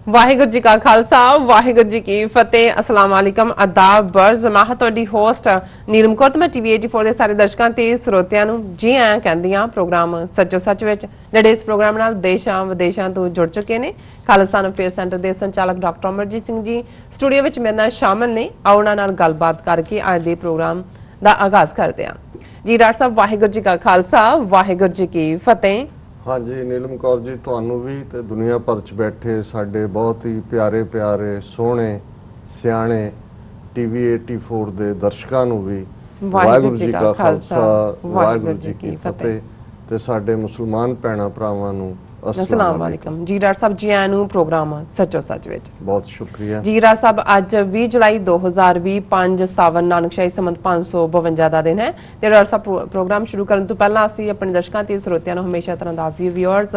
ਵਾਹਿਗੁਰੂ ਜੀ ਕਾ ਖਾਲਸਾ ਵਾਹਿਗੁਰੂ ਜੀ ਕੀ ਫਤਿਹ ਅਸਲਾਮ ਵਾਲੇਕਮ ਆਦਾਬ ਬਰਜ਼ ਮੈਂ ਤੁਹਾਡੀ ਹੋਸਟ ਨੀਲਮ ਕੌਰ ਮੈਂ ਟੀਵੀ 84 ਦੇ ਸਾਰੇ ਦਰਸ਼ਕਾਂ ਤੇ ਸਰੋਤਿਆਂ ਨੂੰ ਜੀ ਆਇਆਂ ਕਹਿੰਦੀਆਂ ਪ੍ਰੋਗਰਾਮ ਸੱਚੋ ਸੱਚ ਵਿੱਚ ਜਿਹੜੇ ਇਸ ਪ੍ਰੋਗਰਾਮ ਨਾਲ ਦੇਸ਼ਾਂ ਵਿਦੇਸ਼ਾਂ ਤੋਂ ਜੁੜ ਚੁੱਕੇ ਨੇ ਖਾਲਸਾ ਅਫੇਅਰ ਸੈਂਟਰ ਦੇ ਸੰਚਾਲਕ ਡਾਕਟਰ ਅਮਰਜੀਤ ਸਿੰਘ ਜੀ ਸਟੂਡੀਓ ਵਿੱਚ ਮੇਰੇ ਨਾਲ ਸ਼ਾਮਲ ਨੇ ਆਓ ਉਹਨਾਂ ਨਾਲ ਗੱਲਬਾਤ ਕਰਕੇ ਅੱਜ ਦੇ ਪ੍ਰੋਗਰਾਮ ਦਾ ਆਗਾਜ਼ ਕਰਦੇ ਹਾਂ ਜੀ ਡਾਕਟਰ ਸਾਹਿਬ ਵਾਹਿਗੁਰੂ ਜੀ ਕਾ ਖਾਲਸਾ ਵਾਹਿਗੁਰੂ ਜੀ ਕੀ ਫਤਿਹ हाँ जी नीलम कौर जी ਤੁਹਾਨੂੰ ਵੀ ਤੇ ਦੁਨੀਆ ਭਰ ਚ ਬੈਠੇ ਸਾਡੇ ਬਹੁਤ ਹੀ ਪਿਆਰੇ ਪਿਆਰੇ ਸੋਹਣੇ ਸਿਆਣੇ ਟੀਵੀ 84 ਦੇ ਦਰਸ਼ਕਾਂ ਨੂੰ ਵੀ ਵਾਹਿਗੁਰੂ ਜੀ ਕਾ ਖਾਲਸਾ ਵਾਹਿਗੁਰੂ ਜੀ ਕੀ ਫਤਿਹ ਤੇ ਸਾਡੇ ਮੁਸਲਮਾਨ ਭੈਣਾਂ ਭਰਾਵਾਂ ਨੂੰ अस्सलाम वालेकुम जी डॉक्टर साहब जी आया प्रोग्राम सचो सच विच बहुत शुक्रिया जी डॉक्टर साहब अज 20 जुलाई 2020 5 सावन नानकशाही संमत 552 ਦਾ ਦਿਨ ਹੈ ਤੇ ਡਾਕਟਰ ਸਾਹਿਬ ਪ੍ਰੋਗਰਾਮ ਸ਼ੁਰੂ ਕਰਨ ਤੋਂ ਪਹਿਲਾਂ ਅਸੀਂ ਆਪਣੇ ਦਰਸ਼ਕਾਂ ਤੇ ਸਰੋਤਿਆਂ ਨੂੰ ਹਮੇਸ਼ਾ ਤਰ੍ਹਾਂ ਦੱਸਦੀ ਵਿਊਅਰਸ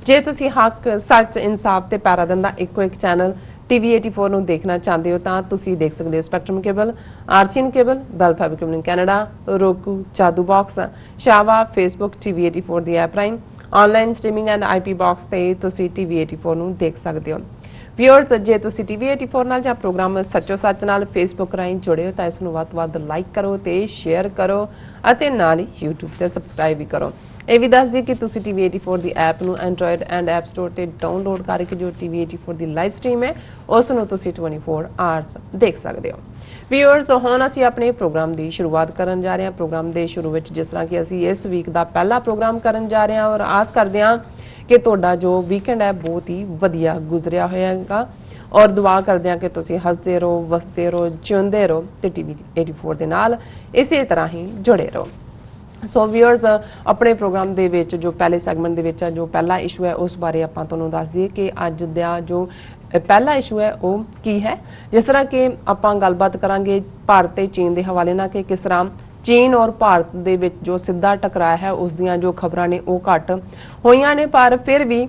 ਜੇ ਤੁਸੀਂ ਹੱਕ ਸੱਚ ਇਨਸਾਫ ਤੇ ਪੈਰਾ ਦਿੰਦਾ ਇੱਕੋ ਇੱਕ ਚੈਨਲ ਟੀਵੀ 84 ਨੂੰ ਦੇਖਣਾ ਚਾਹੁੰਦੇ ਹੋ ਤਾਂ ਤੁਸੀਂ ਦੇਖ ਸਕਦੇ ਹੋ spectrum cable RCN cable Bell fabric Canada Roku Jadoo box ਸ਼ਾਵਾ ਫੇਸਬੁੱਕ ਟੀਵੀ 84 ਦੀ ਐਪ ਰਾਈਨ online streaming and IP box ਤੇ ਤੁਸੀਂ ਟੀਵੀ 84 ਨੂੰ ਦੇਖ ਸਕਦੇ ਹੋ ਵਿਊਅਰਸ ਜੇ ਤੁਸੀਂ ਟੀਵੀ 84 ਨਾਲ ਜਾਂ ਪ੍ਰੋਗਰਾਮ ਸੱਚੋ ਸੱਚ ਨਾਲ ਫੇਸਬੁੱਕ ਰਾਹੀਂ ਜੁੜੇ ਹੋ ਤਾਂ ਇਸ ਨੂੰ ਵੱਧ ਤੋਂ ਵੱਧ ਲਾਈਕ ਕਰੋ ਤੇ ਸ਼ੇਅਰ ਕਰੋ ਅਤੇ ਨਾਲ ਹੀ YouTube ਤੇ ਸਬਸਕ੍ਰਾਈਬ ਵੀ ਕਰੋ ਇਹ ਵੀ ਦੱਸ ਦਿਓ ਕਿ ਤੁਸੀਂ ਟੀਵੀ 84 ਦੀ ਐਪ ਨੂੰ ਐਂਡਰੋਇਡ ਐਂਡ ਐਪ ਸਟੋਰ ਤੇ ਡਾਊਨਲੋਡ ਕਰਕੇ ਜੋ ਟੀਵੀ 84 ਦੀ ਲਾਈਵ ਸਟ੍ਰੀਮ ਹੈ ਉਸ ਨੂੰ ਤੁਸੀਂ 24 ਆਵਰਸ ਦੇਖ ਸਕਦੇ ਹੋ ਵਿਊਅਰਸ ਹੁਣ ਅਸੀਂ ਆਪਣੇ ਪ੍ਰੋਗਰਾਮ ਦੀ ਸ਼ੁਰੂਆਤ ਕਰਨ ਜਾ ਰਹੇ ਹਾਂ ਪ੍ਰੋਗਰਾਮ ਦੇ ਸ਼ੁਰੂ ਵਿੱਚ ਜਿਸ ਤਰ੍ਹਾਂ ਕਿ ਅਸੀਂ ਇਸ ਵੀਕ ਦਾ ਪਹਿਲਾ ਪ੍ਰੋਗਰਾਮ ਕਰਨ ਜਾ ਰਹੇ ਹਾਂ ਔਰ ਆਸ ਕਰਦੇ ਹਾਂ ਕਿ ਤੁਹਾਡਾ ਜੋ ਵੀਕਐਂਡ ਹੈ ਬਹੁਤ ਹੀ ਵਧੀਆ ਗੁਜ਼ਰਿਆ ਹੋਵੇਗਾ ਔਰ ਦੁਆ ਕਰਦੇ ਹਾਂ ਕਿ ਤੁਸੀਂ ਹੱਸਦੇ ਰਹੋ ਵਸਦੇ ਰਹੋ ਜਿਉਂਦੇ ਰਹੋ ਤੇ ਟੀਵੀ 84 ਦੇ ਨਾਲ ਇਸੇ ਤਰ੍ਹਾਂ ਹੀ ਜੁੜੇ ਰਹੋ ਸੋ ਵਿਊਅਰਸ ਆਪਣੇ ਪ੍ਰੋਗਰਾਮ ਦੇ ਵਿੱਚ ਜੋ ਪਹਿਲੇ ਸੈਗਮੈਂਟ ਦੇ ਵਿੱਚ ਜੋ ਪਹਿਲਾ ਇਸ਼ੂ ਹੈ ਉਸ ਬਾਰੇ ਆਪਾਂ ਤੁਹਾਨੂੰ ਦੱਸ ਦਈਏ ਕਿ ਅੱਜ ਦਾ ਜੋ ਪਹਿਲਾ ਇਸ਼ੂ ਹੈ ਉਹ ਕੀ ਹੈ ਜਿਸ ਤਰ੍ਹਾਂ ਕਿ ਆਪਾਂ ਗੱਲਬਾਤ ਕਰਾਂਗੇ ਭਾਰਤ ਤੇ ਚੀਨ ਦੇ ਹਵਾਲੇ ਨਾਲ ਕਿ ਕਿਸ ਤਰ੍ਹਾਂ ਚੀਨ ਔਰ ਭਾਰਤ ਦੇ ਵਿੱਚ ਜੋ ਸਿੱਧਾ ਟਕਰਾਅ ਹੈ ਉਸ ਦੀਆਂ ਜੋ ਖਬਰਾਂ ਨੇ ਉਹ ਘੱਟ ਹੋਈਆਂ ਨੇ ਪਰ ਫਿਰ ਵੀ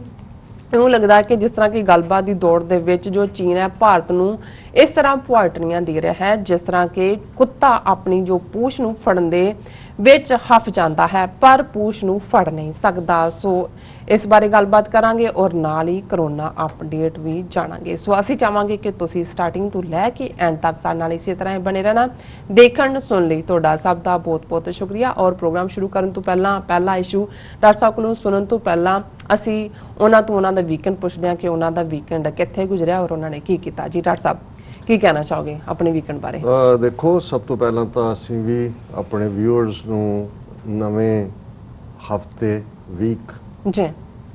ਨੂੰ ਲੱਗਦਾ ਕਿ ਜਿਸ ਤਰ੍ਹਾਂ ਕਿ ਗੱਲਬਾਤ ਦੀ ਦੌੜ ਦੇ ਵਿੱਚ ਜੋ ਚੀਨ ਹੈ ਭਾਰਤ ਨੂੰ ਇਸ ਤਰ੍ਹਾਂ ਪੁਆਟਣੀਆਂ ਦੇ ਰਿਹਾ ਹੈ ਜਿਸ ਤਰ੍ਹਾਂ ਕਿ ਕੁੱਤਾ ਆਪਣੀ ਜੋ ਪੂਛ ਨੂੰ ਫੜਨ ਦੇ ਵਿੱਚ ਹਫ ਜਾਂਦਾ ਹੈ ਪਰ ਪੂਛ ਨੂੰ ਫੜ ਨਹੀਂ ਸਕਦਾ ਸੋ ਇਸ ਬਾਰੇ ਗੱਲਬਾਤ ਕਰਾਂਗੇ ਔਰ ਨਾਲ ਹੀ ਕਰੋਨਾ ਅਪਡੇਟ ਵੀ ਜਾਣਾਂਗੇ ਸੋ ਅਸੀਂ ਚਾਹਾਂਗੇ ਕਿ ਤੁਸੀਂ ਸਟਾਰਟਿੰਗ ਤੋਂ ਲੈ ਕੇ ਐਂਡ ਤੱਕ ਸਾਡੇ ਨਾਲ ਇਸੇ ਤਰ੍ਹਾਂ ਹੀ ਬਣੇ ਰਹਿਣਾ ਦੇਖਣ ਸੁਣ ਲਈ ਤੁਹਾਡਾ ਸਭ ਦਾ ਬਹੁਤ ਬਹੁਤ ਸ਼ੁਕਰੀਆ ਔਰ ਪ੍ਰੋਗਰਾਮ ਸ਼ੁਰੂ ਕਰਨ ਤੋਂ ਪਹਿਲਾਂ ਪਹਿਲਾ ਇਸ਼ੂ ਡਾਕਟਰ ਸਾਹਿਬ ਕੋਲੋਂ ਸੁਣਨ ਤੋਂ ਪਹਿਲਾਂ ਅਸੀਂ ਉਹਨਾਂ ਦਾ ਵੀਕਐਂਡ ਪੁੱਛਦੇ ਹਾਂ ਕਿ ਉਹਨਾਂ ਦਾ ਵੀਕਐਂਡ ਕਿੱਥੇ ਗੁਜ਼ਰਿਆ ਔਰ ਉਹਨਾਂ ਨੇ ਕੀ ਕੀਤਾ ਜੀ ਡਾਕਟਰ ਸਾਹਿਬ ਕੀ ਕਹਿਣਾ ਚਾਹੋਗੇ ਆਪਣੇ ਵੀਕਐਂਡ ਬਾਰੇ ਦੇਖੋ ਸਭ ਤੋਂ ਪਹਿਲਾਂ ਤਾਂ ਅਸੀਂ ਵੀ ਆਪਣੇ ਵਿਊਅਰਸ ਨੂੰ ਨਵੇਂ ਹਫਤੇ ਵੀਕ ਜੀ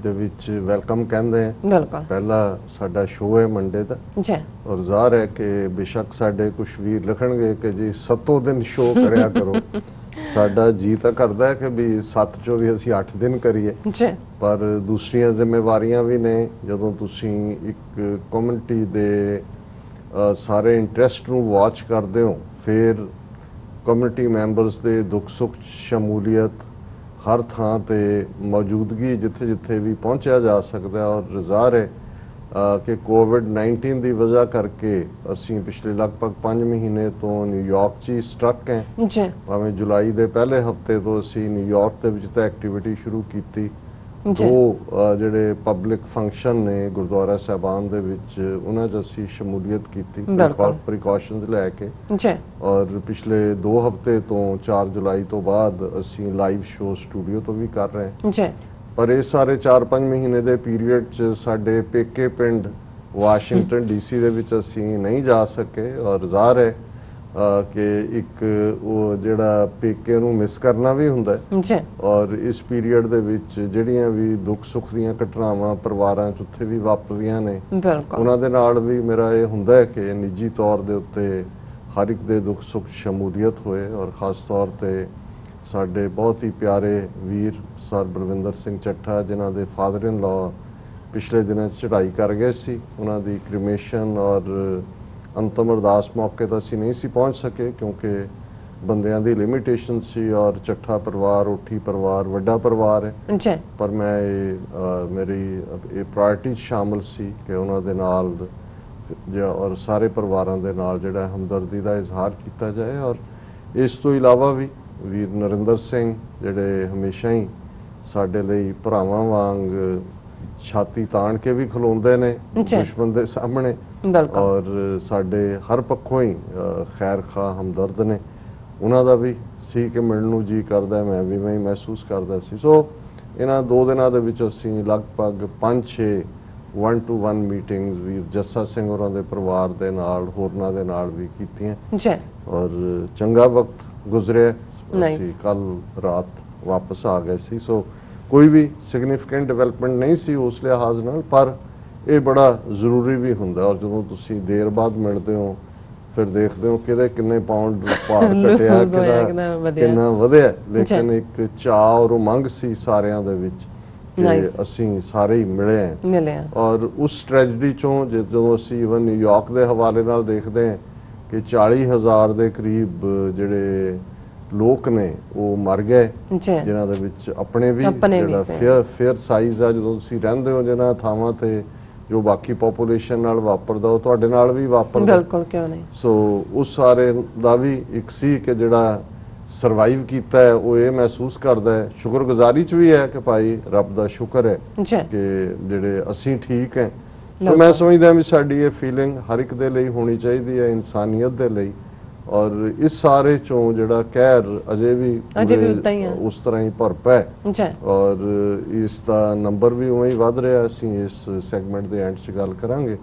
ਦੇ ਵਿੱਚ ਵੈਲਕਮ ਕਹਿੰਦੇ ਆ ਬਿਲਕੁਲ ਪਹਿਲਾ ਸਾਡਾ ਸ਼ੋਅ ਹੈ ਮੰਡੇ ਦਾ ਜੀ ਔਰ ਜ਼ਾਹਰ ਹੈ ਕਿ ਬੇਸ਼ੱਕ ਸਾਡੇ ਕੁਝ ਵੀਰ ਲਿਖਣਗੇ ਕਿ ਜੀ 7 ਦਿਨ ਸ਼ੋਅ ਕਰਿਆ ਕਰੋ ਸਾਡਾ ਜੀ ਤਾਂ ਕਰਦਾ ਹੈ ਕਿ ਵੀ 7 ਚੋਂ ਵੀ ਅਸੀਂ 8 ਦਿਨ ਕਰੀਏ ਜੀ ਪਰ ਦੂਸਰੀਆਂ ਜ਼ਿੰਮੇਵਾਰੀਆਂ ਵੀ ਨੇ ਜਦੋਂ ਤੁਸੀਂ ਇੱਕ ਕਮਿਊਨਿਟੀ ਦੇ ਸਾਰੇ ਇੰਟਰਸਟ ਨੂੰ ਵਾਚ ਕਰਦੇ ਹੋ ਫਿਰ ਕਮਿਊਨਿਟੀ ਮੈਂਬਰਸ ਦੇ ਦੁੱਖ ਸੁੱਖ ਸ਼ਮੂਲੀਅਤ ਹਰ ਥਾਂ ਤੇ ਮੌਜੂਦਗੀ ਜਿੱਥੇ ਜਿੱਥੇ ਵੀ ਪਹੁੰਚਿਆ ਜਾ ਸਕਦਾ ਔਰ ਜ਼ਾਹਰ ਹੈ ਕਿ ਕੋਵਿਡ-19 ਦੀ ਵਜ੍ਹਾ ਕਰਕੇ ਅਸੀਂ ਪਿਛਲੇ ਲਗਭਗ 5 ਮਹੀਨੇ ਤੋਂ ਨਿਊਯਾਰਕ 'ਚ ਸਟਕ ਹੈ ਜੀ ਭਾਵੇਂ ਜੁਲਾਈ ਦੇ ਪਹਿਲੇ ਹਫਤੇ ਤੋਂ ਅਸੀਂ ਨਿਊਯਾਰਕ ਦੇ ਵਿੱਚ ਤਾਂ ਐਕਟੀਵਿਟੀ ਸ਼ੁਰੂ ਕੀਤੀ ਦੋ ਜਿਹੜੇ ਪਬਲਿਕ ਫੰਕਸ਼ਨ ਨੇ ਗੁਰਦੁਆਰਾ ਸਾਹਿਬਾਨ ਦੇ ਵਿੱਚ ਉਹਨਾਂ 'ਚ ਅਸੀਂ ਸ਼ਮੂਲੀਅਤ ਕੀਤੀ ਪ੍ਰੀਕਾਸ਼ਨਸ ਲੈ ਕੇ ਜੀ ਔਰ ਪਿਛਲੇ 2 ਹਫਤੇ ਤੋਂ 4 ਜੁਲਾਈ ਤੋਂ ਬਾਅਦ ਅਸੀਂ ਲਾਈਵ ਸ਼ੋਅ ਸਟੂਡੀਓ ਤੋਂ ਵੀ ਕਰ ਰਹੇ ਹਾਂ ਜੀ ਪਰ ਇਹ ਸਾਰੇ 4-5 ਮਹੀਨੇ ਦੇ ਪੀਰੀਅਡ 'ਚ ਸਾਡੇ ਪੇਕੇ ਪਿੰਡ ਵਾਸ਼ਿੰਗਟਨ ਡੀਸੀ ਦੇ ਵਿੱਚ ਅਸੀਂ ਨਹੀਂ ਜਾ ਸਕੇ ਔਰ ਜ਼ਾਹਰ ਹੈ ਕਿ ਇੱਕ ਉਹ ਜਿਹੜਾ ਪੇਕੇ ਨੂੰ ਮਿਸ ਕਰਨਾ ਵੀ ਹੁੰਦਾ ਹੈ ਔਰ ਇਸ ਪੀਰੀਅਡ ਦੇ ਵਿੱਚ ਜਿਹੜੀਆਂ ਵੀ ਦੁੱਖ ਸੁੱਖ ਦੀਆਂ ਘਟਨਾਵਾਂ ਪਰਿਵਾਰਾਂ 'ਚ ਉੱਥੇ ਵੀ ਵਾਪਰੀਆਂ ਨੇ ਉਹਨਾਂ ਦੇ ਨਾਲ ਵੀ ਮੇਰਾ ਇਹ ਹੁੰਦਾ ਹੈ ਕਿ ਨਿੱਜੀ ਤੌਰ ਦੇ ਉੱਤੇ ਹਰ ਇੱਕ ਦੇ ਦੁੱਖ ਸੁੱਖ ਸ਼ਮੂਲੀਅਤ ਹੋਏ ਔਰ ਖਾਸ ਤੌਰ ਤੇ ਸਾਡੇ ਬਹੁਤ ਹੀ ਪਿਆਰੇ ਵੀਰ ਸਰ ਬਲਵਿੰਦਰ ਸਿੰਘ ਚੱਠਾ ਜਿਨ੍ਹਾਂ ਦੇ ਫਾਦਰ ਇਨ ਲਾ ਪਿਛਲੇ ਦਿਨਾਂ 'ਚ ਚੜ੍ਹਾਈ ਕਰ ਗਏ ਸੀ ਉਹਨਾਂ ਦੀ ਕ੍ਰਿਮੇਸ਼ਨ ਔਰ ਅੰਤਮ ਅਰਦਾਸ ਮੌਕੇ ਤਾਂ ਅਸੀਂ ਨਹੀਂ ਸੀ ਪਹੁੰਚ ਸਕੇ ਕਿਉਂਕਿ ਬੰਦਿਆਂ ਦੀ ਲਿਮਿਟੇਸ਼ਨ ਸੀ ਔਰ ਚੱਠਾ ਪਰਿਵਾਰ ਓਠੀ ਪਰਿਵਾਰ ਵੱਡਾ ਪਰਿਵਾਰ ਹੈ ਪਰ ਮੈਂ ਮੇਰੀ ਇਹ ਪ੍ਰਾਇਰਟੀ ਸ਼ਾਮਲ ਸੀ ਕਿ ਉਹਨਾਂ ਦੇ ਨਾਲ ਔਰ ਸਾਰੇ ਪਰਿਵਾਰਾਂ ਦੇ ਨਾਲ ਜਿਹੜਾ ਹਮਦਰਦੀ ਦਾ ਇਜ਼ਹਾਰ ਕੀਤਾ ਜਾਏ ਔਰ ਇਸ ਤੋਂ ਇਲਾਵਾ ਵੀ ਵੀਰ ਨਰਿੰਦਰ ਸਿੰਘ ਜਿਹੜੇ ਹਮੇਸ਼ਾ ਹੀ ਸਾਡੇ ਲਈ ਭਰਾਵਾਂ ਵਾਂਗ ਛਾਤੀ ਤਾਣ ਕੇ ਵੀ ਖਲੋਂਦੇ ਨੇ ਦੁਸ਼ਮਣ ਦੇ ਸਾਹਮਣੇ ਔਰ ਸਾਡੇ ਹਰ ਪੱਖੋਂ ਹੀ ਖੈਰ ਖਾ ਹਮਦਰਦ ਨੇ। ਉਹਨਾਂ ਦਾ ਵੀ ਸੀ ਕਿ ਮਿਲਣ ਨੂੰ ਜੀ ਕਰਦਾ, ਮੈਂ ਵੀ ਮੈਂ ਮਹਿਸੂਸ ਕਰਦਾ ਸੀ। ਸੋ ਇਹਨਾਂ 2 ਦਿਨਾਂ ਦੇ ਵਿੱਚ ਅਸੀਂ ਲਗਭਗ 5-6 1-to-1 ਮੀਟਿੰਗਸ ਵੀ ਜੱਸਾ ਸਿੰਘ ਹੋਰਾਂ ਦੇ ਪਰਿਵਾਰ ਦੇ ਨਾਲ ਹੋਰਨਾਂ ਦੇ ਨਾਲ ਵੀ ਕੀਤੀਆਂ ਔਰ ਚੰਗਾ ਵਕਤ ਗੁਜ਼ਰਿਆ। ਅਸੀਂ ਕੱਲ ਰਾਤ ਵਾਪਸ ਆ ਗਏ ਸੀ। ਸੋ ਕੋਈ ਵੀ ਸਿਗਨੀਫੀਕੈਂਟ ਡਿਵੈਲਪਮੈਂਟ ਨਹੀਂ ਸੀ ਉਸ ਲਿਹਾਜ਼ ਨਾਲ, ਪਰ ਇਹ ਬੜਾ ਜ਼ਰੂਰੀ ਵੀ ਹੁੰਦਾ। ਔਰ ਜਦੋਂ ਤੁਸੀਂ ਦੇਰ ਬਾਅਦ ਮਿਲਦੇ ਹੋ ਫਿਰ ਦੇਖਦੇ ਹੋ ਕਿਹਦੇ ਕਿੰਨੇ ਪਾਉਂਡ ਭਾਰ ਘਟਿਆ, ਕਿੰਨਾ ਵਧਿਆ। ਲੇਕਿਨ ਇੱਕ ਚਾਅ ਔਰ ਉਮੰਗ ਸੀ ਸਾਰਿਆਂ ਦੇ ਵਿੱਚ ਕਿ ਅਸੀਂ ਸਾਰੇ ਹੀ ਮਿਲੇ ਹਾਂ। ਔਰ ਉਸ ਟ੍ਰੈਜਡੀ ਚੋਂ ਜਦੋਂ ਅਸੀਂ ਇਵਨ ਨਿਊਯਾਰਕ ਦੇ ਹਵਾਲੇ ਨਾਲ ਦੇਖਦੇ ਹਾਂ ਕਿ 40,000 ਦੇ ਕਰੀਬ ਜਿਹੜੇ ਲੋਕ ਨੇ ਉਹ ਮਰ ਗਏ, ਜਿਨ੍ਹਾਂ ਦੇ ਵਿੱਚ ਆਪਣੇ ਵੀ ਜਿਹੜਾ ਫੇਅਰ ਸਾਈਜ਼ ਆ। ਜਦੋਂ ਤੁਸੀਂ ਰਹਿੰਦੇ ਹੋ ਜਿਹਨਾਂ ਥਾਵਾਂ ਤੇ ਜੋ ਬਾਕੀ ਪੋਪੂਲੇਸ਼ਨ ਨਾਲ ਵਾਪਰਦਾ ਉਹ ਤੁਹਾਡੇ ਨਾਲ ਵੀ ਵਾਪਰਦਾ, ਬਿਲਕੁਲ ਕਿਉਂ ਨਹੀਂ। ਸੋ ਉਸ ਸਾਰੇ ਦਾ ਵੀ ਇੱਕ ਸੀ ਕਿ ਜਿਹੜਾ ਸਰਵਾਈਵ ਕੀਤਾ ਹੈ ਉਹ ਇਹ ਮਹਿਸੂਸ ਕਰਦਾ ਹੈ, ਸ਼ੁਕਰਗੁਜ਼ਾਰੀ ਚ ਵੀ ਹੈ ਕਿ ਭਾਈ ਰੱਬ ਦਾ ਸ਼ੁਕਰ ਹੈ ਕਿ ਜਿਹੜੇ ਅਸੀਂ ਠੀਕ ਹੈ। ਸੋ ਮੈਂ ਸਮਝਦਾ ਵੀ ਸਾਡੀ ਇਹ ਫੀਲਿੰਗ ਹਰ ਇੱਕ ਦੇ ਲਈ ਹੋਣੀ ਚਾਹੀਦੀ ਹੈ, ਇਨਸਾਨੀਅਤ ਦੇ ਲਈ। ਔਰ ਇਸ ਸਾਰੇ ਚੋਂ ਜਿਹੜਾ ਕਹਿਰ ਅਜੇ ਵੀ ਉਸ ਤਰ੍ਹਾਂ ਹੀ ਭਰਪਾ ਹੈ ਔਰ ਇਸ ਦਾ ਨੰਬਰ ਵੀ ਉਵੇਂ ਹੀ ਵੱਧ ਰਿਹਾ। ਅਸੀਂ ਇਸ ਸੈਗਮੈਂਟ ਦੇ ਐਂਡ 'ਚ ਗੱਲ ਕਰਾਂਗੇ।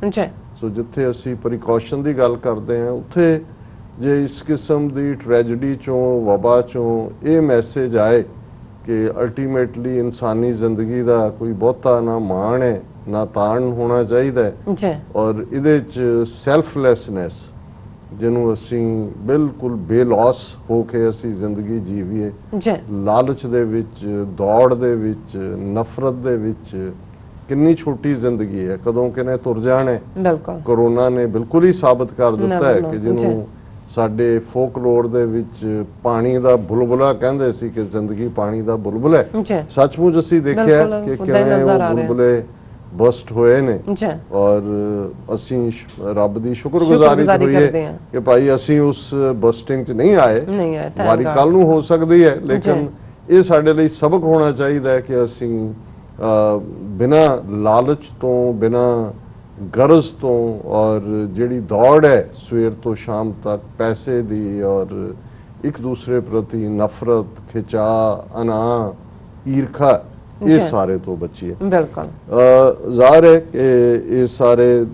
ਸੋ ਜਿੱਥੇ ਅਸੀਂ ਪ੍ਰੀਕਾਸ਼ਨ ਦੀ ਗੱਲ ਕਰਦੇ ਹਾਂ ਉੱਥੇ ਜੇ ਇਸ ਕਿਸਮ ਦੀ ਟ੍ਰੈਜਡੀ ਚੋਂ ਵਬਾ ਚੋਂ ਇਹ ਮੈਸੇਜ ਆਏ ਕਿ ਅਲਟੀਮੇਟਲੀ ਇਨਸਾਨੀ ਜ਼ਿੰਦਗੀ ਦਾ ਕੋਈ ਬਹੁਤਾ ਨਾ ਮਾਣ ਹੈ ਨਾ ਤਾਣ ਹੋਣਾ ਚਾਹੀਦਾ ਔਰ ਇਹਦੇ 'ਚ ਸੈਲਫਲੈਸਨੈਸ ਜਿਹਨੂੰ ਅਸੀਂ ਬਿਲਕੁਲ ਬੇਲੌਸ ਹੋ ਕੇ ਅਸੀਂ ਜ਼ਿੰਦਗੀ ਜੀਵੀਏ, ਲਾਲਚ ਦੇ ਵਿੱਚ, ਦੌੜ ਦੇ ਵਿੱਚ, ਨਫ਼ਰਤ ਦੇ ਵਿੱਚ। ਕਿੰਨੀ ਛੋਟੀ ਜ਼ਿੰਦਗੀ ਹੈ, ਕਦੋਂ ਕਿਨੇ ਤੁਰ ਜਾਣੇ। ਕੋਰੋਨਾ ਨੇ ਬਿਲਕੁਲ ਹੀ ਸਾਬਤ ਕਰ ਦਿੱਤਾ ਹੈ ਕਿ ਜਿਹਨੂੰ ਸਾਡੇ ਫੋਕਲੋਰ ਦੇ ਵਿੱਚ ਪਾਣੀ ਦਾ ਬੁਲਬੁਲਾ ਕਹਿੰਦੇ ਸੀ ਕਿ ਜ਼ਿੰਦਗੀ ਪਾਣੀ ਦਾ ਬੁਲਬੁਲਾ ਹੈ। ਸੱਚਮੁੱਚ ਅਸੀਂ ਦੇਖਿਆ ਕਿ ਕਿਵੇਂ ਉਹ ਬੁਲਬੁਲੇ ਬਸਟ ਹੋਏ ਨੇ ਔਰ ਅਸੀਂ ਰੱਬ ਦੀ ਸ਼ੁਕਰਗੁਜ਼ਾਰੀ ਹੋਈਏ ਕਿ ਭਾਈ ਅਸੀਂ ਉਸ ਬਸਟਿੰਗ 'ਚ ਨਹੀਂ ਆਏ। ਵਾਰੀ ਕੱਲ ਨੂੰ ਹੋ ਸਕਦੀ ਹੈ, ਲੇਕਿਨ ਇਹ ਸਾਡੇ ਲਈ ਸਬਕ ਹੋਣਾ ਚਾਹੀਦਾ ਹੈ ਕਿ ਅਸੀਂ ਬਿਨਾਂ ਲਾਲਚ ਤੋਂ, ਬਿਨਾਂ ਗਰਜ਼ ਤੋਂ ਔਰ ਜਿਹੜੀ ਦੌੜ ਹੈ ਸਵੇਰ ਤੋਂ ਸ਼ਾਮ ਤੱਕ ਪੈਸੇ ਦੀ ਔਰ ਇੱਕ ਦੂਸਰੇ ਪ੍ਰਤੀ ਨਫ਼ਰਤ, ਖਿਚਾਅ, ਅਨਾਹ, ਈਰਖਾ, ਇਹ ਸਾਰੇ ਤੋਂ ਬਚੀਏ। ਬਿਲਕੁਲ ਜ਼ਾਹਿਰ ਹੈ ਕਿ ਇਹ ਸਾਰੇ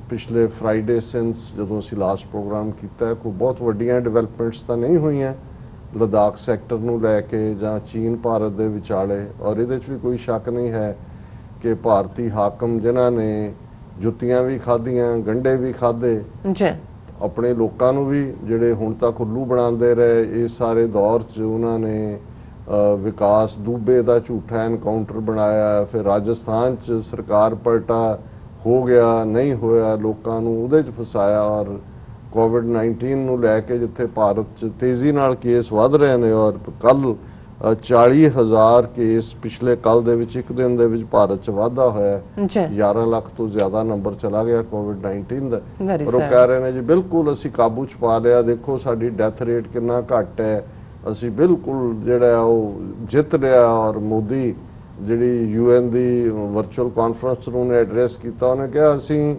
ਪਿਛਲੇ ਫਰਾਈਡੇ ਸਿੰਸ ਜਦੋਂ ਅਸੀਂ ਲਾਸਟ ਪ੍ਰੋਗਰਾਮ ਕੀਤਾ ਕੋਈ ਬਹੁਤ ਵੱਡੀਆਂ ਡਿਵੈਲਪਮੈਂਟਸ ਤਾਂ ਨਹੀਂ ਹੋਈਆਂ ਲਦਾਖ ਸੈਕਟਰ ਨੂੰ ਲੈ ਕੇ ਜਾਂ ਚੀਨ ਭਾਰਤ ਦੇ ਵਿਚਾਲੇ। ਔਰ ਇਹਦੇ 'ਚ ਵੀ ਕੋਈ ਸ਼ੱਕ ਨਹੀਂ ਹੈ ਕਿ ਭਾਰਤੀ ਹਾਕਮ ਜਿਨ੍ਹਾਂ ਨੇ ਜੁੱਤੀਆਂ ਵੀ ਖਾਧੀਆਂ, ਗੰਢੇ ਵੀ ਖਾਧੇ, ਆਪਣੇ ਲੋਕਾਂ ਨੂੰ ਵੀ ਜਿਹੜੇ ਹੁਣ ਤੱਕ ਉੱਲੂ ਬਣਾਉਂਦੇ ਰਹੇ ਇਸ ਸਾਰੇ ਦੌਰ 'ਚ, ਉਹਨਾਂ ਨੇ ਵਿਕਾਸ ਦੂਬੇ ਦਾ ਝੂਠਾ ਐਨਕਾਊਂਟਰ ਬਣਾਇਆ। ਫਿਰ ਰਾਜਸਥਾਨ 'ਚ ਸਰਕਾਰ ਪਲਟਾ ਹੋ ਗਿਆ, ਨਹੀਂ ਹੋਇਆ, ਲੋਕਾਂ ਨੂੰ ਉਹਦੇ 'ਚ ਫਸਾਇਆ। ਔਰ ਕੋਵਿਡ-19 ਨੂੰ ਲੈ ਕੇ ਜਿੱਥੇ ਭਾਰਤ 'ਚ ਤੇਜ਼ੀ ਨਾਲ ਕੇਸ ਵੱਧ ਰਹੇ ਨੇ ਔਰ ਕੱਲ 40,000 ਕੇਸ ਪਿਛਲੇ ਕੱਲ ਦੇ ਵਿੱਚ ਇੱਕ ਦਿਨ ਦੇ ਵਿੱਚ ਭਾਰਤ 'ਚ ਵਾਧਾ ਹੋਇਆ, 11 ਲੱਖ ਤੋਂ ਜ਼ਿਆਦਾ ਨੰਬਰ ਚਲਾ ਗਿਆ ਕੋਵਿਡ-19 ਦਾ। ਪਰ ਉਹ ਕਹਿ ਰਹੇ ਨੇ ਜੀ ਬਿਲਕੁਲ ਅਸੀਂ ਕਾਬੂ 'ਚ ਪਾ ਲਿਆ, ਦੇਖੋ ਸਾਡੀ ਡੈਥ ਰੇਟ ਕਿੰਨਾ ਘੱਟ ਹੈ, ਅਸੀਂ ਬਿਲਕੁਲ ਜਿਹੜਾ ਉਹ ਜਿੱਤ ਲਿਆ। ਔਰ ਮੋਦੀ ਜਿਹੜੀ UN ਦੀ ਵਰਚੁਅਲ ਕਾਨਫਰੰਸ ਨੂੰ ਉਹਨੇ ਐਡਰੈਸ ਕੀਤਾ, ਉਹਨੇ ਕਿਹਾ ਅਸੀਂ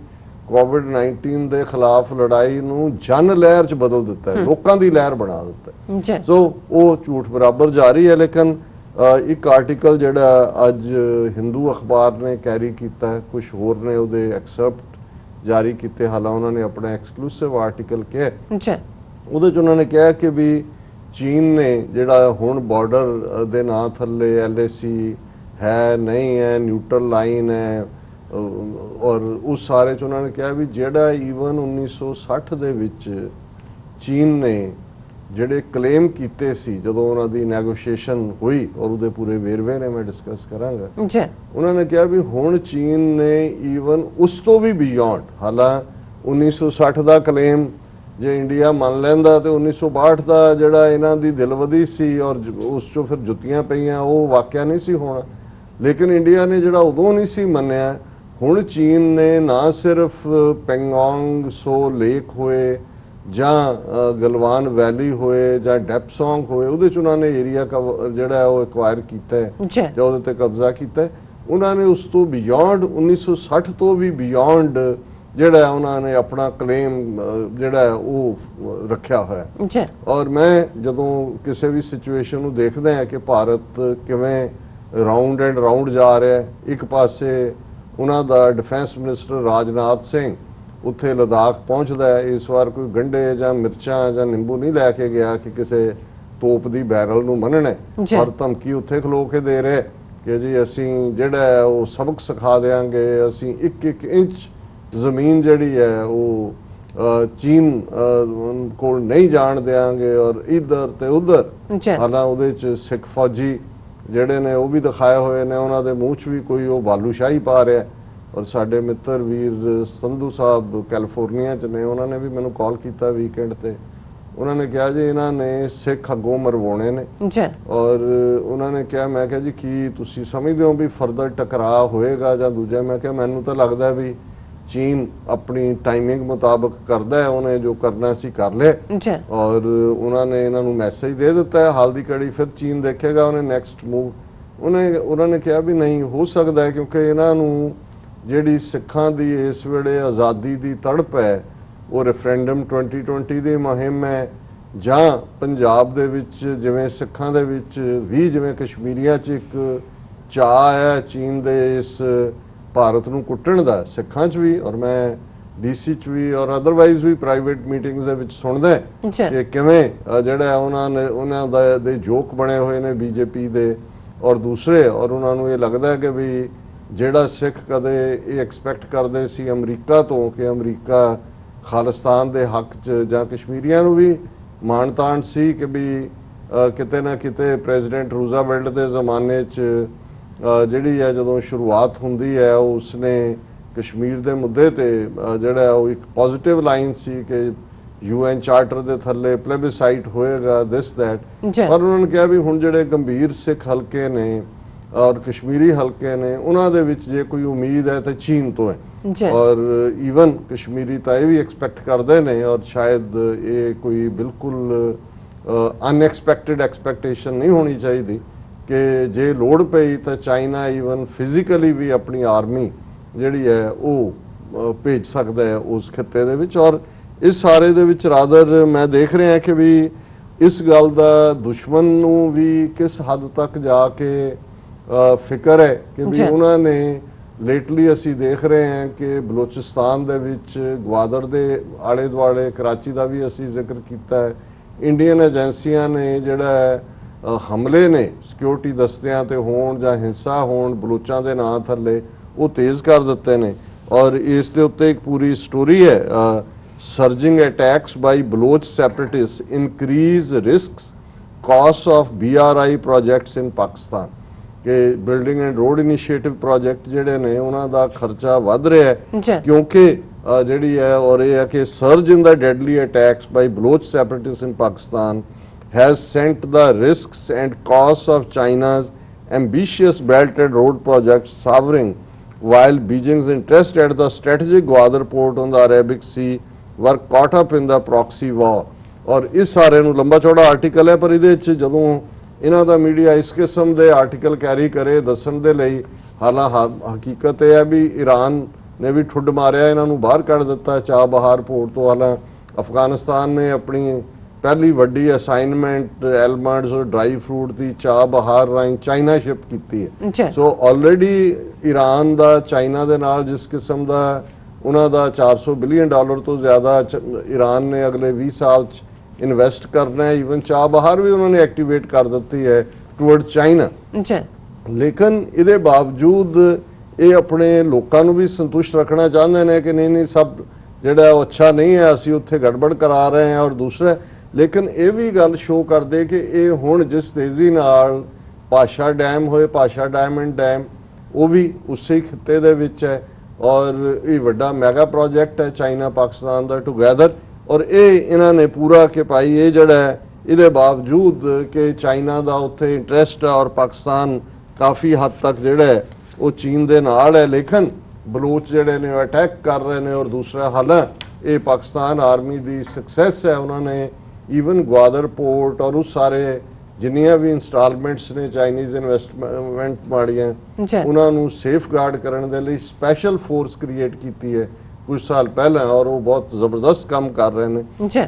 ਕੋਵਿਡ-19 ਦੇ ਖਿਲਾਫ ਲੜਾਈ ਨੂੰ ਜਨ ਲਹਿਰ 'ਚ ਬਦਲ ਦਿੱਤਾ ਹੈ, ਲੋਕਾਂ ਦੀ ਲਹਿਰ ਬਣਾ ਦਿੱਤਾ। ਸੋ ਉਹ ਝੂਠ ਬਰਾਬਰ ਜਾਰੀ ਹੈ। ਲੇਕਿਨ ਇੱਕ ਆਰਟੀਕਲ ਜਿਹੜਾ ਅੱਜ ਹਿੰਦੂ ਅਖਬਾਰ ਨੇ ਕੈਰੀ ਕੀਤਾ, ਕੁਝ ਹੋਰ ਨੇ ਉਹਦੇ ਐਕਸੈਪਟ ਜਾਰੀ ਕੀਤੇ, ਹਾਲਾਂਕਿ ਉਹਨਾਂ ਨੇ ਆਪਣਾ ਐਕਸਕਲੂਸਿਵ ਆਰਟੀਕਲ ਕਿਹਾ। ਉਹਦੇ 'ਚ ਉਹਨਾਂ ਨੇ ਕਿਹਾ ਕਿ ਵੀ ਚੀਨ ਨੇ ਜਿਹੜਾ ਹੁਣ ਬਾਰਡਰ ਦੇ ਨਾਂ ਥੱਲੇ LAC ਹੈ, ਨਹੀਂ ਹੈ, ਨਿਊਟਰਲ ਲਾਈਨ ਹੈ, ਔਰ ਉਸ ਸਾਰੇ 'ਚ ਉਹਨਾਂ ਨੇ ਕਿਹਾ ਵੀ ਜਿਹੜਾ ਈਵਨ 1960 ਦੇ ਵਿੱਚ ਚੀਨ ਨੇ ਜਿਹੜੇ ਕਲੇਮ ਕੀਤੇ ਸੀ ਜਦੋਂ ਉਹਨਾਂ ਦੀ ਨੈਗੋਸ਼ੀਏਸ਼ਨ ਹੋਈ, ਔਰ ਉਹਦੇ ਪੂਰੇ ਵੇਰਵੇ ਨੇ ਮੈਂ ਡਿਸਕਸ ਕਰਾਂਗਾ। ਉਹਨਾਂ ਨੇ ਕਿਹਾ ਵੀ ਹੁਣ ਚੀਨ ਨੇ ਈਵਨ ਉਸ ਤੋਂ ਵੀ ਬਿਯੋਂਡ, ਹਾਲਾਂਕਿ 1960 ਦਾ ਕਲੇਮ ਜੇ ਇੰਡੀਆ ਮੰਨ ਲੈਂਦਾ ਤੇ 1962 ਦਾ ਜਿਹੜਾ ਇਹਨਾਂ ਦੀ ਦਿਲਵਦੀ ਸੀ ਔਰ ਉਸ ਚੋਂ ਫਿਰ ਜੁੱਤੀਆਂ ਪਈਆਂ, ਉਹ ਵਾਕਿਆ ਨਹੀਂ ਸੀ ਹੋਣਾ। ਲੇਕਿਨ ਇੰਡੀਆ ਨੇ ਜਿਹੜਾ ਉਦੋਂ ਨਹੀਂ ਸੀ ਮੰਨਿਆ, ਹੁਣ ਚੀਨ ਨੇ ਨਾ ਸਿਰਫ ਪੈਂਗੋਂਗ ਸੋ ਲੇਕ ਹੋਏ ਜਾਂ ਗਲਵਾਨ ਵੈਲੀ ਹੋਏ ਜਾਂ ਡੈਪਸੋਂਗ ਹੋਏ, ਉਹਦੇ 'ਚ ਉਹਨਾਂ ਨੇ ਏਰੀਆ ਜਿਹੜਾ ਉਹ ਐਕਵਾਇਰ ਕੀਤਾ ਹੈ ਜਾਂ ਉਹਦੇ ਤੇ ਕਬਜ਼ਾ ਕੀਤਾ ਹੈ, ਉਹਨਾਂ ਨੇ ਉਸ ਤੋਂ ਬਿਯੋਂਡ 1960 ਤੋਂ ਵੀ ਬਿਯੋਂਡ ਜਿਹੜਾ ਉਹਨਾਂ ਨੇ ਆਪਣਾ ਕਲੇਮ ਜਿਹੜਾ ਉਹ ਰੱਖਿਆ ਹੋਇਆ ਜੀ। ਔਰ ਮੈਂ ਜਦੋਂ ਕਿਸੇ ਵੀ ਸਿਚੁਏਸ਼ਨ ਨੂੰ ਦੇਖਦਾ ਹਾਂ ਕਿ ਭਾਰਤ ਕਿਵੇਂ ਰਾਉਂਡ ਐਂਡ ਰਾਉਂਡ ਜਾ ਰਿਹਾ ਹੈ, ਇੱਕ ਪਾਸੇ ਉਹਨਾਂ ਦਾ ਡਿਫੈਂਸ ਮਿਨਿਸਟਰ ਰਾਜਨਾਥ ਸਿੰਘ ਉੱਥੇ ਲਦਾਖ ਪਹੁੰਚਦਾ ਹੈ, ਇਸ ਵਾਰ ਕੋਈ ਗੰਢੇ ਜਾਂ ਮਿਰਚਾਂ ਜਾਂ ਨਿੰਬੂ ਨਹੀਂ ਲੈ ਕੇ ਗਿਆ ਕਿ ਕਿਸੇ ਤੋਪ ਦੀ ਬੈਰਲ ਨੂੰ ਮੰਨਣਾ, ਪਰ ਧਮਕੀ ਉੱਥੇ ਖਲੋ ਕੇ ਦੇ ਰਹੇ ਕਿ ਜੀ ਅਸੀਂ ਜਿਹੜਾ ਉਹ ਸਬਕ ਸਿਖਾ ਦੇਵਾਂਗੇ, ਅਸੀਂ ਇੱਕ ਇੱਕ ਇੰਚ ਜ਼ਮੀਨ ਜਿਹੜੀ ਹੈ ਉਹ ਚੀਨ ਕੋਲ ਨਹੀਂ ਜਾਣ ਦੇਵਾਂਗੇ ਔਰ ਇਧਰ ਤੇ ਉਧਰ। ਹਾਲਾਂ ਉਹਦੇ ਚ ਸਿੱਖ ਫੌਜੀ ਜਿਹੜੇ ਨੇ ਉਹ ਵੀ ਦਿਖਾਏ ਹੋਏ ਨੇ, ਉਹਨਾਂ ਦੇ ਮੂੰਹ 'ਚ ਵੀ ਕੋਈ ਉਹ ਬਾਲੂਸ਼ਾਹੀ ਪਾ ਰਿਹਾ। ਔਰ ਸਾਡੇ ਮਿੱਤਰ ਵੀਰ ਸੰਧੂ ਸਾਹਿਬ ਕੈਲੀਫੋਰਨੀਆ 'ਚ ਨੇ, ਉਹਨਾਂ ਨੇ ਵੀ ਮੈਨੂੰ ਕਾਲ ਕੀਤਾ ਵੀਕਐਂਡ ਤੇ, ਉਹਨਾਂ ਨੇ ਕਿਹਾ ਜੀ ਇਹਨਾਂ ਨੇ ਸਿੱਖ ਅੱਗੋਂ ਮਰਵਾਉਣੇ ਨੇ ਔਰ ਉਹਨਾਂ ਨੇ ਕਿਹਾ, ਮੈਂ ਕਿਹਾ ਜੀ ਕੀ ਤੁਸੀਂ ਸਮਝਦੇ ਹੋ ਵੀ ਫਰਦਰ ਟਕਰਾਅ ਹੋਏਗਾ ਜਾਂ ਦੂਜਾ? ਮੈਂ ਕਿਹਾ ਮੈਨੂੰ ਤਾਂ ਲੱਗਦਾ ਵੀ ਚੀਨ ਆਪਣੀ ਟਾਈਮਿੰਗ ਮੁਤਾਬਕ ਕਰਦਾ ਹੈ, ਉਹਨੇ ਜੋ ਕਰਨਾ ਸੀ ਕਰ ਲਿਆ ਔਰ ਉਹਨਾਂ ਨੇ ਇਹਨਾਂ ਨੂੰ ਮੈਸੇਜ ਦੇ ਦਿੱਤਾ ਹੈ ਹਾਲ ਦੀ ਘੜੀ, ਫਿਰ ਚੀਨ ਦੇਖੇਗਾ ਉਹਨੇ ਨੈਕਸਟ ਮੂਵ। ਉਹਨਾਂ ਨੇ ਕਿਹਾ ਵੀ ਨਹੀਂ ਹੋ ਸਕਦਾ ਕਿਉਂਕਿ ਇਹਨਾਂ ਨੂੰ ਜਿਹੜੀ ਸਿੱਖਾਂ ਦੀ ਇਸ ਵੇਲੇ ਆਜ਼ਾਦੀ ਦੀ ਤੜਪ ਹੈ, ਉਹ ਰੈਫਰੈਂਡਮ 2020 ਦੀ ਮੁਹਿੰਮ ਹੈ ਜਾਂ ਪੰਜਾਬ ਦੇ ਵਿੱਚ ਜਿਵੇਂ ਸਿੱਖਾਂ ਦੇ ਵਿੱਚ ਵੀ ਜਿਵੇਂ ਕਸ਼ਮੀਰੀਆਂ 'ਚ ਇੱਕ ਚਾਅ ਹੈ ਚੀਨ ਦੇ ਇਸ ਭਾਰਤ ਨੂੰ ਕੁੱਟਣ ਦਾ, ਸਿੱਖਾਂ 'ਚ ਵੀ ਔਰ ਮੈਂ ਡੀਸੀ 'ਚ ਵੀ ਔਰ ਅਦਰਵਾਈਜ਼ ਵੀ ਪ੍ਰਾਈਵੇਟ ਮੀਟਿੰਗਸ ਦੇ ਵਿੱਚ ਸੁਣਦਾ ਕਿ ਕਿਵੇਂ ਜਿਹੜਾ ਉਹਨਾਂ ਦੇ ਜੋਕ ਬਣੇ ਹੋਏ ਨੇ ਬੀਜੇਪੀ ਦੇ ਔਰ ਦੂਸਰੇ, ਔਰ ਉਹਨਾਂ ਨੂੰ ਇਹ ਲੱਗਦਾ ਕਿ ਵੀ ਜਿਹੜਾ ਸਿੱਖ ਕਦੇ ਇਹ ਐਕਸਪੈਕਟ ਕਰਦੇ ਸੀ ਅਮਰੀਕਾ ਤੋਂ ਕਿ ਅਮਰੀਕਾ ਖਾਲਿਸਤਾਨ ਦੇ ਹੱਕ 'ਚ ਜਾਂ ਕਸ਼ਮੀਰੀਆਂ ਨੂੰ ਵੀ ਮਾਣ-ਤਾਣ ਸੀ ਕਿ ਵੀ ਕਿਤੇ ਨਾ ਕਿਤੇ ਪ੍ਰੈਜ਼ੀਡੈਂਟ ਰੂਜ਼ਾਵੈਲਟ ਦੇ ਜ਼ਮਾਨੇ 'ਚ ਜਿਹੜੀ ਹੈ ਜਦੋਂ ਸ਼ੁਰੂਆਤ ਹੁੰਦੀ ਹੈ ਉਸਨੇ ਕਸ਼ਮੀਰ ਦੇ ਮੁੱਦੇ ਤੇ ਜਿਹੜਾ ਉਹ ਇੱਕ ਪੋਜ਼ਿਟਿਵ ਲਾਈਨ ਸੀ ਕਿ UN ਚਾਰਟਰ ਦੇ ਥੱਲੇ ਪਲੇਬਿਸਾਈਟ ਹੋਏਗਾ ਦਿਸ ਦੈਟ, ਪਰ ਉਹਨਾਂ ਨੇ ਕਿਹਾ ਵੀ ਹੁਣ ਜਿਹੜੇ ਗੰਭੀਰ ਸਿੱਖ ਹਲਕੇ ਨੇ ਔਰ ਕਸ਼ਮੀਰੀ ਹਲਕੇ ਨੇ ਉਹਨਾਂ ਦੇ ਵਿੱਚ ਜੇ ਕੋਈ ਉਮੀਦ ਹੈ ਤਾਂ ਚੀਨ ਤੋਂ ਹੈ ਔਰ ਈਵਨ ਕਸ਼ਮੀਰੀ ਤਾਂ ਇਹ ਵੀ ਐਕਸਪੈਕਟ ਕਰਦੇ ਨੇ ਔਰ ਸ਼ਾਇਦ ਇਹ ਕੋਈ ਬਿਲਕੁਲ ਅਨਐਕਸਪੈਕਟਡ ਐਕਸਪੈਕਟੇਸ਼ਨ ਨਹੀਂ ਹੋਣੀ ਚਾਹੀਦੀ ਕਿ ਜੇ ਲੋੜ ਪਈ ਤਾਂ ਚਾਈਨਾ ਈਵਨ ਫਿਜ਼ੀਕਲੀ ਵੀ ਆਪਣੀ ਆਰਮੀ ਜਿਹੜੀ ਹੈ ਉਹ ਭੇਜ ਸਕਦਾ ਹੈ ਉਸ ਖਿੱਤੇ ਦੇ ਵਿੱਚ। ਔਰ ਇਸ ਸਾਰੇ ਦੇ ਵਿੱਚ ਰਾਦਰ ਮੈਂ ਦੇਖ ਰਿਹਾ ਕਿ ਵੀ ਇਸ ਗੱਲ ਦਾ ਦੁਸ਼ਮਣ ਨੂੰ ਵੀ ਕਿਸ ਹੱਦ ਤੱਕ ਜਾ ਕੇ ਫਿਕਰ ਹੈ ਕਿ ਵੀ ਉਹਨਾਂ ਨੇ ਲੇਟਲੀ ਅਸੀਂ ਦੇਖ ਰਹੇ ਹਾਂ ਕਿ ਬਲੋਚਿਸਤਾਨ ਦੇ ਵਿੱਚ ਗਵਾਦਰ ਦੇ ਆਲੇ ਦੁਆਲੇ ਕਰਾਚੀ ਦਾ ਵੀ ਅਸੀਂ ਜ਼ਿਕਰ ਕੀਤਾ ਹੈ, ਇੰਡੀਅਨ ਏਜੰਸੀਆਂ ਨੇ ਜਿਹੜਾ ਹਮਲੇ ਨੇ ਸਿਕਿਉਰਿਟੀ ਦਸਤਿਆਂ ਤੇ ਹੋਣ ਜਾਂ ਹਿੰਸਾ ਹੋਣ ਬਲੋਚਾਂ ਦੇ ਨਾਂ ਥੱਲੇ ਉਹ ਤੇਜ਼ ਕਰ ਦਿੱਤੇ ਨੇ ਔਰ ਇਸ ਦੇ ਉੱਤੇ ਇੱਕ ਪੂਰੀ ਸਟੋਰੀ ਹੈ, surging attacks by Baloch separatist increase risks cost of BRI projects in Pakistan ਕਿ building and road initiative project ਜਿਹੜੇ ਨੇ ਉਹਨਾਂ ਦਾ ਖਰਚਾ ਵੱਧ ਰਿਹਾ ਹੈ ਕਿਉਂਕਿ ਜਿਹੜੀ ਹੈ ਔਰ ਇਹ ਹੈ ਕਿ surge in the deadly attacks by Baloch separatist in Pakistan has sent the risks and costs of China's ambitious Belt and Road project soaring, while Beijing's interest at the strategic Gwadar port on the Arabic Sea were caught up in the proxy war. और इस सारे ਨੂੰ ਲੰਬਾ ਚੌੜਾ article ਹੈ ਪਰ ਇਹਦੇ ਵਿੱਚ ਜਦੋਂ ਇਹਨਾਂ ਦਾ ਮੀਡੀਆ ਇਸ ਕਿਸਮ ਦੇ ਆਰਟੀਕਲ ਕੈਰੀ ਕਰੇ ਦੱਸਣ ਦੇ ਲਈ ਹਾਲਾਂ ਹਕੀਕਤ ਇਹ ਹੈ ਵੀ ਈਰਾਨ ਨੇ ਵੀ ਠੁੱਡ ਮਾਰਿਆ ਇਹਨਾਂ ਨੂੰ ਬਾਹਰ ਕੱਢ ਦਿੱਤਾ ਚਾਬਹਾਰ ਪੋਰਟ ਤੋਂ। ਹਾਲਾਂ ਅਫਗਾਨਿਸਤਾਨ ਨੇ ਆਪਣੀ ਪਹਿਲੀ ਵੱਡੀ ਅਸਾਈਨਮੈਂਟ ਐਲਮੰਡਸ ਔਰ ਡਰਾਈ ਫਰੂਟ ਦੀ ਚਾਬਹਾਰ ਰਾਹੀਂ ਚਾਈਨਾ ਸ਼ਿਪ ਕੀਤੀ ਹੈ। ਸੋ ਆਲਰੇਡੀ ਈਰਾਨ ਦਾ ਚਾਈਨਾ ਦੇ ਨਾਲ ਜਿਸ ਕਿਸਮ ਦਾ ਉਹਨਾਂ ਦਾ $400 ਬਿਲੀਅਨ ਤੋਂ ਜ਼ਿਆਦਾ ਈਰਾਨ ਨੇ ਅਗਲੇ 20 ਸਾਲ 'ਚ ਇਨਵੈਸਟ ਕਰਨਾ ਹੈ, ਈਵਨ ਚਾਬਹਾਰ ਵੀ ਉਹਨਾਂ ਨੇ ਐਕਟੀਵੇਟ ਕਰ ਦਿੱਤੀ ਹੈ ਟੁਵਰਡ ਚਾਈਨਾ। ਲੇਕਿਨ ਇਹਦੇ ਬਾਵਜੂਦ ਇਹ ਆਪਣੇ ਲੋਕਾਂ ਨੂੰ ਵੀ ਸੰਤੁਸ਼ਟ ਰੱਖਣਾ ਚਾਹੁੰਦੇ ਨੇ ਕਿ ਨਹੀਂ ਸਭ ਜਿਹੜਾ ਉਹ ਅੱਛਾ ਨਹੀਂ ਹੈ, ਅਸੀਂ ਉੱਥੇ ਗੜਬੜ ਕਰਾ ਰਹੇ ਹਾਂ। ਔਰ ਦੂਸਰਾ ਲੇਕਿਨ ਇਹ ਵੀ ਗੱਲ ਸ਼ੋ ਕਰਦੇ ਕਿ ਇਹ ਹੁਣ ਜਿਸ ਤੇਜ਼ੀ ਨਾਲ ਭਾਸ਼ਾ ਡੈਮ ਹੋਏ, ਭਾਸ਼ਾ ਡਾਇਮੰਡ ਡੈਮ ਉਹ ਵੀ ਉਸੇ ਖਿੱਤੇ ਦੇ ਵਿੱਚ ਹੈ ਔਰ ਇਹ ਵੱਡਾ ਮੈਗਾ ਪ੍ਰੋਜੈਕਟ ਹੈ ਚਾਈਨਾ ਪਾਕਿਸਤਾਨ ਦਾ ਟੁਗੈਦਰ। ਔਰ ਇਹ ਇਹਨਾਂ ਨੇ ਪੂਰਾ ਕਿ ਭਾਈ ਇਹ ਜਿਹੜਾ ਇਹਦੇ ਬਾਵਜੂਦ ਕਿ ਚਾਈਨਾ ਦਾ ਉੱਥੇ ਇੰਟਰਸਟ ਹੈ ਔਰ ਪਾਕਿਸਤਾਨ ਕਾਫੀ ਹੱਦ ਤੱਕ ਜਿਹੜਾ ਉਹ ਚੀਨ ਦੇ ਨਾਲ ਹੈ, ਲੇਕਿਨ ਬਲੋਚ ਜਿਹੜੇ ਨੇ ਉਹ ਅਟੈਕ ਕਰ ਰਹੇ ਨੇ। ਔਰ ਦੂਸਰਾ ਹਾਲਾਂ ਇਹ ਪਾਕਿਸਤਾਨ ਆਰਮੀ ਦੀ ਸਕਸੈਸ ਹੈ, ਉਹਨਾਂ ਨੇ ਈਵਨ ਗਵਾਦਰ ਪੋਰਟ ਔਰ ਉਸ ਸਾਰੇ ਜਿੰਨੀਆਂ ਵੀ ਇੰਸਟਾਲਮੈਂਟਸ ਨੇ ਚਾਈਨੀਜ਼ ਇਨਵੈਸਟਮੈਂਟ ਵਾਲੀਆਂ ਉਹਨਾਂ ਨੂੰ ਸੇਫਗਾਰਡ ਕਰਨ ਦੇ ਲਈ ਸਪੈਸ਼ਲ ਫੋਰਸ ਕ੍ਰੀਏਟ ਕੀਤੀ ਹੈ ਕੁਝ ਸਾਲ ਪਹਿਲਾਂ, ਔਰ ਉਹ ਬਹੁਤ ਜ਼ਬਰਦਸਤ ਕੰਮ ਕਰ ਰਹੇ ਨੇ।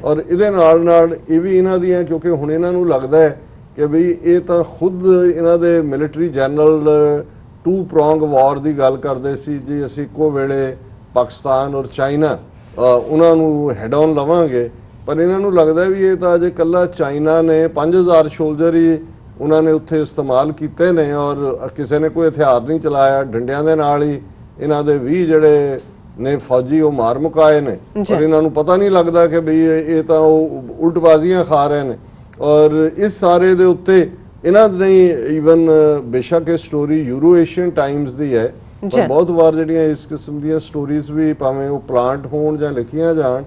ਔਰ ਇਹਦੇ ਨਾਲ ਇਹ ਵੀ ਇਹਨਾਂ ਦੀਆਂ, ਕਿਉਂਕਿ ਹੁਣ ਇਹਨਾਂ ਨੂੰ ਲੱਗਦਾ ਹੈ ਕਿ ਵੀ ਇਹ ਤਾਂ ਖੁਦ ਇਹਨਾਂ ਦੇ ਮਿਲਟਰੀ ਜਨਰਲ ਟੂ ਪ੍ਰੋਂਗ ਵਾਰ ਦੀ ਗੱਲ ਕਰਦੇ ਸੀ ਜੀ, ਅਸੀਂ ਇੱਕੋ ਵੇਲੇ ਪਾਕਿਸਤਾਨ ਔਰ ਚਾਈਨਾ ਉਹਨਾਂ ਨੂੰ ਹੈਡ ਔਨ ਲਵਾਂਗੇ, ਪਰ ਇਹਨਾਂ ਨੂੰ ਲੱਗਦਾ ਵੀ ਇਹ ਤਾਂ ਅਜੇ ਕੱਲਾ ਚਾਈਨਾ ਨੇ 5000 ਸੋਲਜਰ ਹੀ ਉਹਨਾਂ ਨੇ ਉੱਥੇ ਇਸਤੇਮਾਲ ਕੀਤੇ ਨੇ, ਔਰ ਕਿਸੇ ਨੇ ਕੋਈ ਹਥਿਆਰ ਨਹੀਂ ਚਲਾਇਆ, ਡੰਡਿਆਂ ਦੇ ਨਾਲ ਹੀ ਇਹਨਾਂ ਦੇ 20 ਜਿਹੜੇ ਨੇ ਫੌਜੀ ਉਹ ਮਾਰ ਮੁਕਾਏ ਨੇ, ਔਰ ਇਹਨਾਂ ਨੂੰ ਪਤਾ ਨਹੀਂ ਲੱਗਦਾ ਕਿ ਬਈ ਇਹ ਤਾਂ ਉਹ ਉਲਟਬਾਜ਼ੀਆਂ ਖਾ ਰਹੇ ਨੇ। ਔਰ ਇਸ ਸਾਰੇ ਦੇ ਉੱਤੇ ਇਹਨਾਂ ਨੇ ਈਵਨ ਬੇਸ਼ੱਕ ਇਹ ਸਟੋਰੀ ਯੂਰੋ ਏਸ਼ੀਅਨ ਟਾਈਮਸ ਦੀ ਹੈ, ਪਰ ਬਹੁਤ ਵਾਰ ਜਿਹੜੀਆਂ ਇਸ ਕਿਸਮ ਦੀਆਂ ਸਟੋਰੀਜ਼ ਵੀ ਭਾਵੇਂ ਉਹ ਪਲਾਂਟ ਹੋਣ ਜਾਂ ਲਿਖੀਆਂ ਜਾਣ,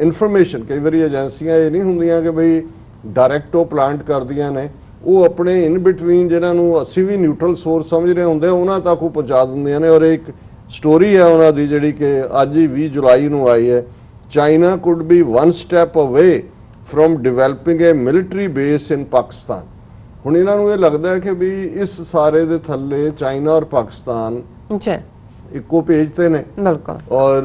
ਇਨਫੋਰਮੇਸ਼ਨ ਕਈ ਵਾਰੀ ਏਜੰਸੀਆਂ ਇਹ ਨਹੀਂ ਹੁੰਦੀਆਂ ਕਿ ਬਈ ਡਾਇਰੈਕਟ ਉਹ ਪਲਾਂਟ ਕਰਦੀਆਂ ਨੇ, ਉਹ ਆਪਣੇ ਇਨ ਬਿਟਵੀਨ ਜਿਹਨਾਂ ਨੂੰ ਅਸੀਂ ਵੀ ਨਿਊਟਰਲ ਸੋਰਸ ਸਮਝ ਰਹੇ ਹੁੰਦੇ ਉਹਨਾਂ ਤੱਕ ਉਹ ਪਹੁੰਚਾ ਦਿੰਦੀਆਂ ਨੇ। ਔਰ ਇੱਕ ਸਟੋਰੀ ਹੈ ਉਹਨਾਂ ਦੀ ਜਿਹੜੀ ਕਿ ਅੱਜ ਹੀ 20 ਜੁਲਾਈ ਨੂੰ ਆਈ ਹੈ, China could be one step away from developing a military base in Pakistan. ਹੁਣ ਇਹਨਾਂ ਨੂੰ ਇਹ ਲੱਗਦਾ ਹੈ ਕਿ ਵੀ ਇਸ ਸਾਰੇ ਦੇ ਥੱਲੇ ਚਾਈਨਾ ਔਰ ਪਾਕਿਸਤਾਨ ਇੱਕੋ ਪੇਜ ਤੇ ਨੇ, ਔਰ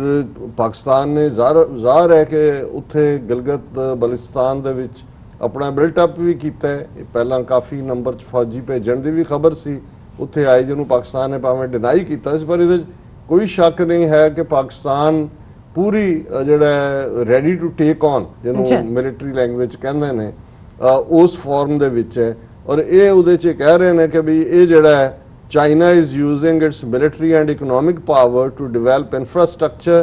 ਪਾਕਿਸਤਾਨ ਨੇ ਜ਼ਾਹਰ ਹੈ ਕਿ ਉੱਥੇ ਗਿਲਗਿਤ ਬਲਿਸਤਾਨ ਦੇ ਵਿੱਚ ਆਪਣਾ ਬਿਲਟਅਪ ਵੀ ਕੀਤਾ ਹੈ। ਪਹਿਲਾਂ ਕਾਫੀ ਨੰਬਰ 'ਚ ਫੌਜੀ ਭੇਜਣ ਦੀ ਵੀ ਖਬਰ ਸੀ ਉੱਥੇ ਆਏ, ਜਿਹਨੂੰ ਪਾਕਿਸਤਾਨ ਨੇ ਭਾਵੇਂ ਡਿਨਾਈ ਕੀਤਾ ਸੀ, ਪਰ ਇਹਦੇ 'ਚ ਕੋਈ ਸ਼ੱਕ ਨਹੀਂ ਹੈ ਕਿ ਪਾਕਿਸਤਾਨ ਪੂਰੀ ਜਿਹੜਾ ਰੈਡੀ ਟੂ ਟੇਕ ਔਨ, ਜਿਹਨੂੰ ਮਿਲਟਰੀ ਲੈਂਗੁਏਜ ਕਹਿੰਦੇ ਨੇ, ਉਸ ਫਾਰਮ ਦੇ ਵਿੱਚ ਹੈ। ਔਰ ਇਹ ਉਹਦੇ 'ਚ ਕਹਿ ਰਹੇ ਨੇ ਕਿ ਵੀ ਇਹ ਜਿਹੜਾ ਹੈ China is using its military and economic power to develop infrastructure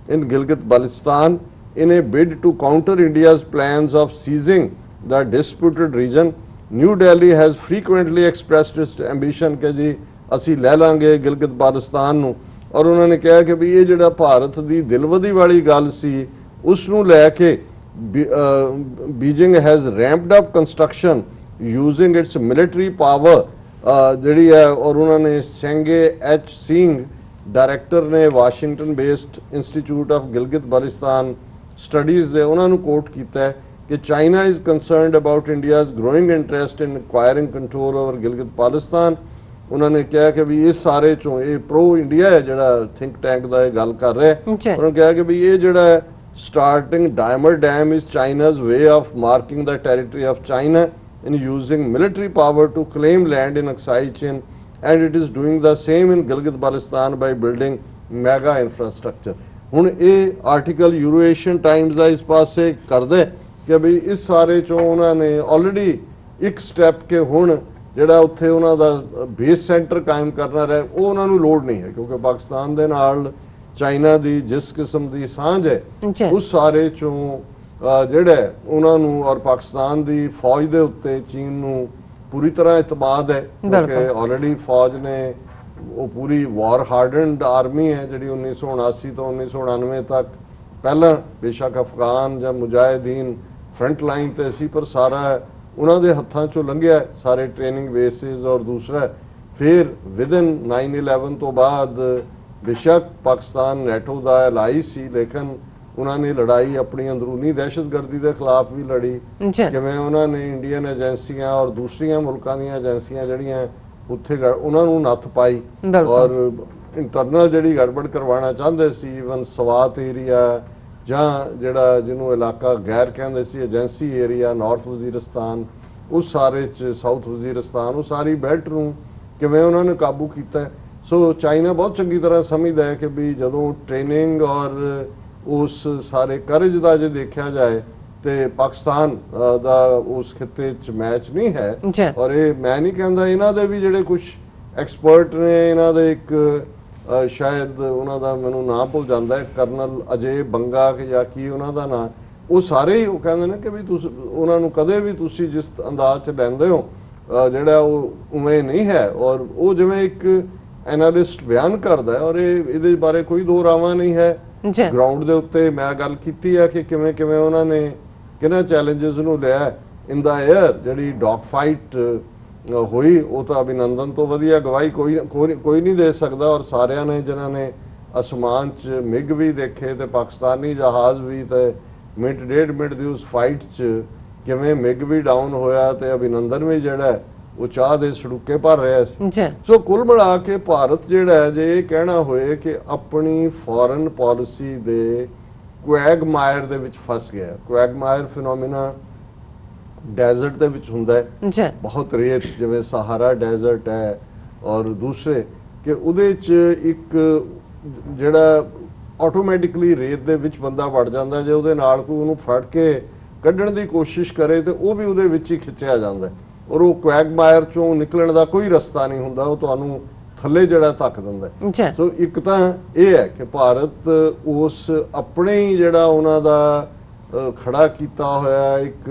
in Gilgit-Baltistan in a bid to counter India's plans of seizing the disputed region. New Delhi has frequently expressed its ambition कि जी ਅਸੀਂ ਲੈ ਲਾਂਗੇ ਗਿਲਗਿਤ ਬਾਲਟਿਸਤਾਨ ਨੂੰ, ਔਰ ਉਹਨਾਂ ਨੇ ਕਿਹਾ ਕਿ ਵੀ ਇਹ ਜਿਹੜਾ ਭਾਰਤ ਦੀ ਦਿਲਵਦੀ ਵਾਲੀ ਗੱਲ ਸੀ ਉਸ ਨੂੰ ਲੈ ਕੇ Beijing has ramped up construction using its military power ਜਿਹੜੀ ਹੈ। ਔਰ ਉਹਨਾਂ ਨੇ ਸੈਂਗੇ ਐਚ ਸਿੰਘ ਡਾਇਰੈਕਟਰ ਨੇ Washington based institute of Gilgit Baltistan studies ਦੇ, ਉਹਨਾਂ ਨੂੰ ਕੋਟ ਕੀਤਾ ਹੈ ਕਿ China is concerned about India's growing interest in acquiring control over Gilgit Baltistan. ਉਹਨਾਂ ਨੇ ਕਿਹਾ ਕਿ ਵੀ ਇਹ ਸਾਰੇ ਚੋਂ ਇਹ ਪ੍ਰੋ ਇੰਡੀਆ ਹੈ ਜਿਹੜਾ ਥਿੰਕ ਟੈਂਕ ਦਾ ਇਹ ਗੱਲ ਕਰ ਰਿਹਾ, ਉਹਨਾਂ ਨੇ ਕਿਹਾ ਕਿ ਵੀ ਇਹ ਜਿਹੜਾ starting Diamer dam is China's way of marking the territory of China in using military power to claim land in Aksai Chin, and it is doing the same in Gilgit-Baltistan by building mega infrastructure. ਹੁਣ ਇਹ article euro Asian Times ਦਾ ਇਸ ਪਾਸੇ ਕਰਦਾ ਕਿ ਵੀ ਇਸ ਸਾਰੇ ਚੋਂ ਉਹਨਾਂ ਨੇ ਆਲਰੇਡੀ ਇੱਕ ਸਟੈਪ ਕਿ ਹੁਣ ਜਿਹੜਾ ਉੱਥੇ ਉਹਨਾਂ ਦਾ ਬੇਸ ਸੈਂਟਰ ਕਾਇਮ ਕਰਨਾ ਰਹੇ, ਉਹ ਉਹਨਾਂ ਨੂੰ ਲੋੜ ਨਹੀਂ ਹੈ, ਕਿਉਂਕਿ ਪਾਕਿਸਤਾਨ ਦੇ ਨਾਲ ਚਾਈਨਾ ਦੀ ਜਿਸ ਕਿਸਮ ਦੀ ਸਾਂਝ ਹੈ ਉਸ ਸਾਰੇ ਚੋਂ ਜਿਹੜਾ ਉਹਨਾਂ ਨੂੰ ਔਰ ਪਾਕਿਸਤਾਨ ਦੀ ਫੌਜ ਦੇ ਉੱਤੇ ਚੀਨ ਨੂੰ ਪੂਰੀ ਤਰ੍ਹਾਂ ਇਤਮਾਦ ਹੈ, ਕਿਉਂਕਿ ਆਲਰੇਡੀ ਫੌਜ ਨੇ ਉਹ ਪੂਰੀ ਵਾਰ ਹਾਰਡਨਡ ਆਰਮੀ ਹੈ ਜਿਹੜੀ 1979 ਤੋਂ 1999 ਤੱਕ ਪਹਿਲਾਂ ਬੇਸ਼ੱਕ ਅਫਗਾਨ ਜਾਂ ਮੁਜਾਹਿਦੀਨ ਫਰੰਟ ਲਾਈਨ ਤੇ ਸੀ, ਪਰ ਸਾਰਾ ਉਹਨਾਂ ਦੇ ਹੱਥਾਂ ਚੋਂ ਲੰਘਿਆ ਸਾਰੇ ਟ੍ਰੇਨਿੰਗ ਬੇਸਿਸ। ਔਰ ਦੂਸਰਾ ਫਿਰ ਵਿਦਨ 9/11 ਤੋਂ ਬਾਅਦ ਬੇਸ਼ੱਕ ਪਾਕਿਸਤਾਨ ਨੈਟੋ ਦਾ ਐਲਾਈ ਸੀ, ਲੇਕਿਨ ਉਹਨਾਂ ਨੇ ਲੜਾਈ ਆਪਣੀ ਅੰਦਰੂਨੀ ਦਹਿਸ਼ਤਗਰਦੀ ਦੇ ਖਿਲਾਫ ਵੀ ਲੜੀ। ਕਿਵੇਂ ਉਹਨਾਂ ਨੇ ਇੰਡੀਅਨ ਏਜੰਸੀਆਂ ਔਰ ਦੂਸਰੀਆਂ ਮੁਲਕਾਂ ਦੀਆਂ ਏਜੰਸੀਆਂ ਜਿਹੜੀਆਂ ਉੱਥੇ ਉਹਨਾਂ ਨੂੰ ਨੱਥ ਪਾਈ, ਔਰ ਇੰਟਰਨਲ ਜਿਹੜੀ ਗੜਬੜ ਕਰਵਾਉਣਾ ਚਾਹੁੰਦੇ ਸੀ, ਈਵਨ ਸਵਾਤ ਏਰੀਆ ਜਾਂ ਜਿਹੜਾ ਜਿਹਨੂੰ ਇਲਾਕਾ ਗੈਰ ਕਹਿੰਦੇ ਸੀ ਏਜੰਸੀ ਏਰੀਆ ਨਾਰਥ ਵਜ਼ੀਰਿਸਤਾਨ, ਉਸ ਸਾਰੇ 'ਚ ਸਾਊਥ ਵਜ਼ੀਰਿਸਤਾਨ, ਉਹ ਸਾਰੀ ਬੈਲਟ ਨੂੰ ਕਿਵੇਂ ਉਹਨਾਂ ਨੇ ਕਾਬੂ ਕੀਤਾ। ਸੋ ਚਾਈਨਾ ਬਹੁਤ ਚੰਗੀ ਤਰ੍ਹਾਂ ਸਮਝਦਾ ਹੈ ਕਿ ਵੀ ਜਦੋਂ ਟ੍ਰੇਨਿੰਗ ਔਰ ਉਸ ਸਾਰੇ ਕਰਜ ਦਾ ਜੇ ਦੇਖਿਆ ਜਾਏ ਤੇ ਪਾਕਿਸਤਾਨ ਦਾ ਉਸ ਖਿੱਤੇ 'ਚ ਮੈਚ ਨਹੀਂ ਹੈ। ਔਰ ਇਹ ਮੈਂ ਨਹੀਂ ਕਹਿੰਦਾ, ਇਹਨਾਂ ਦੇ ਵੀ ਜਿਹੜੇ ਕੁਝ ਐਕਸਪਰਟ ਨੇ, ਇਹਨਾਂ ਦੇ ਇੱਕ ਸ਼ਾਇਦ ਉਹਨਾਂ ਦਾ ਮੈਨੂੰ ਨਾਂ ਭੁੱਲ ਜਾਂਦਾ ਹੈ, ਕਰਨਲ ਅਜੇ ਬੰਗਾ ਜਾਂ ਕੀ ਉਹਨਾਂ ਦਾ ਨਾਂ, ਉਹ ਸਾਰੇ ਹੀ ਉਹ ਕਹਿੰਦੇ ਨੇ ਕਿ ਵੀ ਤੁਸੀਂ ਉਹਨਾਂ ਨੂੰ ਕਦੇ ਵੀ ਤੁਸੀਂ ਜਿਸ ਅੰਦਾਜ਼ 'ਚ ਲੈਂਦੇ ਹੋ ਜਿਹੜਾ ਉਹ ਉਵੇਂ ਨਹੀਂ ਹੈ। ਔਰ ਉਹ ਜਿਵੇਂ ਇੱਕ ਐਨਾਲਿਸਟ ਬਿਆਨ ਕਰਦਾ ਹੈ, ਔਰ ਇਹਦੇ ਬਾਰੇ ਕੋਈ ਦੋ ਰਾਵਾਂ ਨਹੀਂ ਹੈ। ਗਰਾਊਂਡ ਦੇ ਉੱਤੇ ਮੈਂ ਗੱਲ ਕੀਤੀ ਹੈ ਕਿ ਕਿਵੇਂ ਕਿਵੇਂ ਉਹਨਾਂ ਨੇ ਕਿਹਨਾਂ ਚੈਲੰਜਸ ਨੂੰ ਲਿਆ ਇਨ ਦਾ 에ਅਰ। ਜਿਹੜੀ ਡੌਗ ਫਾਈਟ ਹੋਈ ਉਹ ਤਾਂ ਅਭਿਨੰਦਨ ਤੋਂ ਵਧੀਆ ਗਵਾਹੀ ਕੋਈ ਨਹੀਂ ਦੇ ਸਕਦਾ। ਔਰ ਸਾਰਿਆਂ ਨੇ ਜਿਨ੍ਹਾਂ ਨੇ ਅਸਮਾਨ 'ਚ ਮਿਗ ਵੀ ਦੇਖੇ ਤੇ ਪਾਕਿਸਤਾਨੀ ਜਹਾਜ਼ ਵੀ, ਤੇ ਮਿੰਟ ਡੇਢ ਮਿੰਟ ਦੀ ਉਸ ਫਾਈਟ 'ਚ ਕਿਵੇਂ ਮਿਗ ਵੀ ਡਾਊਨ ਹੋਇਆ ਤੇ ਅਭਿਨੰਦਨ ਵੀ ਜਿਹੜਾ ਹੈ ਉਹ ਚਾਹ ਦੇ ਸੜੂਕੇ ਭਰ ਰਿਹਾ ਸੀ। ਜੀ ਸੋ ਕੁੱਲ ਮਿਲਾ ਕੇ ਭਾਰਤ ਜਿਹੜਾ ਹੈ, ਜੇ ਇਹ ਕਹਿਣਾ ਹੋਏ ਕਿ ਆਪਣੀ ਫੋਰਨ ਪਾਲਿਸੀ ਦੇ ਕੁਐਗਮਾਇਰ ਦੇ ਵਿੱਚ ਫਸ ਗਿਆ। ਕੁਐਗਮਾਇਰ ਫਿਨੋਮੀਨਾ ਡੈਜ਼ਰਟ ਦੇ ਵਿੱਚ ਹੁੰਦਾ ਹੈ, ਜੀ ਬਹੁਤ ਰੇਤ, ਜਿਵੇਂ ਸਹਾਰਾ ਡੈਜ਼ਰਟ ਹੈ ਔਰ ਦੂਸਰੇ, ਕਿ ਉਹਦੇ 'ਚ ਇੱਕ ਜਿਹੜਾ ਆਟੋਮੈਟਿਕਲੀ ਰੇਤ ਦੇ ਵਿੱਚ ਬੰਦਾ ਵੜ ਜਾਂਦਾ, ਜੇ ਉਹਦੇ ਨਾਲ ਕੋਈ ਉਹਨੂੰ ਫੜ ਕੇ ਕੱਢਣ ਦੀ ਕੋਸ਼ਿਸ਼ ਕਰੇ ਤੇ ਉਹ ਵੀ ਉਹਦੇ ਵਿੱਚ ਹੀ ਖਿੱਚਿਆ ਜਾਂਦਾ ਔਰ ਉਹ ਕੁਐਗਮਾਇਰ ਚੋਂ ਨਿਕਲਣ ਦਾ ਕੋਈ ਰਸਤਾ ਨਹੀਂ ਹੁੰਦਾ, ਉਹ ਤੁਹਾਨੂੰ ਥੱਲੇ ਜਿਹੜਾ ਧੱਕ ਦਿੰਦਾ। ਜੀ ਸੋ ਇੱਕ ਤਾਂ ਇਹ ਹੈ ਕਿ ਭਾਰਤ ਉਸ ਆਪਣੇ ਹੀ ਜਿਹੜਾ ਉਹਨਾਂ ਦਾ ਖੜਾ ਕੀਤਾ ਹੋਇਆ ਇੱਕ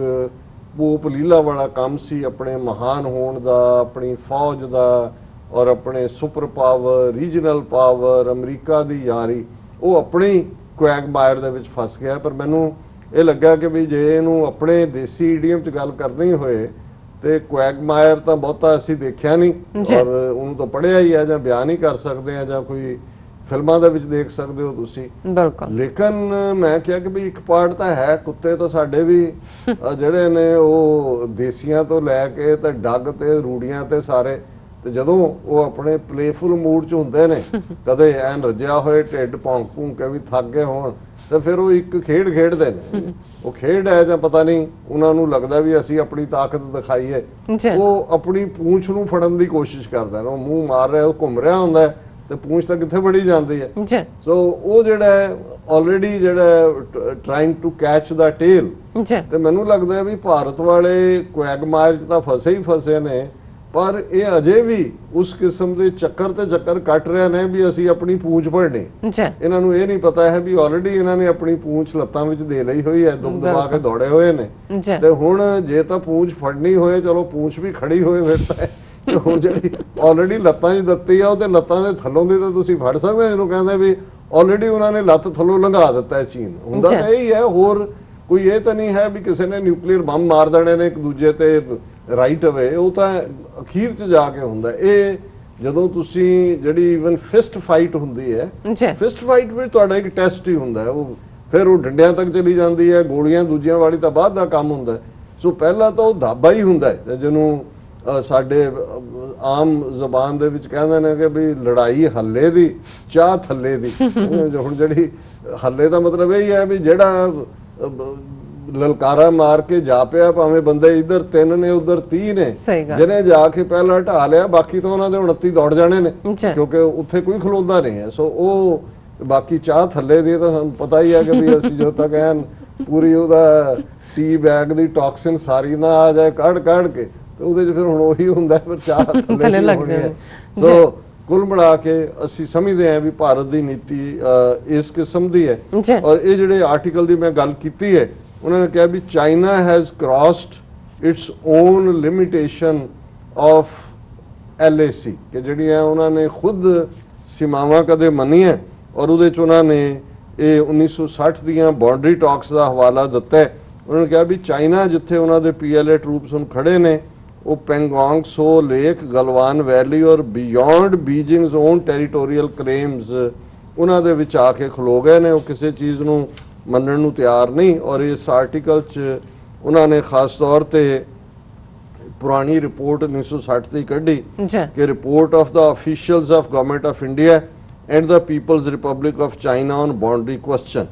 ਪੋਪ ਲੀਲਾ ਵਾਲਾ ਕੰਮ ਸੀ, ਆਪਣੇ ਮਹਾਨ ਹੋਣ ਦਾ, ਆਪਣੀ ਫੌਜ ਦਾ ਔਰ ਆਪਣੇ super power, regional power, America ਦੀ ਯਾਰੀ, ਉਹ ਆਪਣੇ ਹੀ ਕੁਐਗਮਾਇਰ ਦੇ ਵਿੱਚ ਫਸ ਗਿਆ। ਪਰ ਮੈਨੂੰ ਇਹ ਲੱਗਾ ਕਿ ਵੀ ਜੇ ਇਹਨੂੰ ਆਪਣੇ ਦੇਸੀ ਈਡੀਅਮ 'ਚ ਗੱਲ ਕਰਨੀ ਹੋਏ ਤੇ ਕੁਐਗਮਾਇਰ ਤਾਂ ਬਹੁਤਾ ਅਸੀਂ ਦੇਖਿਆ ਨਹੀਂ ਔਰ ਉਹਨੂੰ ਤਾਂ ਪੜ੍ਹਿਆ ਹੀ ਹੈ ਜਾਂ ਬਿਆਨ ਹੀ ਕਰ ਸਕਦੇ ਆ ਜਾਂ ਕੋਈ ਫਿਲਮਾਂ ਦੇ ਵਿੱਚ ਦੇਖ ਸਕਦੇ ਹੋ ਤੁਸੀਂ। ਬਿਲਕੁਲ। ਲੇਕਿਨ ਮੈਂ ਕਿਹਾ ਕਿ ਵੀ ਇੱਕ ਪਾਰਟ ਤਾਂ ਹੈ, ਕੁੱਤੇ ਤਾਂ ਸਾਡੇ ਵੀ ਜਿਹੜੇ ਨੇ ਉਹ ਦੇਸੀਆਂ ਤੋਂ ਲੈ ਕੇ ਤੇ ਡੱਗ ਤੇ ਰੂੜੀਆਂ ਤੇ ਸਾਰੇ, ਤੇ ਜਦੋਂ ਉਹ ਆਪਣੇ ਪਲੇਫੁਲ ਮੂਡ 'ਚ ਹੁੰਦੇ ਨੇ, ਕਦੇ ਐਨ ਰੱਜਿਆ ਹੋਏ ਢਿੱਡ ਭੌਂਕ ਭੂੰਕ ਕੇ ਵੀ ਥੱਕ ਗਏ ਹੋਣ, ਤੇ ਫਿਰ ਉਹ ਇੱਕ ਖੇਡ ਖੇਡਦੇ ਨੇ। ਉਹ ਖੇਡ ਹੈ ਜਾਂ ਪਤਾ ਨਹੀਂ, ਉਹਨਾਂ ਨੂੰ ਲੱਗਦਾ ਵੀ ਅਸੀਂ ਆਪਣੀ ਤਾਕਤ ਦਿਖਾਈਏ, ਉਹ ਆਪਣੀ ਪੂੰਛ ਨੂੰ ਫੜਨ ਦੀ ਕੋਸ਼ਿਸ਼ ਕਰਦਾ ਨਾ, ਉਹ ਮੂੰਹ ਮਾਰ ਰਿਹਾ, ਉਹ ਘੁੰਮ ਰਿਹਾ ਹੁੰਦਾ ਤੇ ਪੂੰਛ ਤਾਂ ਕਿੱਥੇ ਫੜੀ ਜਾਂਦੀ ਹੈ। ਸੋ ਉਹ ਜਿਹੜਾ ਆਲਰੇਡੀ ਜਿਹੜਾ trying to catch the tail, ਤੇ ਮੈਨੂੰ ਲੱਗਦਾ ਹੈ ਵੀ ਭਾਰਤ ਵਾਲੇ ਕੁਐਗਮਾਇਰ 'ਚ ਤਾਂ ਫਸੇ ਹੀ ਫਸੇ ਨੇ, ਪਰ ਇਹ ਅਜੇ ਵੀ ਉਸ ਕਿਸਮ ਦੇ ਚੱਕਰ ਤੇ ਚੱਕਰ ਕੱਟ ਰਹੇ ਨੇ ਵੀ ਅਸੀਂ ਆਪਣੀ ਪੂੰਛ ਫੜਨੀ। ਇਹਨਾਂ ਨੂੰ ਇਹ ਨਹੀਂ ਪਤਾ ਹੈ ਵੀ ਆਲਰੇਡੀ ਇਹਨਾਂ ਨੇ ਆਪਣੀ ਪੂੰਛ ਲੱਤਾਂ ਵਿੱਚ ਦੇ ਲਈ ਹੋਈ ਹੈ, ਦੁਮ ਦਬਾ ਕੇ ਦੌੜੇ ਹੋਏ ਨੇ, ਤੇ ਹੁਣ ਜੇ ਤਾਂ ਪੂੰਛ ਫੜਨੀ ਹੋਏ, ਚਲੋ ਪੂੰਛ ਵੀ ਖੜੀ ਹੋਏ ਫਿਰ ਤਾਂ, ਤੇ ਹੁਣ ਜਿਹੜੀ ਆਲਰੇਡੀ ਲੱਤਾਂ 'ਚ ਦਿੱਤੀ ਆ, ਉਹ ਤੇ ਲੱਤਾਂ ਦੇ ਥੱਲੋਂ ਦੀ ਤਾਂ ਤੁਸੀਂ ਫੜ ਸਕਦੇ ਹੋ। ਇਹਨੂੰ ਕਹਿੰਦੇ ਵੀ ਆਲਰੇਡੀ ਉਹਨਾਂ ਨੇ ਲੱਤ ਥੱਲੋਂ ਲੰਘਾ ਦਿੱਤਾ ਹੈ ਚੀਨ। ਹੁੰਦਾ ਤਾਂ ਇਹੀ ਹੈ, ਹੋਰ ਕੋਈ ਇਹ ਤਾਂ ਨਹੀਂ ਹੈ ਵੀ ਕਿਸੇ ਨੇ ਨਿਊਕਲੀਅਰ ਬੰਬ ਮਾਰ ਦੇਣੇ ਨੇ ਇੱਕ ਦੂਜੇ ਤੇ ਰਾਈਟ ਅਵੇ, ਉਹ ਤਾਂ ਅਖੀਰ 'ਚ ਜਾ ਕੇ ਹੁੰਦਾ। ਇਹ ਜਦੋਂ ਤੁਸੀਂ ਜਿਹੜੀ ਇਵਨ ਫਿਸਟ ਫਾਈਟ ਹੁੰਦੀ ਹੈ, ਫਿਸਟ ਫਾਈਟ ਵਿੱਚ ਤੁਹਾਡਾ ਇੱਕ ਟੈਸਟ ਹੀ ਹੁੰਦਾ, ਉਹ ਫਿਰ ਉਹ ਡੰਡਿਆਂ ਤੱਕ ਚਲੀ ਜਾਂਦੀ ਹੈ, ਗੋਲੀਆਂ ਦੂਜਿਆਂ ਵਾਲੀ ਤਾਂ ਬਾਅਦ ਦਾ ਕੰਮ ਹੁੰਦਾ। ਸੋ ਪਹਿਲਾਂ ਤਾਂ ਉਹ ਦਾਬਾ ਹੀ ਹੁੰਦਾ ਹੈ, ਜਿਹਨੂੰ ਸਾਡੇ ਆਮ ਜ਼ਬਾਨ ਦੇ ਵਿੱਚ ਕਹਿੰਦੇ ਨੇ ਕਿ ਵੀ ਲੜਾਈ ਹੱਲੇ ਦੀ, ਚਾਹ ਥੱਲੇ ਦੀ। ਹੁਣ ਜਿਹੜੀ ਹੱਲੇ ਦਾ ਮਤਲਬ ਇਹ ਹੈ ਵੀ ਜਿਹੜਾ ਲਲਕਾਰਾ ਮਾਰ ਕੇ ਜਾ ਪਿਆ, ਭਾਵੇਂ ਬੰਦੇ ਇੱਧਰ 3 ਨੇ ਉਧਰ 30 ਨੇ, ਜਿਹਨੇ ਜਾ ਕੇ ਪਹਿਲਾਂ ਢਾ ਲਿਆ, ਬਾਕੀ ਤਾਂ ਉਹਨਾਂ ਦੇ 29 ਦੌੜ ਜਾਣੇ ਨੇ, ਕਿਉਂਕਿ ਉੱਥੇ ਕੋਈ ਖਲੋਂਦਾ ਨਹੀਂ ਹੈ। ਸੋ ਉਹ ਬਾਕੀ ਚਾਹ ਥੱਲੇ ਦੀ ਤਾਂ ਸਾਨੂੰ ਪਤਾ ਹੀ ਹੈ ਕਿ ਵੀ ਅਸੀਂ ਜਦੋਂ ਤੱਕ ਐਨ ਪੂਰੀ ਉਹਦਾ ਟੀ ਬੈਗ ਦੀ ਟੌਕਸਿਨ ਸਾਰੀ ਨਾ ਆ ਜਾਏ ਕੱਢ ਕੇ, ਤੇ ਉਹਦੇ 'ਚ ਫਿਰ ਹੁਣ ਉਹੀ ਹੁੰਦਾ, ਫਿਰ ਚਾਹ ਥੱਲੇ ਦੀ ਹੋਣੀ ਹੈ। ਸੋ ਕੁੱਲ ਮਿਲਾ ਕੇ ਅਸੀਂ ਸਮਝਦੇ ਹਾਂ ਵੀ ਭਾਰਤ ਦੀ ਨੀਤੀ ਇਸ ਕਿਸਮ ਦੀ ਹੈ। ਔਰ ਇਹ ਜਿਹੜੇ ਆਰਟੀਕਲ ਦੀ ਮੈਂ ਗੱਲ ਕੀਤੀ ਹੈ, ਉਹਨਾਂ ਨੇ ਕਿਹਾ ਵੀ China has crossed its own limitation of LAC, ਕਿ ਜਿਹੜੀਆਂ ਉਹਨਾਂ ਨੇ ਖੁਦ ਸੀਮਾਵਾਂ ਕਦੇ ਮੰਨੀਆਂ, ਔਰ ਉਹਦੇ 'ਚ ਉਹਨਾਂ ਨੇ ਇਹ 1960 ਦੀਆਂ ਬਾਉਂਡਰੀ ਟਾਕਸ ਦਾ ਹਵਾਲਾ ਦਿੱਤਾ ਹੈ। ਉਹਨਾਂ ਨੇ ਕਿਹਾ ਵੀ ਚਾਈਨਾ ਜਿੱਥੇ ਉਹਨਾਂ ਦੇ PLA ਟਰੂਪਸ ਹੁਣ ਖੜੇ ਨੇ, ਉਹ ਪੈਂਗੋਂਗ ਸੋ ਲੇਕ, ਗਲਵਾਨ ਵੈਲੀ ਔਰ ਬਿਯੋਂਡ ਬੀਜਿੰਗਸ ਓਨ ਟੈਰੀਟੋਰੀਅਲ ਕਲੇਮਸ ਉਹਨਾਂ ਦੇ ਵਿੱਚ ਆ ਕੇ ਖਲੋ ਗਏ ਨੇ। ਉਹ ਕਿਸੇ ਚੀਜ਼ ਨੂੰ ਮੰਨਣ ਨੂੰ ਤਿਆਰ ਨਹੀਂ। ਔਰ ਇਸ ਆਰਟੀਕਲ 'ਚ ਉਹਨਾਂ ਨੇ ਖਾਸ ਤੌਰ ਤੇ ਪੁਰਾਣੀ ਰਿਪੋਰਟ 1960 ਦੀ ਕੱਢੀ ਕਿ report of the officials of government of India and the People's Republic of China on boundary question.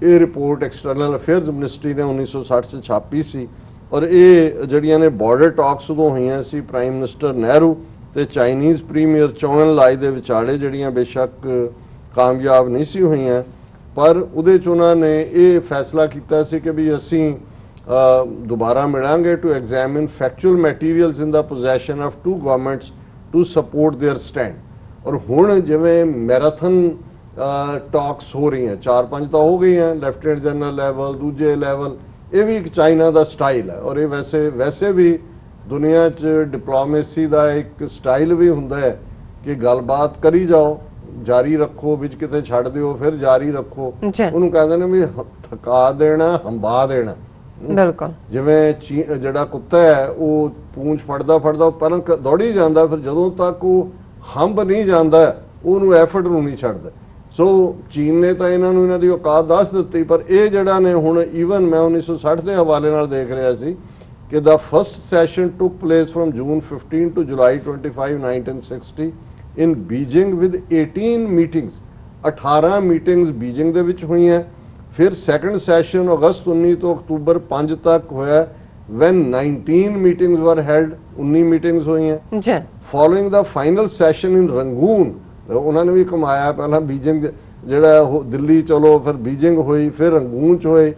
ਇਹ ਰਿਪੋਰਟ ਐਕਸਟਰਨਲ ਅਫੇਅਰਸ ਮਿਨਿਸਟਰੀ ਨੇ 1960 'ਚ ਛਾਪੀ ਸੀ। ਔਰ ਇਹ ਜਿਹੜੀਆਂ ਨੇ ਬਾਰਡਰ ਟਾਕਸ ਉਦੋਂ ਹੋਈਆਂ ਸੀ ਪ੍ਰਾਈਮ ਮਿਨਿਸਟਰ ਨਹਿਰੂ ਤੇ ਚਾਈਨੀਜ਼ ਪ੍ਰੀਮੀਅਰ ਚੌਨ ਲਾਈ ਦੇ ਵਿਚਾਲੇ, ਜਿਹੜੀਆਂ ਬੇਸ਼ੱਕ ਕਾਮਯਾਬ ਨਹੀਂ ਸੀ ਹੋਈਆਂ, ਪਰ ਉਹਦੇ 'ਚ ਉਹਨਾਂ ਨੇ ਇਹ ਫੈਸਲਾ ਕੀਤਾ ਸੀ ਕਿ ਵੀ ਅਸੀਂ ਦੁਬਾਰਾ ਮਿਲਾਂਗੇ to examine factual materials in the possession of two governments to support their stand. ਔਰ ਹੁਣ ਜਿਵੇਂ ਮੈਰਾਥਨ ਟਾਕਸ ਹੋ ਰਹੀਆਂ, 4-5 ਤਾਂ ਹੋ ਗਈਆਂ, ਲੈਫਟੀਨੈਂਟ ਜਨਰਲ ਲੈਵਲ, ਦੂਜੇ ਲੈਵਲ, ਇਹ ਵੀ ਇੱਕ ਚਾਈਨਾ ਦਾ ਸਟਾਈਲ ਹੈ। ਔਰ ਇਹ ਵੈਸੇ ਵੀ ਦੁਨੀਆ 'ਚ ਡਿਪਲੋਮੇਸੀ ਦਾ ਇੱਕ ਸਟਾਈਲ ਵੀ ਹੁੰਦਾ ਹੈ ਕਿ ਗੱਲਬਾਤ ਕਰੀ ਜਾਓ, ਜਾਰੀ ਰੱਖੋ, ਵਿੱਚ ਕਿਤੇ ਛੱਡ ਦਿਓ, ਫਿਰ ਜਾਰੀ ਰੱਖੋ। ਉਹਨੂੰ ਕਹਿੰਦੇ ਨੇ ਵੀ ਥਕਾ ਦੇਣਾ, ਹੰਬਾ ਦੇਣਾ। ਬਿਲਕੁਲ। ਜਿਵੇਂ ਜਿਹੜਾ ਕੁੱਤਾ ਹੈ ਉਹ ਪੂੰਛ ਫੜਦਾ ਪਹਿਲਾਂ ਦੌੜੀ ਜਾਂਦਾ, ਫਿਰ ਜਦੋਂ ਤੱਕ ਉਹ ਹੰਬ ਨਹੀਂ ਜਾਂਦਾ ਉਹਨੂੰ ਐਫਰਟ ਨੂੰ ਨਹੀਂ ਛੱਡਦਾ। ਸੋ ਚੀਨ ਨੇ ਤਾਂ ਇਹਨਾਂ ਨੂੰ ਇਹਨਾਂ ਦੀ ਔਕਾਤ ਦੱਸ ਦਿੱਤੀ, ਪਰ ਇਹ ਜਿਹੜਾ ਨੇ ਹੁਣ ਈਵਨ ਮੈਂ 1960 ਦੇ ਹਵਾਲੇ ਨਾਲ ਦੇਖ ਰਿਹਾ ਸੀ ਕਿ the first session took place from June 15 to July 25 1960 in Beijing with 18 meetings, 18 meetings Beijing ਦੇ ਵਿੱਚ ਹੋਈਆਂ। ਫਿਰ ਸੈਕੰਡ ਸੈਸ਼ਨ ਅਗਸਤ 19 ਤੋਂ ਅਕਤੂਬਰ 5 ਤੱਕ ਹੋਇਆ when 19 meetings were held, 19 meetings ਹੋਈਆਂ ਜੀ। following the final session in Rangoon, ਉਹਨਾਂ ਨੇ ਵੀ ਕਮਾਇਆ, ਪਹਿਲਾਂ ਬੀਜਿੰਗ ਜਿਹੜਾ ਦਿੱਲੀ ਚਲੋ ਫਿਰ ਬੀਜਿੰਗ ਹੋਈ, ਫਿਰ ਰੰਗੂਨ ਚ ਹੋਏ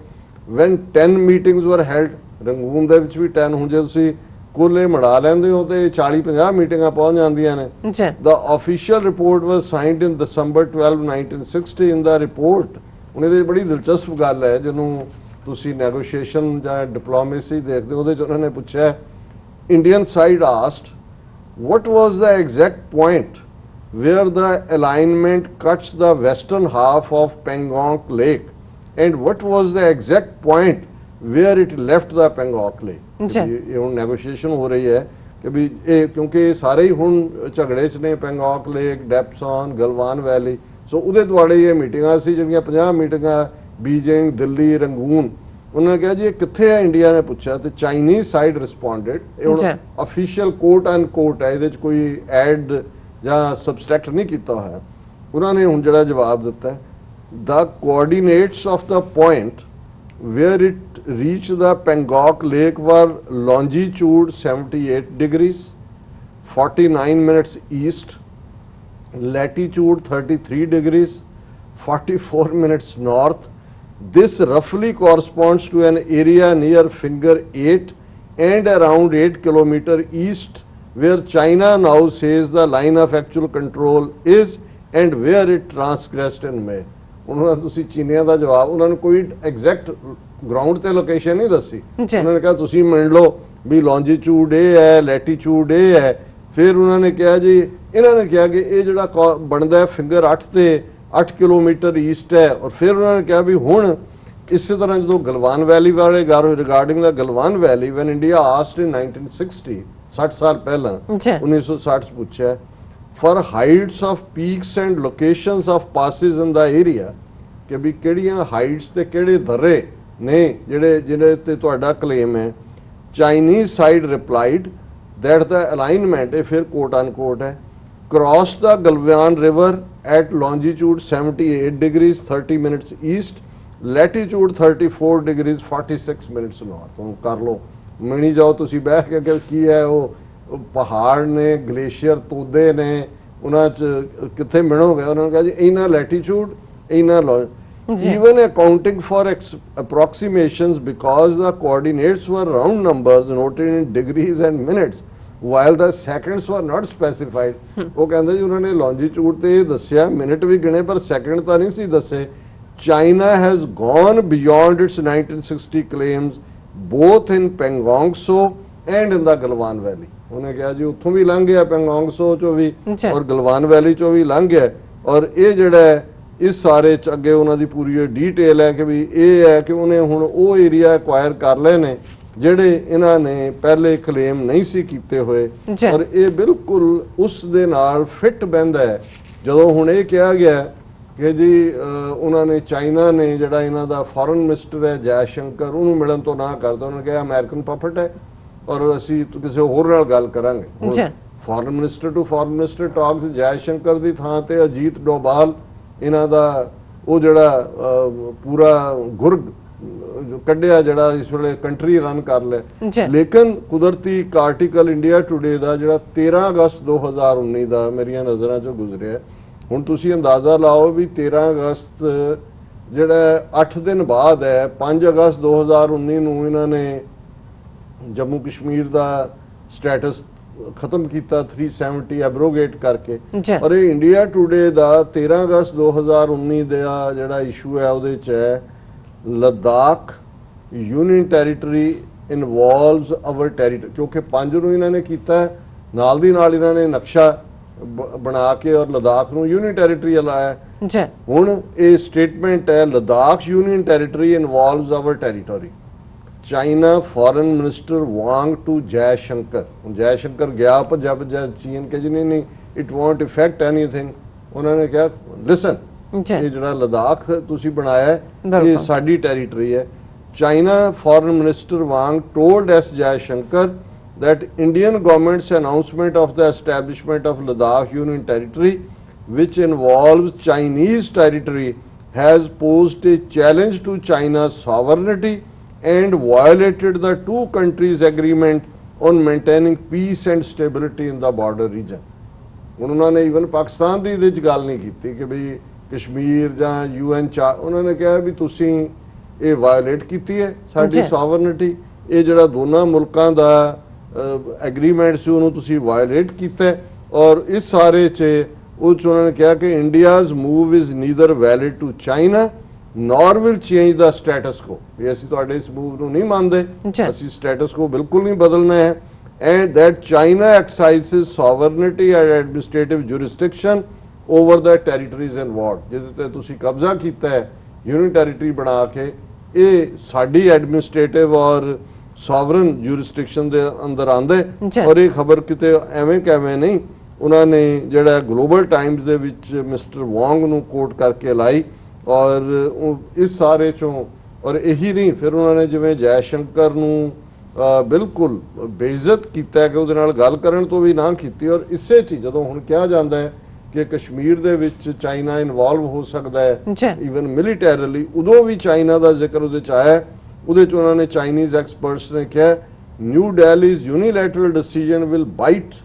when 10 meetings were held, Rangoon ਦੇ ਵਿੱਚ ਵੀ 10, ਹੁਣ ਜੇ ਤੁਸੀਂ ਕੁੱਲੇ ਮੜਾ ਲੈਂਦੇ ਹੋ ਤੇ 40-50 ਮੀਟਿੰਗਾਂ ਪਹੁੰਚ ਜਾਂਦੀਆਂ ਨੇ। the official report was signed in December 12 1960 in the report, ਹੁਣ ਇਹਦੇ ਬੜੀ ਦਿਲਚਸਪ ਗੱਲ ਹੈ ਜਿਹਨੂੰ ਤੁਸੀਂ ਨੈਗੋਸ਼ੀਏਸ਼ਨ ਜਾਂ ਡਿਪਲੋਮੇਸੀ ਦੇਖਦੇ ਹੋ, ਉਹਦੇ ਚ ਉਹਨਾਂ ਨੇ ਪੁੱਛਿਆ, Indian side asked what was the exact point where the alignment cuts the western half of Pangong Lake and what was the exact point where it left the Pangong Lake। ਇਹ ਹੁਣ negotiation ਹੋ ਰਹੀ ਹੈ ਕਿ ਵੀ ਇਹ ਕਿਉਂਕਿ ਸਾਰੇ ਹੀ ਹੁਣ ਝਗੜੇ ਚ ਨੇ, ਪੈਂਗੋਂਗ ਲੇਕ, ਡੈਪਸਨ, ਗਲਵਾਨ ਵੈਲੀ, ਸੋ ਉਹਦੇ ਦੁਆਲੇ ਇਹ ਮੀਟਿੰਗਾਂ ਸੀ ਜਿਹੜੀਆਂ 50 ਮੀਟਿੰਗਾਂ ਬੀਜਿੰਗ, ਦਿੱਲੀ, ਰੰਗੂਨ। ਉਹਨਾਂ ਨੇ ਕਿਹਾ ਜੀ ਇਹ ਕਿੱਥੇ ਹੈ, ਇੰਡੀਆ ਨੇ ਪੁੱਛਿਆ ਤੇ ਚਾਈਨੀਜ਼ ਸਾਈਡ ਰਿਸਪੌਂਡਡ। ਇਹ ਹੁਣ ਅਫੀਸ਼ੀਅਲ ਕੋਟ ਐਂਡ ਕੋਟ ਹੈ, ਇਹਦੇ ਚ ਕੋਈ ਐਡ ਜਾਂ ਸਬਸਟ੍ਰੈਕਟ ਨਹੀਂ ਕੀਤਾ ਹੋਇਆ। ਉਹਨਾਂ ਨੇ ਹੁਣ ਜਿਹੜਾ ਜਵਾਬ ਦਿੱਤਾ, the coordinates of the point where it reached the Pangong Lake were longitude 78 degrees 49 minutes east, latitude 33 degrees 44 minutes north. This roughly corresponds to an area near Finger 8 and around 8 km east, where China now says the line of actual control is and where it transgressed in May। ਉਹਨਾਂ ਨੇ ਤੁਸੀਂ ਚੀਨੀਆਂ ਦਾ ਜਵਾਬ, ਉਹਨਾਂ ਨੂੰ ਕੋਈ exact ground ਤੇ location ਨਹੀਂ ਦੱਸੀ। ਉਹਨਾਂ ਨੇ ਕਿਹਾ ਤੁਸੀਂ ਮੰਨ ਲਓ ਵੀ ਲੌਂਜੀਟਿਊਡ ਇਹ ਹੈ, ਲੈਟੀਟਿਊਡ ਇਹ ਹੈ। ਫਿਰ ਉਹਨਾਂ ਨੇ ਕਿਹਾ ਜੀ, ਇਹਨਾਂ ਨੇ ਕਿਹਾ ਕਿ ਇਹ ਜਿਹੜਾ ਬਣਦਾ ਫਿੰਗਰ 8 ਤੇ 8 ਕਿਲੋਮੀਟਰ ਈਸਟ ਹੈ। ਔਰ ਫਿਰ ਉਹਨਾਂ ਨੇ ਕਿਹਾ ਵੀ ਹੁਣ ਇਸੇ ਤਰ੍ਹਾਂ ਜਦੋਂ ਗਲਵਾਨ ਵੈਲੀ ਵਾਲੇ ਗੱਲ ਰਿਗਾਰਡਿੰਗ ਦਾ ਗਲਵਾਨ ਵੈਲੀ ਵੈਨ ਇੰਡੀਆ ਆਸਕਡ ਇਨ 1960, 60 ਸਾਲ ਪਹਿਲਾਂ 1960 ਚ ਪੁੱਛਿਆ for heights of peaks and locations of passes in the area, ਕਿ ਵੀ ਕਿਹੜੀਆਂ ਹਾਈਟਸ ਤੇ ਕਿਹੜੇ ਦਰੇ ਨੇ ਜਿਹੜੇ ਤੇ ਤੁਹਾਡਾ ਕਲੇਮ ਹੈ। Chinese side replied that the alignment, ਇਹ ਫਿਰ ਕੋਟ ਅਨਕੋਟ ਹੈ, cross the Galwan river at longitude 78 degrees 30 minutes east, latitude 34 degrees 46 minutes north। ਹੁਣ ਕਰ ਲਓ, ਮਿਣੀ ਜਾਓ ਤੁਸੀਂ ਬੈਠ ਕੇ ਕਿ ਕੀ ਹੈ ਉਹ ਪਹਾੜ ਨੇ, ਗਲੇਸ਼ੀਅਰ ਤੋਦੇ ਨੇ, ਉਹਨਾਂ ਚ ਕਿੱਥੇ ਮਿਣੋਗੇ। ਉਹਨਾਂ ਨੇ ਕਿਹਾ ਜੀ ਇਹਨਾਂ ਲੈਟੀਟਿਊਡ ਇਹਨਾਂ even accounting for approximations because the coordinates were round numbers noted in degrees and minutes while the seconds were not specified। ਉਹ ਕਹਿੰਦੇ ਜੀ ਉਹਨਾਂ ਨੇ longitude ਤੇ ਦੱਸਿਆ, ਮਿੰਟ ਵੀ ਗਿਣੇ ਪਰ ਸੈਕਿੰਡ ਤਾਂ ਨਹੀਂ ਸੀ ਦੱਸੇ। China has gone beyond its 1960 claims both in Pangong Tso and in the Galwan Valley। ਉਹਨੇ ਕਿਹਾ ਜੀ ਉੱਥੋਂ ਵੀ ਲੰਘ ਗਿਆ, ਪੈਂਗੋਂਗ ਸੋ ਚੋਂ ਵੀ ਔਰ ਗਲਵਾਨ ਵੈਲੀ ਚੋਂ ਵੀ ਲੰਘ ਗਿਆ। ਔਰ ਇਹ ਜਿਹੜਾ ਇਸ ਸਾਰੇ ਚ ਅੱਗੇ ਉਹਨਾਂ ਦੀ ਪੂਰੀ ਡੀਟੇਲ ਹੈ ਕਿ ਵੀ ਇਹ ਹੈ ਕਿ ਉਹਨੇ ਹੁਣ ਉਹ ਏਰੀਆ ਐਕਵਾਇਰ ਕਰ ਲਏ ਨੇ ਜਿਹੜੇ ਇਹਨਾਂ ਨੇ ਪਹਿਲੇ ਕਲੇਮ ਨਹੀਂ ਸੀ ਕੀਤੇ ਹੋਏ। ਔਰ ਇਹ ਬਿਲਕੁਲ ਉਸ ਦੇ ਨਾਲ ਫਿੱਟ ਬਹਿੰਦਾ ਹੈ ਜਦੋਂ ਹੁਣ ਇਹ ਕਿਹਾ ਗਿਆ ਕਿ ਜੀ ਉਹਨਾਂ ਨੇ ਚਾਈਨਾ ਨੇ ਜਿਹੜਾ ਇਹਨਾਂ ਦਾ ਫੋਰਨ ਮਿਨਿਸਟਰ ਹੈ ਜੈ ਸ਼ੰਕਰ, ਉਹਨੂੰ ਮਿਲਣ ਤੋਂ ਨਾ ਕਰਦਾ। ਉਹਨਾਂ ਨੇ ਕਿਹਾ ਅਮਰੀਕਨ ਪਪਟ ਹੈ ਔਰ ਅਸੀਂ ਕਿਸੇ ਹੋਰ ਨਾਲ ਗੱਲ ਕਰਾਂਗੇ। Foreign minister to foreign minister talks, Jaishankar ਦੀ ਥਾਂ ਤੇ ਅਜੀਤ ਡੋਭਾਲ ਇਹਨਾਂ ਦਾ ਉਹ ਜਿਹੜਾ ਪੂਰਾ ਗੁਰਗ ਕੱਢਿਆ ਜਿਹੜਾ ਇਸ ਵੇਲੇ ਕੰਟਰੀ ਰਨ ਕਰ ਲਿਆ। ਲੇਕਿਨ ਕੁਦਰਤੀ ਇੱਕ ਆਰਟੀਕਲ ਇੰਡੀਆ ਟੁਡੇ ਦਾ ਜਿਹੜਾ 13 ਅਗਸਤ 2019 ਦਾ ਮੇਰੀਆਂ ਨਜ਼ਰਾਂ ਚੋਂ ਗੁਜ਼ਰਿਆ। ਹੁਣ ਤੁਸੀਂ ਅੰਦਾਜ਼ਾ ਲਾਓ ਵੀ 13 ਅਗਸਤ ਜਿਹੜਾ 8 ਦਿਨ ਬਾਅਦ ਹੈ, 5 ਅਗਸਤ 2019 ਨੂੰ ਇਹਨਾਂ ਨੇ ਜੰਮੂ ਕਸ਼ਮੀਰ ਦਾ ਸਟੇਟਸ ਖਤਮ ਕੀਤਾ 370 ਐਬਰੋਗੇਟ ਕਰਕੇ। ਔਰ ਇਹ ਇੰਡੀਆ ਟੁਡੇ ਦਾ 13 ਅਗਸਤ 2019 ਦਾ ਜਿਹੜਾ ਇਸ਼ੂ ਹੈ ਉਹਦੇ ਚ ਹੈ Ladakh union territory involves our territory, ਕਿਉਂਕਿ 5 ਨੂੰ ਇਹਨਾਂ ਨੇ ਕੀਤਾ, ਨਾਲ ਦੀ ਨਾਲ ਇਹਨਾਂ ਨੇ ਨਕਸ਼ਾ ਬਣਾ ਕੇ ਔਰ ਲੱਦਾਖ ਨੂੰ ਯੂਨੀਅਨ ਟੈਰੀਟਰੀ ਲਾਇਆ। ਹੁਣ ਇਹ ਸਟੇਟਮੈਂਟ ਹੈ Ladakh union territory involves our territory. China foreign minister Wang to Jaishankar, Jaishankar गया पंजाब चीन के जी नहीं इट वॉन्ट इफेक्ट एनीथिंग। उन्होंने कहा लिसन ਜੀ। ਇਹ ਜਿਹੜਾ ਲਦਾਖ ਤੁਸੀਂ ਬਣਾਇਆ ਹੈ, ਇਹ ਬਿਲਕੁਲ। ਸਾਡੀ ਟੈਰੀਟਰੀ ਹੈ। China Foreign Minister Wang told S. Jaishankar that Indian government's announcement of the establishment of Ladakh Union Territory, which involves Chinese territory, has posed a challenge to China's sovereignty and violated the two countries' agreement on maintaining peace and stability in the border region. ਹੁਣ ਉਹਨਾਂ ਨੇ even Pakistan ਦੀ ਇਹਦੇ 'ਚ ਗੱਲ ਨਹੀਂ ਕੀਤੀ ਕਿ ਵੀ ਕਸ਼ਮੀਰ ਜਾਂ UN ਉਹਨਾਂ ਨੇ ਕਿਹਾ ਵੀ ਤੁਸੀਂ ਇਹ ਵਾਇਲੇਟ ਕੀਤੀ ਹੈ ਸਾਡੀ ਸੋਵਰਨਿਟੀ, ਇਹ ਜਿਹੜਾ ਦੋਨਾਂ ਮੁਲਕਾਂ ਦਾ ਐਗਰੀਮੈਂਟ ਸੀ ਉਹਨੂੰ ਤੁਸੀਂ ਵਾਇਲੇਟ ਕੀਤਾ ਹੈ। ਔਰ ਇਸ ਸਾਰੇ 'ਚ ਉਹ 'ਚ ਉਹਨਾਂ ਨੇ ਕਿਹਾ ਕਿ India's move is neither valid to China nor will change the status quo, ਵੀ ਅਸੀਂ ਤੁਹਾਡੇ ਇਸ ਮੂਵ ਨੂੰ ਨਹੀਂ ਮੰਨਦੇ, ਅਸੀਂ ਸਟੇਟਸ ਕੋ ਬਿਲਕੁਲ ਨਹੀਂ ਬਦਲਣਾ ਹੈ। and that China exercises sovereignty and administrative jurisdiction over the territories involved, ਜਿਹਦੇ ਤੇ ਤੁਸੀਂ ਕਬਜ਼ਾ ਕੀਤਾ ਹੈ ਯੂਨੀਅਨ ਟੈਰੀਟਰੀ ਬਣਾ ਕੇ, ਇਹ ਸਾਡੀ ਐਡਮਿਨਿਸਟ੍ਰੇਟਿਵ ਔਰ ਸੋਵਰਨ ਜੂਰਿਸਡਿਕਸ਼ਨ ਦੇ ਅੰਦਰ ਆਂਦੇ। ਔਰ ਇਹ ਖਬਰ ਕਿਤੇ ਐਵੇਂ ਕਿਵੇਂ ਨਹੀਂ, ਉਹਨਾਂ ਨੇ ਜਿਹੜਾ ਗਲੋਬਲ ਟਾਈਮਸ ਦੇ ਵਿੱਚ ਮਿਸਟਰ ਵਾਂਗ ਨੂੰ ਕੋਟ ਕਰਕੇ ਲਾਈ। ਔਰ ਇਸ ਸਾਰੇ ਚੋਂ ਔਰ ਇਹੀ ਨਹੀਂ, ਫਿਰ ਉਹਨਾਂ ਨੇ ਜਿਵੇਂ ਜੈ ਸ਼ੰਕਰ ਨੂੰ ਬਿਲਕੁਲ ਬੇਇੱਜ਼ਤ ਕੀਤਾ ਕਿ ਉਹਦੇ ਨਾਲ ਗੱਲ ਕਰਨ ਤੋਂ ਵੀ ਨਾ ਕੀਤੀ। ਔਰ ਇਸੇ 'ਚ ਜਦੋਂ ਹੁਣ ਕਿਹਾ ਜਾਂਦਾ ਹੈ ਕਿ ਕਸ਼ਮੀਰ ਦੇ ਵਿੱਚ ਚਾਈਨਾ ਇਨਵੋਲਵ ਹੋ ਸਕਦਾ ਹੈ ਈਵਨ ਮਿਲੀਟੈਰੀਲੀ, ਉਦੋਂ ਵੀ ਚਾਈਨਾ ਦਾ ਜ਼ਿਕਰ ਉਹਦੇ 'ਚ ਆਇਆ। ਉਹਦੇ 'ਚ ਉਹਨਾਂ ਨੇ ਚਾਈਨੀਜ਼ ਐਕਸਪਰਟਸ ਨੇ ਕਿਹਾ New Delhi's unilateral decision will bite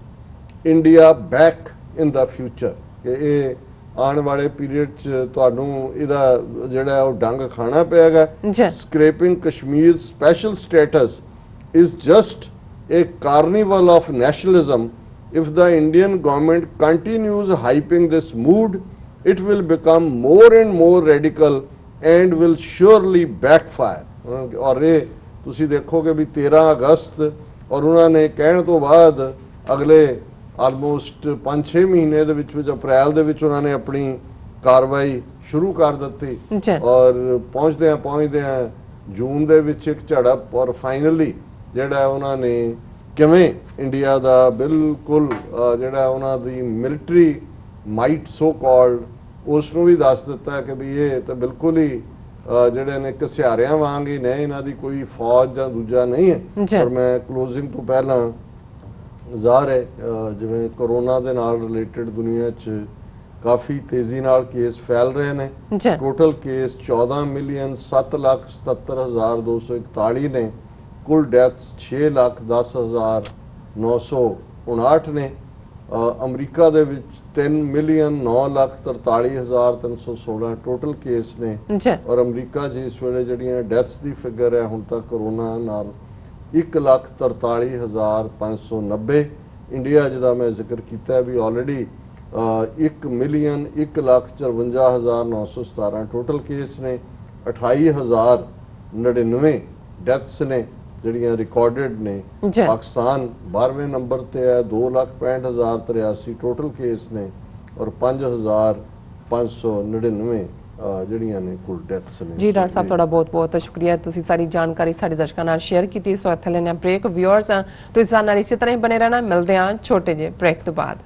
India back in the future, ਕਿ ਇਹ ਆਉਣ ਵਾਲੇ ਪੀਰੀਅਡ 'ਚ ਤੁਹਾਨੂੰ ਇਹਦਾ ਜਿਹੜਾ ਉਹ ਡੰਗ ਖਾਣਾ ਪਏਗਾ। Scrapping Kashmir special status is just a carnival of nationalism. If the Indian government continues hyping this mood, it will become more and more radical and will surely backfire. और ये तुसी देखोगे भी 13 अगस्त और उन्होंने कहने तो बाद अगले आलमोस्ट 5-6 महीने दे विच अप्रैल दे विच उन्होंने अपनी कार्रवाई शुरू कर दी और पहुँचते हैं जून दे विच एक झड़प और फाइनली ਜਿਹੜਾ ਉਹਨਾਂ ਨੇ ਕਿਵੇਂ ਇੰਡੀਆ ਦਾ ਬਿਲਕੁਲ ਜਿਹੜਾ ਉਹਨਾਂ ਦੀ ਮਿਲਟਰੀ ਮਾਈਟ ਸੋ ਕਾਲਡ ਉਸ ਨੂੰ ਵੀ ਦੱਸ ਦਿੱਤਾ ਕਿ ਵੀ ਇਹ ਤਾਂ ਬਿਲਕੁਲ ਹੀ ਜਿਹੜੇ ਨੇ ਘਸਿਆਰਿਆਂ ਵਾਂਗ ਹੀ ਨੇ, ਇਹਨਾਂ ਦੀ ਕੋਈ ਫੌਜ ਜਾਂ ਦੂਜਾ ਨਹੀਂ ਹੈ। ਪਰ ਮੈਂ ਕਲੋਜ਼ਿੰਗ ਤੋਂ ਪਹਿਲਾਂ ਜ਼ਾਹਰ ਹੈ ਜਿਵੇਂ ਕਰੋਨਾ ਦੇ ਨਾਲ ਰਿਲੇਟਡ ਦੁਨੀਆ 'ਚ ਕਾਫੀ ਤੇਜ਼ੀ ਨਾਲ ਕੇਸ ਫੈਲ ਰਹੇ ਨੇ। ਟੋਟਲ ਕੇਸ 14,07,77,241 ਨੇ, कुल डेथ्स 6,10,959 ने। अमरीका दे विच 3,09,43,316 टोटल केस ने। और अमरीका जिस वेले जड़ियां डेथ्स दी फिगर है हुण तक कोरोना नाल 1,43,590। इंडिया जिदा मैं जिक्र किया भी ऑलरेडी 1,01,54,917 टोटल केस ने। 28,099 डेथ्स ने ਜਿਹੜੀਆਂ ਰਿਕਾਰਡਡ ਨੇ। ਪਾਕਿਸਤਾਨ 12ਵੇਂ ਨੰਬਰ ਤੇ ਹੈ, 2,65,083 ਟੋਟਲ ਕੇਸ ਨੇ ਔਰ 5,599 ਜਿਹੜੀਆਂ ਨੇ ਕੁੱਲ ਡੈਥਸ ਨੇ। ਜੀ ਡਾਕਟਰ ਸਾਹਿਬ ਤੁਹਾਡਾ ਬਹੁਤ ਬਹੁਤ ਸ਼ੁਕਰੀਆ, ਤੁਸੀਂ ਸਾਰੀ ਜਾਣਕਾਰੀ ਸਾਡੇ ਦਰਸ਼ਕਾਂ ਨਾਲ ਸ਼ੇਅਰ ਕੀਤੀ। ਸੋ ਇੱਥੇ ਲੈਣੇ ਬ੍ਰੇਕ। ਵਿਊਅਰਸ ਤੁਸੀਂ ਸਾਡੇ ਨਾਲ ਇਸੇ ਤਰ੍ਹਾਂ ਹੀ ਬਣੇ ਰਹਿਣਾ, ਮਿਲਦੇ ਹਾਂ ਛੋਟੇ ਜਿਹੇ ਬ੍ਰੇਕ ਤੋਂ ਬਾਅਦ।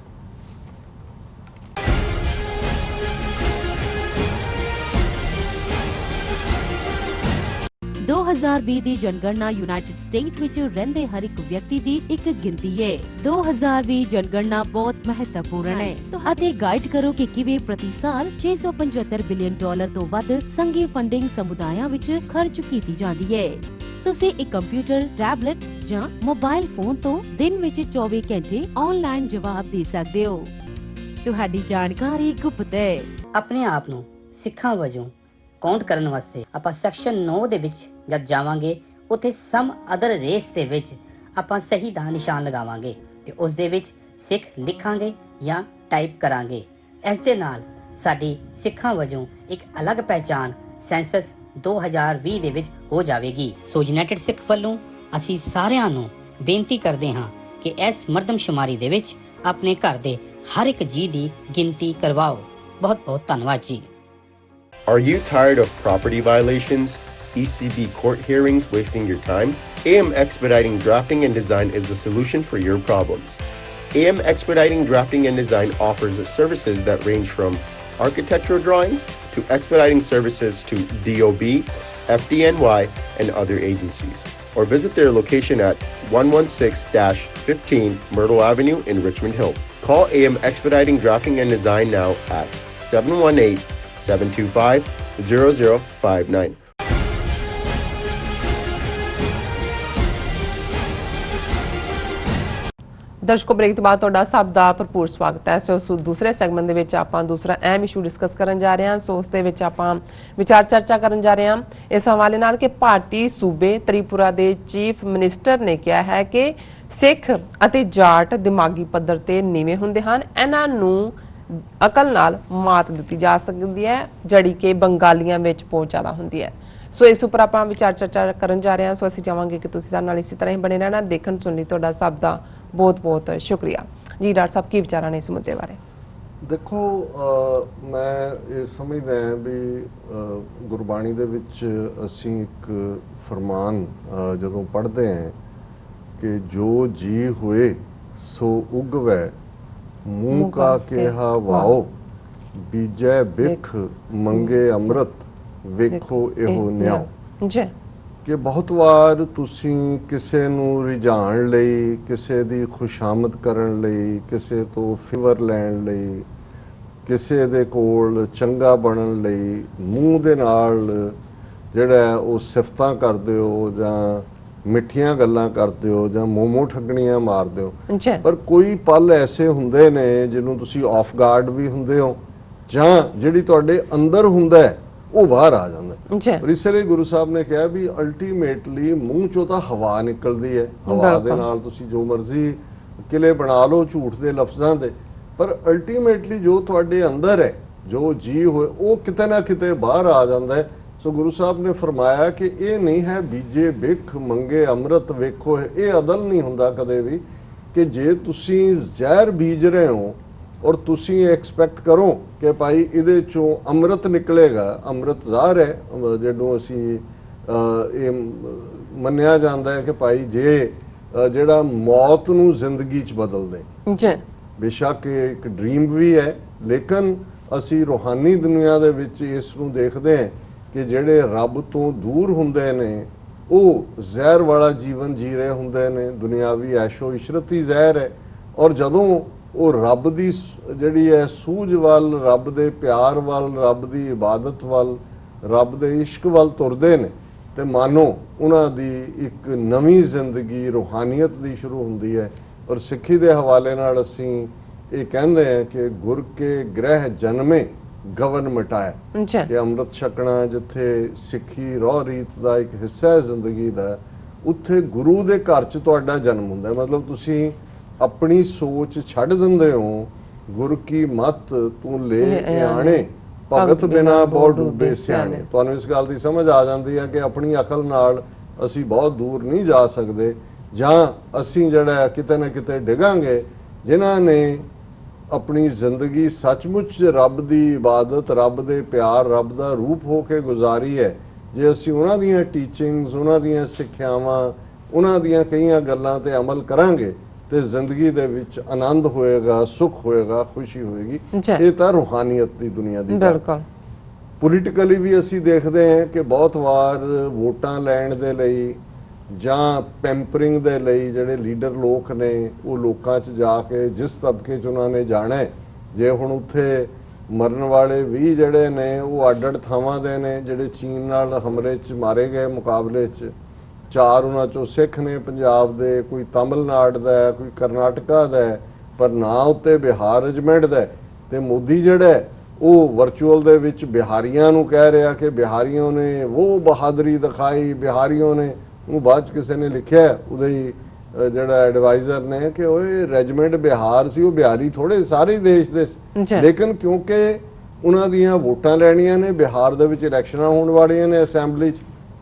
2020 ਦੀ ਜਨਗਣਨਾ ਯੂਨਾਈਟਿਡ ਸਟੇਟ ਵਿੱਚ ਰਹਿੰਦੇ ਹਰ ਇੱਕ ਵਿਅਕਤੀ ਦੀ ਇੱਕ ਗਿਣਤੀ ਹੈ। 2020 ਜਨਗਣਨਾ ਬਹੁਤ ਮਹੱਤਵਪੂਰਨ ਹੈ ਅਤੇ ਗਾਈਡ ਕਰੋ ਕਿ ਕਿਵੇਂ ਪ੍ਰਤੀ ਸਾਲ $675 ਬਿਲੀਅਨ ਤੋਂ ਵੱਧ ਸੰਘੀ ਫੰਡਿੰਗ ਸਮੁਦਾਇਆਂ ਵਿੱਚ ਖਰਚ ਕੀਤੀ ਜਾਂਦੀ ਹੈ। ਤੁਸੀਂ ਇੱਕ ਕੰਪਿਊਟਰ, ਟੈਬਲੇਟ ਜਾਂ ਮੋਬਾਈਲ ਫੋਨ ਤੋਂ ਦਿਨ ਵਿੱਚ 24 ਘੰਟੇ ਆਨਲਾਈਨ ਜਵਾਬ ਦੇ ਸਕਦੇ ਹੋ। ਤੁਹਾਡੀ ਜਾਣਕਾਰੀ ਗੁਪਤ ਹੈ। ਆਪਣੇ ਆਪ ਨੂੰ ਸਿੱਖਾਂ ਵਜੋਂ ਕਾਊਂਟ ਕਰਨ ਵਾਸਤੇ ਆਪਾਂ ਸੈਕਸ਼ਨ 9 ਦੇ ਵਿੱਚ ਜਦ ਜਾਵਾਂਗੇ, ਉੱਥੇ ਸਮ ਅਦਰ ਰੇਸ ਦੇ ਵਿੱਚ ਆਪਾਂ ਸਹੀ ਦਾ ਨਿਸ਼ਾਨ ਲਗਾਵਾਂਗੇ ਤੇ ਉਸ ਦੇ ਵਿੱਚ ਸਿੱਖ ਲਿਖਾਂਗੇ ਜਾਂ ਟਾਈਪ ਕਰਾਂਗੇ। ਇਸ ਦੇ ਨਾਲ ਸਾਡੀ ਸਿੱਖਾਂ ਵਜੋਂ ਇੱਕ ਅਲੱਗ ਪਹਿਚਾਨ ਸੈਂਸਸ 2020 ਦੇ ਵਿੱਚ ਹੋ ਜਾਵੇਗੀ। ਸੋ ਯੂਨਾਈਟਿਡ ਸਿੱਖ ਵੱਲੋਂ ਅਸੀਂ ਸਾਰਿਆਂ ਨੂੰ ਬੇਨਤੀ ਕਰਦੇ ਹਾਂ ਕਿ ਇਸ ਮਰਦਮਸ਼ੁਮਾਰੀ ਦੇ ਵਿੱਚ ਆਪਣੇ ਘਰ ਦੇ ਹਰ ਇੱਕ ਜੀ ਦੀ ਗਿਣਤੀ ਕਰਵਾਓ। ਬਹੁਤ ਬਹੁਤ ਧੰਨਵਾਦ ਜੀ। Are you tired of property violations, ECB court hearings wasting your time? AM Expediting Drafting and Design is the solution for your problems. AM Expediting Drafting and Design offers services that range from architectural drawings to expediting services to DOB, FDNY, and other agencies. Or visit their location at 116-15 Myrtle Avenue in Richmond Hill. Call AM Expediting Drafting and Design now at 718-725-0059. ਦਰਸ਼ਕੋ break ਤੋਂ ਬਾਅਦ ਤੁਹਾਡਾ ਸਭ ਦਾ ਭਰਪੂਰ ਸਵਾਗਤ ਹੈ। ਸੋ ਦੂਸਰੇ segment ਦੇ ਵਿੱਚ ਆਪਾਂ ਦੂਸਰਾ ਅਹਿਮ ਇਸ਼ੂ ਡਿਸਕਸ ਕਰਨ ਜਾ ਰਹੇ ਹਾਂ। ਸੋ ਉਸ ਦੇ ਵਿੱਚ ਆਪਾਂ ਵਿਚਾਰ ਚਰਚਾ ਕਰਨ ਜਾ ਰਹੇ ਹਾਂ ਇਸ ਹਵਾਲੇ ਨਾਲ ਕਿ ਭਾਰਤੀ ਸੂਬੇ ਤ੍ਰਿਪੁਰਾ ਦੇ ਚੀਫ ਮਿਨਿਸਟਰ ਨੇ ਕਿਹਾ ਹੈ ਕਿ ਸਿੱਖ ਅਤੇ ਜਾਟ ਦਿਮਾਗੀ ਪੱਧਰ ਤੇ ਨੀਵੇਂ ਹੁੰਦੇ ਹਨ, ਇਹਨਾਂ ਨੂੰ ਅਕਲ ਨਾਲ ਮਾਤ ਦਿੱਤੀ ਜਾ ਸਕਦੀ ਹੈ ਜਿਹੜੀ ਕਿ ਬੰਗਾਲੀਆਂ ਵਿੱਚ ਬਹੁਤ ਜ਼ਿਆਦਾ ਹੁੰਦੀ ਹੈ। ਸੋ ਇਸ ਉੱਪਰ ਆਪਾਂ ਵਿਚਾਰ ਚਰਚਾ ਕਰਨ ਜਾ ਰਹੇ ਹਾਂ। ਸੋ ਅਸੀਂ ਚਾਹਾਂਗੇ ਕਿ ਤੁਸੀਂ ਸਾਡੇ ਨਾਲ ਇਸੇ ਤਰ੍ਹਾਂ ਹੀ ਬਣੇ ਰਹਿਣਾ। ਦੇਖਣ ਸੁਣਨ ਲਈ ਤੁਹਾਡਾ ਸਭ ਦਾ ਬਹੁਤ-ਬਹੁਤ ਸ਼ੁਕਰੀਆ ਜੀ। ਡਾਕਟਰ ਸਾਹਿਬ ਕੀ ਵਿਚਾਰਾਂ ਨੇ ਇਸ ਮੁੱਦੇ ਬਾਰੇ? ਦੇਖੋ, ਮੈਂ ਇਹ ਸਮਝਦਾ ਹਾਂ ਵੀ ਗੁਰਬਾਣੀ ਦੇ ਵਿੱਚ ਅਸੀਂ ਇੱਕ ਫਰਮਾਨ ਜਦੋਂ ਪੜ੍ਹਦੇ ਹਾਂ ਕਿ ਜੋ ਜੀ ਹੋਏ ਸੋ ਉਗਵੈ, ਮੂੰਹ ਕਾ ਕਿਹਾ ਵਾਓ, ਬੀਜੈ ਬਿਖ ਮੰਗੇ ਅੰਮ੍ਰਿਤ, ਵੇਖੋ ਇਹੋ ਨਿਆਓ। ਜੀ ਕਿ ਬਹੁਤ ਵਾਰ ਤੁਸੀਂ ਕਿਸੇ ਨੂੰ ਰਿਝਾਉਣ ਲਈ, ਕਿਸੇ ਦੀ ਖੁਸ਼ਾਮਦ ਕਰਨ ਲਈ, ਕਿਸੇ ਤੋਂ ਫੇਵਰ ਲੈਣ ਲਈ, ਕਿਸੇ ਦੇ ਕੋਲ ਚੰਗਾ ਬਣਨ ਲਈ ਮੂੰਹ ਦੇ ਨਾਲ ਜਿਹੜਾ ਉਹ ਸਿਫਤਾਂ ਕਰਦੇ ਹੋ ਜਾਂ ਮਿੱਠੀਆਂ ਗੱਲਾਂ ਕਰਦੇ ਹੋ ਜਾਂ ਮੋਮੋ ਠੱਗਣੀਆਂ ਮਾਰਦੇ ਹੋ। ਪਰ ਕੋਈ ਪਲ ਐਸੇ ਹੁੰਦੇ ਨੇ ਜਿਹਨੂੰ ਤੁਸੀਂ ਆਫ ਗਾਰਡ ਵੀ ਹੁੰਦੇ ਹੋ ਜਾਂ ਜਿਹੜੀ ਤੁਹਾਡੇ ਅੰਦਰ ਹੁੰਦਾ ਹੈ ਉਹ ਬਾਹਰ ਆ ਜਾਂਦਾ। ਪਰ ਇਸ ਲਈ ਗੁਰੂ ਸਾਹਿਬ ਨੇ ਕਿਹਾ ਵੀ ਅਲਟੀਮੇਟਲੀ ਮੂੰਹ ਚੋਂ ਤਾਂ ਹਵਾ ਨਿਕਲਦੀ ਹੈ, ਹਵਾ ਦੇ ਨਾਲ ਤੁਸੀਂ ਜੋ ਮਰਜ਼ੀ ਕਿਲੇ ਬਣਾ ਲਓ ਝੂਠ ਦੇ ਲਫ਼ਜ਼ਾਂ ਦੇ, ਪਰ ਅਲਟੀਮੇਟਲੀ ਜੋ ਤੁਹਾਡੇ ਅੰਦਰ ਹੈ, ਜੋ ਜੀ ਹੋਏ, ਉਹ ਕਿਤੇ ਨਾ ਕਿਤੇ ਬਾਹਰ ਆ ਜਾਂਦਾ ਹੈ। ਸੋ ਗੁਰੂ ਸਾਹਿਬ ਨੇ ਫਰਮਾਇਆ ਕਿ ਇਹ ਨਹੀਂ ਹੈ ਬੀਜੇ ਬਿਖ ਮੰਗੇ ਅੰਮ੍ਰਿਤ, ਵੇਖੋ ਇਹ ਅਦਲ ਨਹੀਂ ਹੁੰਦਾ ਕਦੇ ਵੀ ਕਿ ਜੇ ਤੁਸੀਂ ਜ਼ਹਿਰ ਬੀਜ ਰਹੇ ਹੋ ਔਰ ਤੁਸੀਂ ਐਕਸਪੈਕਟ ਕਰੋ ਕਿ ਭਾਈ ਇਹਦੇ ਚੋਂ ਅੰਮ੍ਰਿਤ ਨਿਕਲੇਗਾ। ਅੰਮ੍ਰਿਤ ਜ਼ਾਹਰ ਹੈ ਜਿਹਨੂੰ ਅਸੀਂ ਇਹ ਮੰਨਿਆ ਜਾਂਦਾ ਹੈ ਕਿ ਭਾਈ ਜੇ ਜਿਹੜਾ ਮੌਤ ਨੂੰ ਜ਼ਿੰਦਗੀ 'ਚ ਬਦਲ ਦੇ। ਜੀ ਬੇਸ਼ੱਕ ਇਹ ਇੱਕ ਡ੍ਰੀਮ ਵੀ ਹੈ, ਲੇਕਿਨ ਅਸੀਂ ਰੂਹਾਨੀ ਦੁਨੀਆ ਦੇ ਵਿੱਚ ਇਸ ਨੂੰ ਦੇਖਦੇ ਹਾਂ ਕਿ ਜਿਹੜੇ ਰੱਬ ਤੋਂ ਦੂਰ ਹੁੰਦੇ ਨੇ ਉਹ ਜ਼ਹਿਰ ਵਾਲਾ ਜੀਵਨ ਜੀ ਰਹੇ ਹੁੰਦੇ ਨੇ। ਦੁਨਿਆਵੀ ਐਸ਼ੋ ਇਸ਼ਰਤ ਹੀ ਜ਼ਹਿਰ ਹੈ, ਔਰ ਜਦੋਂ ਉਹ ਰੱਬ ਦੀ ਜਿਹੜੀ ਹੈ ਸੂਝ ਵੱਲ, ਰੱਬ ਦੇ ਪਿਆਰ ਵੱਲ, ਰੱਬ ਦੀ ਇਬਾਦਤ ਵੱਲ, ਰੱਬ ਦੇ ਇਸ਼ਕ ਵੱਲ ਤੁਰਦੇ ਨੇ ਤੇ ਮਾਨੋ ਉਹਨਾਂ ਦੀ ਇੱਕ ਨਵੀਂ ਜ਼ਿੰਦਗੀ ਰੂਹਾਨੀਅਤ ਦੀ ਸ਼ੁਰੂ ਹੁੰਦੀ ਹੈ। ਔਰ ਸਿੱਖੀ ਦੇ ਹਵਾਲੇ ਨਾਲ ਅਸੀਂ ਇਹ ਕਹਿੰਦੇ ਹਾਂ ਕਿ ਗੁਰ ਕੇ ਗ੍ਰਹਿ ਜਨਮੇ ਗਵਨ ਮਿਟਾਇਆ, ਕਿ ਅੰਮ੍ਰਿਤ ਛਕਣਾ ਜਿੱਥੇ ਸਿੱਖੀ ਰੋਹ ਰੀਤ ਦਾ ਇੱਕ ਹਿੱਸਾ ਹੈ ਜ਼ਿੰਦਗੀ ਦਾ, ਉੱਥੇ ਗੁਰੂ ਦੇ ਘਰ 'ਚ ਤੁਹਾਡਾ ਜਨਮ ਹੁੰਦਾ। ਮਤਲਬ ਤੁਸੀਂ ਆਪਣੀ ਸੋਚ ਛੱਡ ਦਿੰਦੇ ਹੋ, ਗੁਰ ਕੀ ਮਤ ਤੂੰ ਲੈ ਆਣੇ, ਭਗਤ ਬਿਨਾ ਬਹੁ ਡੂਬੇ ਸਿਆਣੇ। ਤੁਹਾਨੂੰ ਇਸ ਗੱਲ ਦੀ ਸਮਝ ਆ ਜਾਂਦੀ ਹੈ ਕਿ ਆਪਣੀ ਅਕਲ ਨਾਲ ਅਸੀਂ ਬਹੁਤ ਦੂਰ ਨਹੀਂ ਜਾ ਸਕਦੇ, ਜਾਂ ਅਸੀਂ ਜਿਹੜਾ ਕਿਤੇ ਨਾ ਕਿਤੇ ਡਿੱਗਾਂਗੇ। ਜਿਨ੍ਹਾਂ ਨੇ ਆਪਣੀ ਜ਼ਿੰਦਗੀ ਸੱਚਮੁੱਚ ਰੱਬ ਦੀ ਇਬਾਦਤ, ਰੱਬ ਦੇ ਪਿਆਰ, ਰੱਬ ਦਾ ਰੂਪ ਹੋ ਕੇ ਗੁਜ਼ਾਰੀ ਹੈ, ਜੇ ਅਸੀਂ ਉਹਨਾਂ ਦੀਆਂ ਟੀਚਿੰਗਸ, ਉਹਨਾਂ ਦੀਆਂ ਸਿੱਖਿਆਵਾਂ, ਉਹਨਾਂ ਦੀਆਂ ਕਈਆਂ ਗੱਲਾਂ ਤੇ ਅਮਲ ਕਰਾਂਗੇ ਤੇ ਜ਼ਿੰਦਗੀ ਦੇ ਵਿੱਚ ਆਨੰਦ ਹੋਏਗਾ, ਸੁੱਖ ਹੋਏਗਾ, ਖੁਸ਼ੀ ਹੋਏਗੀ। ਇਹ ਤਾਂ ਰੂਹਾਨੀਅਤ ਦੀ ਦੁਨੀਆ ਦੀ ਗੱਲ। ਪੋਲੀਟੀਕਲੀ ਵੀ ਅਸੀਂ ਦੇਖਦੇ ਹਾਂ ਕਿ ਬਹੁਤ ਵਾਰ ਵੋਟਾਂ ਲੈਣ ਦੇ ਲਈ ਜਾਂ ਪੈਂਪਰਿੰਗ ਦੇ ਲਈ ਜਿਹੜੇ ਲੀਡਰ ਲੋਕ ਨੇ ਉਹ ਲੋਕਾਂ 'ਚ ਜਾ ਕੇ ਜਿਸ ਤਬਕੇ 'ਚ ਉਹਨਾਂ ਨੇ ਜਾਣਾ, ਜੇ ਹੁਣ ਉੱਥੇ ਮਰਨ ਵਾਲੇ ਵੀ ਜਿਹੜੇ ਨੇ ਉਹ ਅੱਡ-ਅੱਡ ਥਾਵਾਂ ਦੇ ਨੇ, ਜਿਹੜੇ ਚੀਨ ਨਾਲ ਹਮਲੇ 'ਚ ਮਾਰੇ ਗਏ ਮੁਕਾਬਲੇ 'ਚ, 4 ਉਹਨਾਂ 'ਚੋਂ ਸਿੱਖ ਨੇ ਪੰਜਾਬ ਦੇ, ਕੋਈ ਤਮਿਲਨਾਡੂ ਦਾ, ਕੋਈ ਕਰਨਾਟਕਾ ਦਾ, ਪਰ ਨਾਂ ਉੱਤੇ ਬਿਹਾਰ ਰੈਜੀਮੈਂਟ ਦਾ। ਤੇ ਮੋਦੀ ਜਿਹੜਾ ਉਹ ਵਰਚੁਅਲ ਦੇ ਵਿੱਚ ਬਿਹਾਰੀਆਂ ਨੂੰ ਕਹਿ ਰਿਹਾ ਕਿ ਬਿਹਾਰੀਆਂ ਨੇ ਉਹ ਬਹਾਦਰੀ ਦਿਖਾਈ, ਬਿਹਾਰੀਆਂ ਨੇ। ਉਹਨੂੰ ਬਾਅਦ 'ਚ ਕਿਸੇ ਨੇ ਲਿਖਿਆ, ਉਹਦੇ ਹੀ ਜਿਹੜਾ ਐਡਵਾਈਜ਼ਰ ਨੇ, ਕਿ ਉਹ ਰੈਜੀਮੈਂਟ ਬਿਹਾਰ ਸੀ, ਉਹ ਬਿਹਾਰੀ ਥੋੜੇ ਸਾਰੇ ਦੇਸ਼ ਦੇ, ਲੇਕਿਨ ਕਿਉਂਕਿ ਉਹਨਾਂ ਦੀਆਂ ਵੋਟਾਂ ਲੈਣੀਆਂ ਨੇ, ਬਿਹਾਰ ਦੇ ਵਿੱਚ ਇਲੈਕਸ਼ਨਾਂ ਹੋਣ ਵਾਲੀਆਂ ਨੇ ਅਸੈਂਬਲੀ 'ਚ,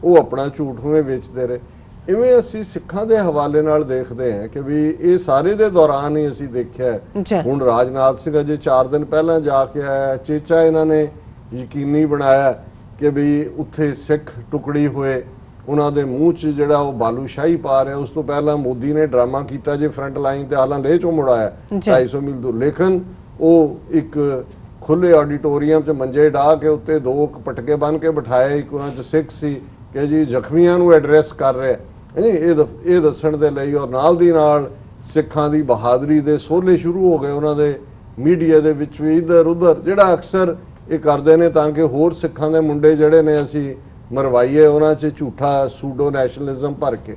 ਉਹ ਆਪਣਾ ਝੂਠ ਹੋਏ ਵੇਚਦੇ ਰਹੇ। ਇਵੇਂ ਅਸੀਂ ਸਿੱਖਾਂ ਦੇ ਹਵਾਲੇ ਨਾਲ ਦੇਖਦੇ ਹਾਂ ਕਿ ਵੀ ਇਹ ਸਾਰੇ ਦੇ ਦੌਰਾਨ ਹੀ ਅਸੀਂ ਦੇਖਿਆ। ਹੁਣ ਰਾਜਨਾਥ ਸਿੰਘ ਅਜੇ 4 ਦਿਨ ਪਹਿਲਾਂ ਜਾ ਕੇ ਆਇਆ, ਚੇਚਾ ਇਹਨਾਂ ਨੇ ਯਕੀਨੀ ਬਣਾਇਆ ਕਿ ਵੀ ਉੱਥੇ ਸਿੱਖ ਟੁਕੜੀ ਹੋਏ, ਉਹਨਾਂ ਦੇ ਮੂੰਹ 'ਚ ਜਿਹੜਾ ਉਹ ਬਾਲੂਸ਼ਾਹੀ ਪਾ ਰਿਹਾ। ਉਸ ਤੋਂ ਪਹਿਲਾਂ ਮੋਦੀ ਨੇ ਡਰਾਮਾ ਕੀਤਾ ਜੇ ਫਰੰਟ ਲਾਈਨ ਤੇ ਹਾਲਾਂ ਲੇਹ ਚੋਂ ਮੁੜਾਇਆ 250 ਮੀਲ ਦੂਰ, ਲੇਕਿਨ ਉਹ ਇੱਕ ਖੁੱਲੇ ਆਡੀਟੋਰੀਅਮ 'ਚ ਮੰਜੇ ਢਾ ਕੇ ਉੱਤੇ 2 ਪਟਕੇ ਬੰਨ੍ਹ ਕੇ ਬਿਠਾਏ, ਇੱਕ ਉਹਨਾਂ 'ਚ ਸਿੱਖ ਸੀ ਕਿ ਜੀ ਜ਼ਖਮੀਆਂ ਨੂੰ ਐਡਰੈਸ ਕਰ ਰਿਹਾ ਇਹ ਦੱਸਣ ਦੇ ਲਈ, ਔਰ ਨਾਲ ਦੀ ਨਾਲ ਸਿੱਖਾਂ ਦੀ ਬਹਾਦਰੀ ਦੇ ਸੋਹਲੇ ਸ਼ੁਰੂ ਹੋ ਗਏ ਉਹਨਾਂ ਦੇ ਮੀਡੀਆ ਦੇ ਵਿੱਚ ਵੀ ਇੱਧਰ ਉੱਧਰ, ਜਿਹੜਾ ਅਕਸਰ ਇਹ ਕਰਦੇ ਨੇ ਤਾਂ ਕਿ ਹੋਰ ਸਿੱਖਾਂ ਦੇ ਮੁੰਡੇ ਜਿਹੜੇ ਨੇ ਅਸੀਂ ਮਰਵਾਈਏ, ਉਹਨਾਂ 'ਚ ਝੂਠਾ ਸੂਡੋ ਨੈਸ਼ਨਲਿਜ਼ਮ ਭਰ ਕੇ।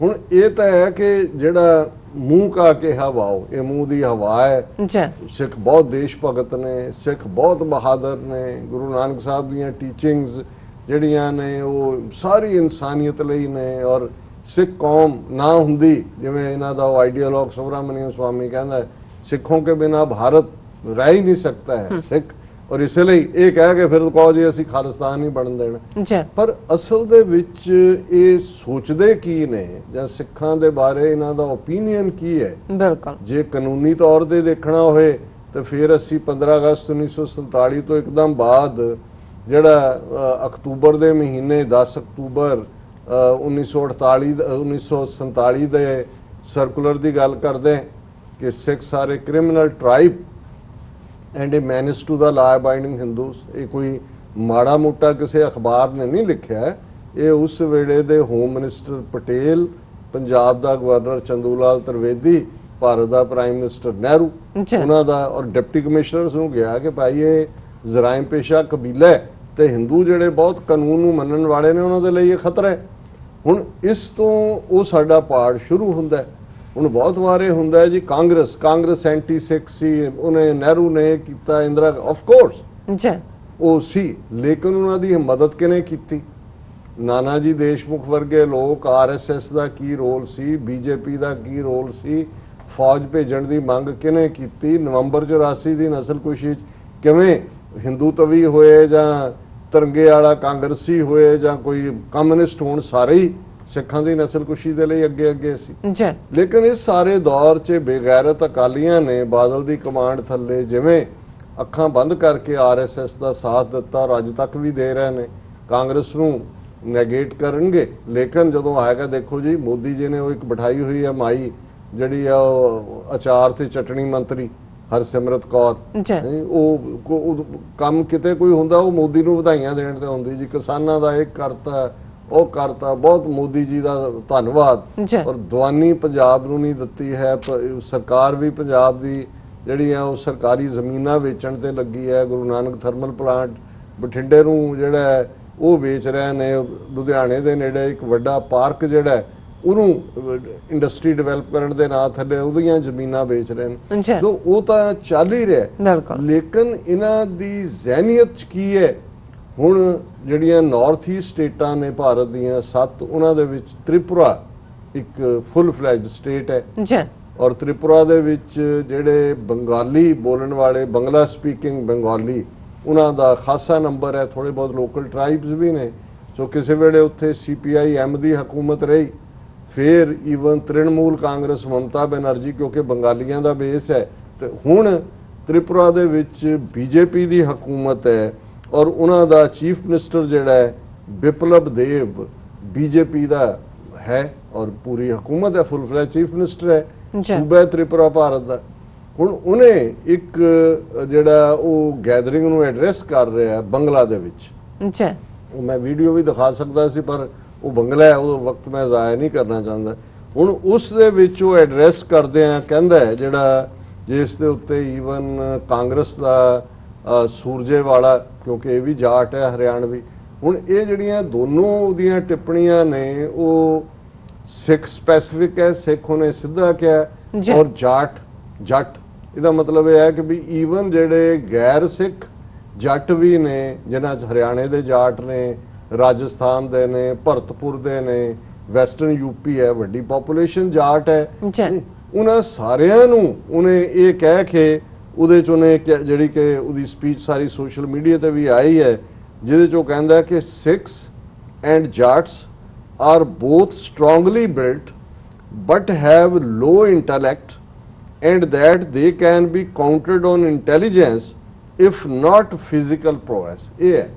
ਹੁਣ ਇਹ ਤਾਂ ਹੈ ਕਿ ਜਿਹੜਾ ਮੂੰਹ ਕਾ ਕੇ ਹਵਾਓ, ਇਹ ਮੂੰਹ ਦੀ ਹਵਾ ਹੈ। ਸਿੱਖ ਬਹੁਤ ਦੇਸ਼ ਭਗਤ ਨੇ, ਸਿੱਖ ਬਹੁਤ ਬਹਾਦਰ ਨੇ, ਗੁਰੂ ਨਾਨਕ ਸਾਹਿਬ ਦੀਆਂ ਟੀਚਿੰਗਸ ਜਿਹੜੀਆਂ ਨੇ ਉਹ ਸਾਰੀ ਇਨਸਾਨੀਅਤ ਲਈ ਨੇ, ਔਰ ਸਿੱਖ ਕੌਮ ਨਾ ਹੁੰਦੀ ਜਿਵੇਂ ਇਹਨਾਂ ਦਾ ਆਈਡੀਓਲॉग ਸੁਬਰਾਮਨਿਅਮ स्वामी ਕਹਿੰਦਾ ਹੈ, ਸਿੱਖੋਂ ਕੇ ਬਿਨਾ ਭਾਰਤ ਰਹਿ ਹੀ ਨਹੀਂ ਸਕਤਾ ਹੈ ਸਿੱਖ, ਔਰ ਇਸ ਲਈ ਇਹ ਕਹਿ ਕੇ ਫਿਰ ਕਹੋ ਜੀ ਅਸੀਂ ਖਾਲਿਸਤਾਨ ਨਹੀਂ ਬਣਨ ਦੇਣਾ। ਪਰ ਅਸਲ ਦੇ ਵਿੱਚ ਇਹ ਸੋਚਦੇ ਕੀ ਨੇ ਜਾਂ ਸਿੱਖਾਂ ਦੇ ਬਾਰੇ ਇਹਨਾਂ ਦਾ ਓਪੀਨੀਅਨ ਕੀ ਹੈ? ਬਿਲਕੁਲ ਜੇ ਕਾਨੂੰਨੀ ਤੌਰ ਤੇ ਦੇਖਣਾ ਹੋਏ ਤਾਂ ਫਿਰ ਅਸੀਂ 15 ਅਗਸਤ 1947 ਤੋਂ ਇੱਕਦਮ ਬਾਅਦ ਜਿਹੜਾ ਅਕਤੂਬਰ ਦੇ ਮਹੀਨੇ 10 ਅਕਤੂਬਰ 1947 ਦੇ ਸਰਕੂਲਰ ਦੀ ਗੱਲ ਕਰਦੇ ਕਿ ਸਿੱਖ ਸਾਰੇ criminal tribe and a menace to the law abiding Hindus. ਇਹ ਕੋਈ ਮਾੜਾ ਮੋਟਾ ਕਿਸੇ ਅਖਬਾਰ ਨੇ ਨਹੀਂ ਲਿਖਿਆ, ਇਹ ਉਸ ਵੇਲੇ ਦੇ ਹੋਮ ਮਿਨਿਸਟਰ ਪਟੇਲ, ਪੰਜਾਬ ਦਾ ਗਵਰਨਰ ਚੰਦੂਲਾਲ ਤ੍ਰਿਵੇਦੀ, ਭਾਰਤ ਦਾ ਪ੍ਰਾਈਮ ਮਿਨਿਸਟਰ ਨਹਿਰੂ, ਉਹਨਾਂ ਦਾ ਔਰ ਡਿਪਟੀ ਕਮਿਸ਼ਨਰਸ ਨੂੰ ਗਿਆ ਕਿ ਭਾਈ ਇਹ ਜ਼ਰਾਇਮ ਪੇਸ਼ਾ ਕਬੀਲਾ ਹੈ ਤੇ ਹਿੰਦੂ ਜਿਹੜੇ ਬਹੁਤ ਕਾਨੂੰਨ ਨੂੰ ਮੰਨਣ ਵਾਲੇ ਨੇ ਉਹਨਾਂ ਦੇ ਲਈ ਇਹ ਖਤਰਾ ਹੈ। ਹੁਣ ਇਸ ਤੋਂ ਉਹ ਸਾਡਾ ਪਾੜ ਸ਼ੁਰੂ ਹੁੰਦਾ। ਹੁਣ ਬਹੁਤ ਵਾਰੇ ਹੁੰਦਾ ਜੀ ਕਾਂਗਰਸ ਐਂਟੀ ਸਿੱਖ ਸੀ, ਉਹਨੇ ਨਹਿਰੂ ਨੇ ਕੀਤਾ, ਇੰਦਰਾ ਆਫ ਕੋਰਸ ਉਹ ਸੀ, ਲੇਕਿਨ ਉਹਨਾਂ ਦੀ ਮਦਦ ਕਿਹਨੇ ਕੀਤੀ? ਨਾਨਾ ਜੀ ਦੇਸ਼ਮੁਖ ਵਰਗੇ ਲੋਕ, ਆਰਐਸਐਸ ਦਾ ਕੀ ਰੋਲ ਸੀ, ਬੀਜੇਪੀ ਦਾ ਕੀ ਰੋਲ ਸੀ, ਫੌਜ ਭੇਜਣ ਦੀ ਮੰਗ ਕਿਹਨੇ ਕੀਤੀ? ਨਵੰਬਰ 84 ਦੀ ਨਸਲਕੁਸ਼ੀ ਕਿਵੇਂ ਹਿੰਦੂ ਤਵੀ ਹੋਏ ਜਾਂ ਤਿਰੰਗੇ ਵਾਲਾ ਕਾਂਗਰਸੀ ਹੋਏ ਜਾਂ ਕੋਈ ਕਮਿਊਨਿਸਟ ਹੋਣ, ਸਾਰੇ ਹੀ ਸਿੱਖਾਂ ਦੀ ਨਸਲਕੁਸ਼ੀ ਦੇ ਲਈ ਅੱਗੇ ਸੀ। ਲੇਕਿਨ ਇਸ ਸਾਰੇ ਦੌਰ 'ਚ ਬੇਗੈਰਤ ਅਕਾਲੀਆਂ ਨੇ ਬਾਦਲ ਦੀ ਕਮਾਂਡ ਥੱਲੇ ਜਿਵੇਂ ਅੱਖਾਂ ਬੰਦ ਕਰਕੇ ਆਰਐਸਐਸ ਦਾ ਸਾਥ ਦਿੱਤਾ, ਔਰ ਅੱਜ ਤੱਕ ਵੀ ਦੇ ਰਹੇ ਨੇ। ਕਾਂਗਰਸ ਨੂੰ ਨੈਗੇਟ ਕਰਨਗੇ, ਲੇਕਿਨ ਜਦੋਂ ਆਏਗਾ ਦੇਖੋ ਜੀ ਮੋਦੀ ਜੀ ਨੇ ਉਹ ਇੱਕ ਬਿਠਾਈ ਹੋਈ ਹੈ ਮਾਈ, ਜਿਹੜੀ ਆ ਉਹ ਅਚਾਰ ਤੇ ਚਟਣੀ ਮੰਤਰੀ ਹਰਸਿਮਰਤ ਕੌਰ, ਉਹ ਕੰਮ ਕਿਤੇ ਕੋਈ ਹੁੰਦਾ ਉਹ ਮੋਦੀ ਨੂੰ ਵਧਾਈਆਂ ਦੇਣ ਤੇ ਹੁੰਦੀ ਜੀ। ਕਿਸਾਨਾਂ ਦਾ ਇਹ ਕਰਤਾ ਉਹ ਕਰਤਾ, ਬਹੁਤ ਮੋਦੀ ਜੀ ਦਾ ਧੰਨਵਾਦ। ਔਰ ਦਵਾਨੀ ਪੰਜਾਬ ਨੂੰ ਨਹੀਂ ਦਿੱਤੀ ਹੈ, ਸਰਕਾਰ ਵੀ ਪੰਜਾਬ ਦੀ ਜਿਹੜੀ ਆ ਉਹ ਸਰਕਾਰੀ ਜ਼ਮੀਨਾਂ ਵੇਚਣ ਤੇ ਲੱਗੀ ਹੈ। ਗੁਰੂ ਨਾਨਕ ਥਰਮਲ ਪਲਾਂਟ ਬਠਿੰਡੇ ਨੂੰ ਜਿਹੜਾ ਉਹ ਵੇਚ ਰਹੇ ਨੇ, ਲੁਧਿਆਣੇ ਦੇ ਨੇੜੇ ਇੱਕ ਵੱਡਾ ਪਾਰਕ ਜਿਹੜਾ ਉਹਨੂੰ ਇੰਡਸਟਰੀ ਡਿਵੈਲਪ ਕਰਨ ਦੇ ਨਾਂ ਥੱਲੇ ਉਹਦੀਆਂ ਜ਼ਮੀਨਾਂ ਵੇਚ ਰਹੇ ਨੇ। ਸੋ ਉਹ ਤਾਂ ਚੱਲ ਹੀ ਰਿਹਾ, ਲੇਕਿਨ ਇਹਨਾਂ ਦੀ ਜ਼ਹਿਨੀਅਤ 'ਚ ਕੀ ਹੈ? ਹੁਣ ਜਿਹੜੀਆਂ ਨਾਰਥ ਈਸਟ ਸਟੇਟਾਂ ਨੇ ਭਾਰਤ ਦੀਆਂ 7, ਉਹਨਾਂ ਦੇ ਵਿੱਚ ਤ੍ਰਿਪੁਰਾ ਇੱਕ ਫੁੱਲ ਫਲੈਜਡ ਸਟੇਟ ਹੈ, ਔਰ ਤ੍ਰਿਪੁਰਾ ਦੇ ਵਿੱਚ ਜਿਹੜੇ ਬੰਗਾਲੀ ਬੋਲਣ ਵਾਲੇ, ਬੰਗਲਾ ਸਪੀਕਿੰਗ ਬੰਗਾਲੀ, ਉਹਨਾਂ ਦਾ ਖਾਸਾ ਨੰਬਰ ਹੈ। ਥੋੜੇ ਬਹੁਤ ਲੋਕਲ ਟ੍ਰਾਈਬਸ ਵੀ ਨੇ। ਸੋ ਕਿਸੇ ਵੇਲੇ ਉੱਥੇ CPIM ਦੀ ਹਕੂਮਤ ਰਹੀ, ਫਿਰ ਈਵਨ ਤ੍ਰਿਣਮੂਲ ਕਾਂਗਰਸ ਮਮਤਾ ਬੈਨਰਜੀ ਕਿਉਂਕਿ ਬੰਗਾਲੀਆਂ ਦਾ ਬੇਸ ਹੈ, ਤੇ ਹੁਣ ਤ੍ਰਿਪੁਰਾ ਦੇ ਵਿੱਚ BJP ਦੀ ਹਕੂਮਤ ਹੈ, ਔਰ ਉਹਨਾਂ ਦਾ ਚੀਫ ਮਿਨਿਸਟਰ ਜਿਹੜਾ ਹੈ ਬਿਪਲਬ ਦੇਵ BJP ਦਾ ਹੈ, ਔਰ ਪੂਰੀ ਹਕੂਮਤ ਹੈ, ਫੁੱਲ ਫਲੈਜ ਚੀਫ ਮਿਨਿਸਟਰ ਹੈ ਸੂਬਾ ਤ੍ਰਿਪੁਰਾ ਭਾਰਤ ਦਾ। ਹੁਣ ਉਹਨੇ ਇੱਕ ਜਿਹੜਾ ਉਹ ਗੈਦਰਿੰਗ ਨੂੰ ਐਡਰੈਸ ਕਰ ਰਿਹਾ ਬੰਗਲਾ ਦੇ ਵਿੱਚ, ਉਹ ਮੈਂ ਵੀਡੀਓ ਵੀ ਦਿਖਾ ਸਕਦਾ ਸੀ ਪਰ ਉਹ ਬੰਗਲਾ ਹੈ, ਉਹ ਵਕਤ ਮੈਂ ਜ਼ਾਇਆ ਨਹੀਂ ਕਰਨਾ ਚਾਹੁੰਦਾ। ਹੁਣ ਉਸ ਦੇ ਵਿੱਚ ਉਹ ਐਡਰੈਸ ਕਰਦੇ ਆ, ਕਹਿੰਦਾ ਹੈ ਜਿਹੜਾ ਜਿਸ ਦੇ ਉੱਤੇ ਈਵਨ ਕਾਂਗਰਸ ਦਾ ਸੂਰਜੇਵਾਲਾ, ਕਿਉਂਕਿ ਇਹ ਵੀ ਜਾਟ ਹੈ ਹਰਿਆਣਵੀ। ਹੁਣ ਇਹ ਜਿਹੜੀਆਂ ਦੋਨੋਂ ਦੀਆਂ ਟਿੱਪਣੀਆਂ ਨੇ ਉਹ ਸਿੱਖ ਸਪੈਸੀਫਿਕ ਹੈ, ਸਿੱਖ ਉਹਨੇ ਸਿੱਧਾ ਕਿਹਾ, ਔਰ ਜੱਟ ਇਹਦਾ ਮਤਲਬ ਇਹ ਹੈ ਕਿ ਵੀ ਈਵਨ ਜਿਹੜੇ ਗੈਰ ਸਿੱਖ ਜੱਟ ਵੀ ਨੇ, ਜਿਨ੍ਹਾਂ 'ਚ ਹਰਿਆਣੇ ਦੇ ਜਾਟ ਨੇ, ਰਾਜਸਥਾਨ ਦੇ ਨੇ, ਭਰਤਪੁਰ ਦੇ ਨੇ, ਵੈਸਟਰਨ UP ਹੈ, ਵੱਡੀ ਪੋਪੂਲੇਸ਼ਨ ਜਾਟ ਹੈ, ਉਹਨਾਂ ਸਾਰਿਆਂ ਨੂੰ ਉਹਨੇ ਇਹ ਕਹਿ ਕੇ ਉਹਦੇ 'ਚ ਉਹਨੇ ਜਿਹੜੀ ਕਿ ਉਹਦੀ ਸਪੀਚ ਸਾਰੀ ਸੋਸ਼ਲ ਮੀਡੀਆ ਤੇ ਵੀ ਆਈ ਹੈ, ਜਿਹਦੇ 'ਚ ਉਹ ਕਹਿੰਦਾ ਕਿ Sikhs and Jats are both strongly built but have low intellect and that they can be counted on intelligence if not physical prowess। ਇਹ ਹੈ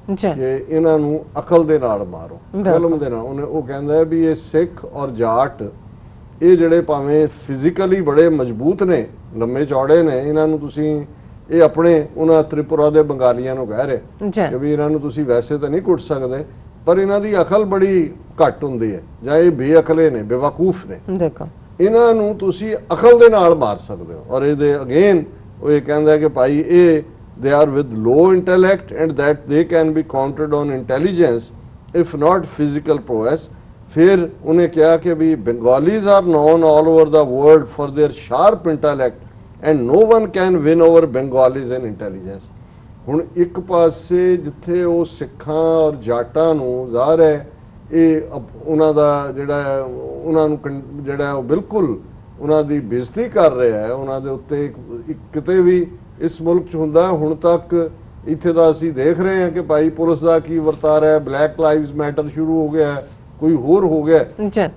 ਕਿ ਇਹਨਾਂ ਨੂੰ ਅਕਲ ਦੇ ਨਾਲ ਮਾਰੋ, ਕਲਮ ਦੇ ਨਾਲ। ਉਹਨੇ ਉਹ ਕਹਿੰਦਾ ਹੈ ਵੀ ਇਹ ਸਿੱਖ ਔਰ ਜਾਟ ਇਹ ਜਿਹੜੇ ਭਾਵੇਂ ਫਿਜ਼ੀਕਲੀ ਬੜੇ ਮਜ਼ਬੂਤ ਨੇ, ਲੰਮੇ ਚੌੜੇ ਨੇ, ਇਹਨਾਂ ਨੂੰ ਤੁਸੀਂ ਇਹ ਆਪਣੇ ਉਹਨਾਂ ਤ੍ਰਿਪੁਰਾ ਦੇ ਬੰਗਾਲੀਆਂ ਨੂੰ ਕਹਿ ਰਹੇ ਜੀ ਕਿ ਵੀ ਇਹਨਾਂ ਨੂੰ ਤੁਸੀਂ ਵੈਸੇ ਤਾਂ ਨਹੀਂ ਕੁੱਟ ਸਕਦੇ, ਪਰ ਇਹਨਾਂ ਦੀ ਅਕਲ ਬੜੀ ਘੱਟ ਹੁੰਦੀ ਹੈ, ਜਾਂ ਇਹ ਬੇਅਕਲੇ ਨੇ, ਬੇਵਕੂਫ ਨੇ, ਦੇਖੋ ਇਹਨਾਂ ਨੂੰ ਤੁਸੀਂ ਅਕਲ ਦੇ ਨਾਲ ਮਾਰ ਸਕਦੇ ਹੋ। ਔਰ ਇਹਦੇ ਅਗੇਨ ਉਹ ਇਹ ਕਹਿੰਦਾ ਕਿ ਭਾਈ ਇਹ they are with low intellect and that they can be counted on intelligence if not physical prowess। फिर उन्हें क्या कि भी Bengalis are known all over the world for their sharp intellect and no one can win over Bengalis in intelligence। ਹੁਣ ਇੱਕ ਪਾਸੇ ਜਿੱਥੇ ਉਹ ਸਿੱਖਾਂ ਔਰ ਜਾਟਾਂ ਨੂੰ ਜ਼ਾਹਰ ਹੈ ਇਹ ਉਹਨਾਂ ਦਾ ਜਿਹੜਾ ਉਹਨਾਂ ਨੂੰ ਜਿਹੜਾ ਉਹ ਬਿਲਕੁਲ ਉਹਨਾਂ ਦੀ ਬੇਇੱਜ਼ਤੀ ਕਰ ਰਿਹਾ ਹੈ, ਉਹਨਾਂ ਦੇ ਉੱਤੇ ਕਿਤੇ ਵੀ ਇਸ ਮੁਲਕ 'ਚ ਹੁੰਦਾ ਹੁਣ ਤੱਕ ਇੱਥੇ ਦਾ ਅਸੀਂ ਦੇਖ ਰਹੇ ਹਾਂ ਕਿ ਭਾਈ ਪੁਲਿਸ ਦਾ ਕੀ ਵਰਤਾਰਾ ਹੈ, ਬਲੈਕ ਲਾਈਵਸ ਮੈਟਰ ਸ਼ੁਰੂ ਹੋ ਗਿਆ, ਕੋਈ ਹੋਰ ਹੋ ਗਿਆ,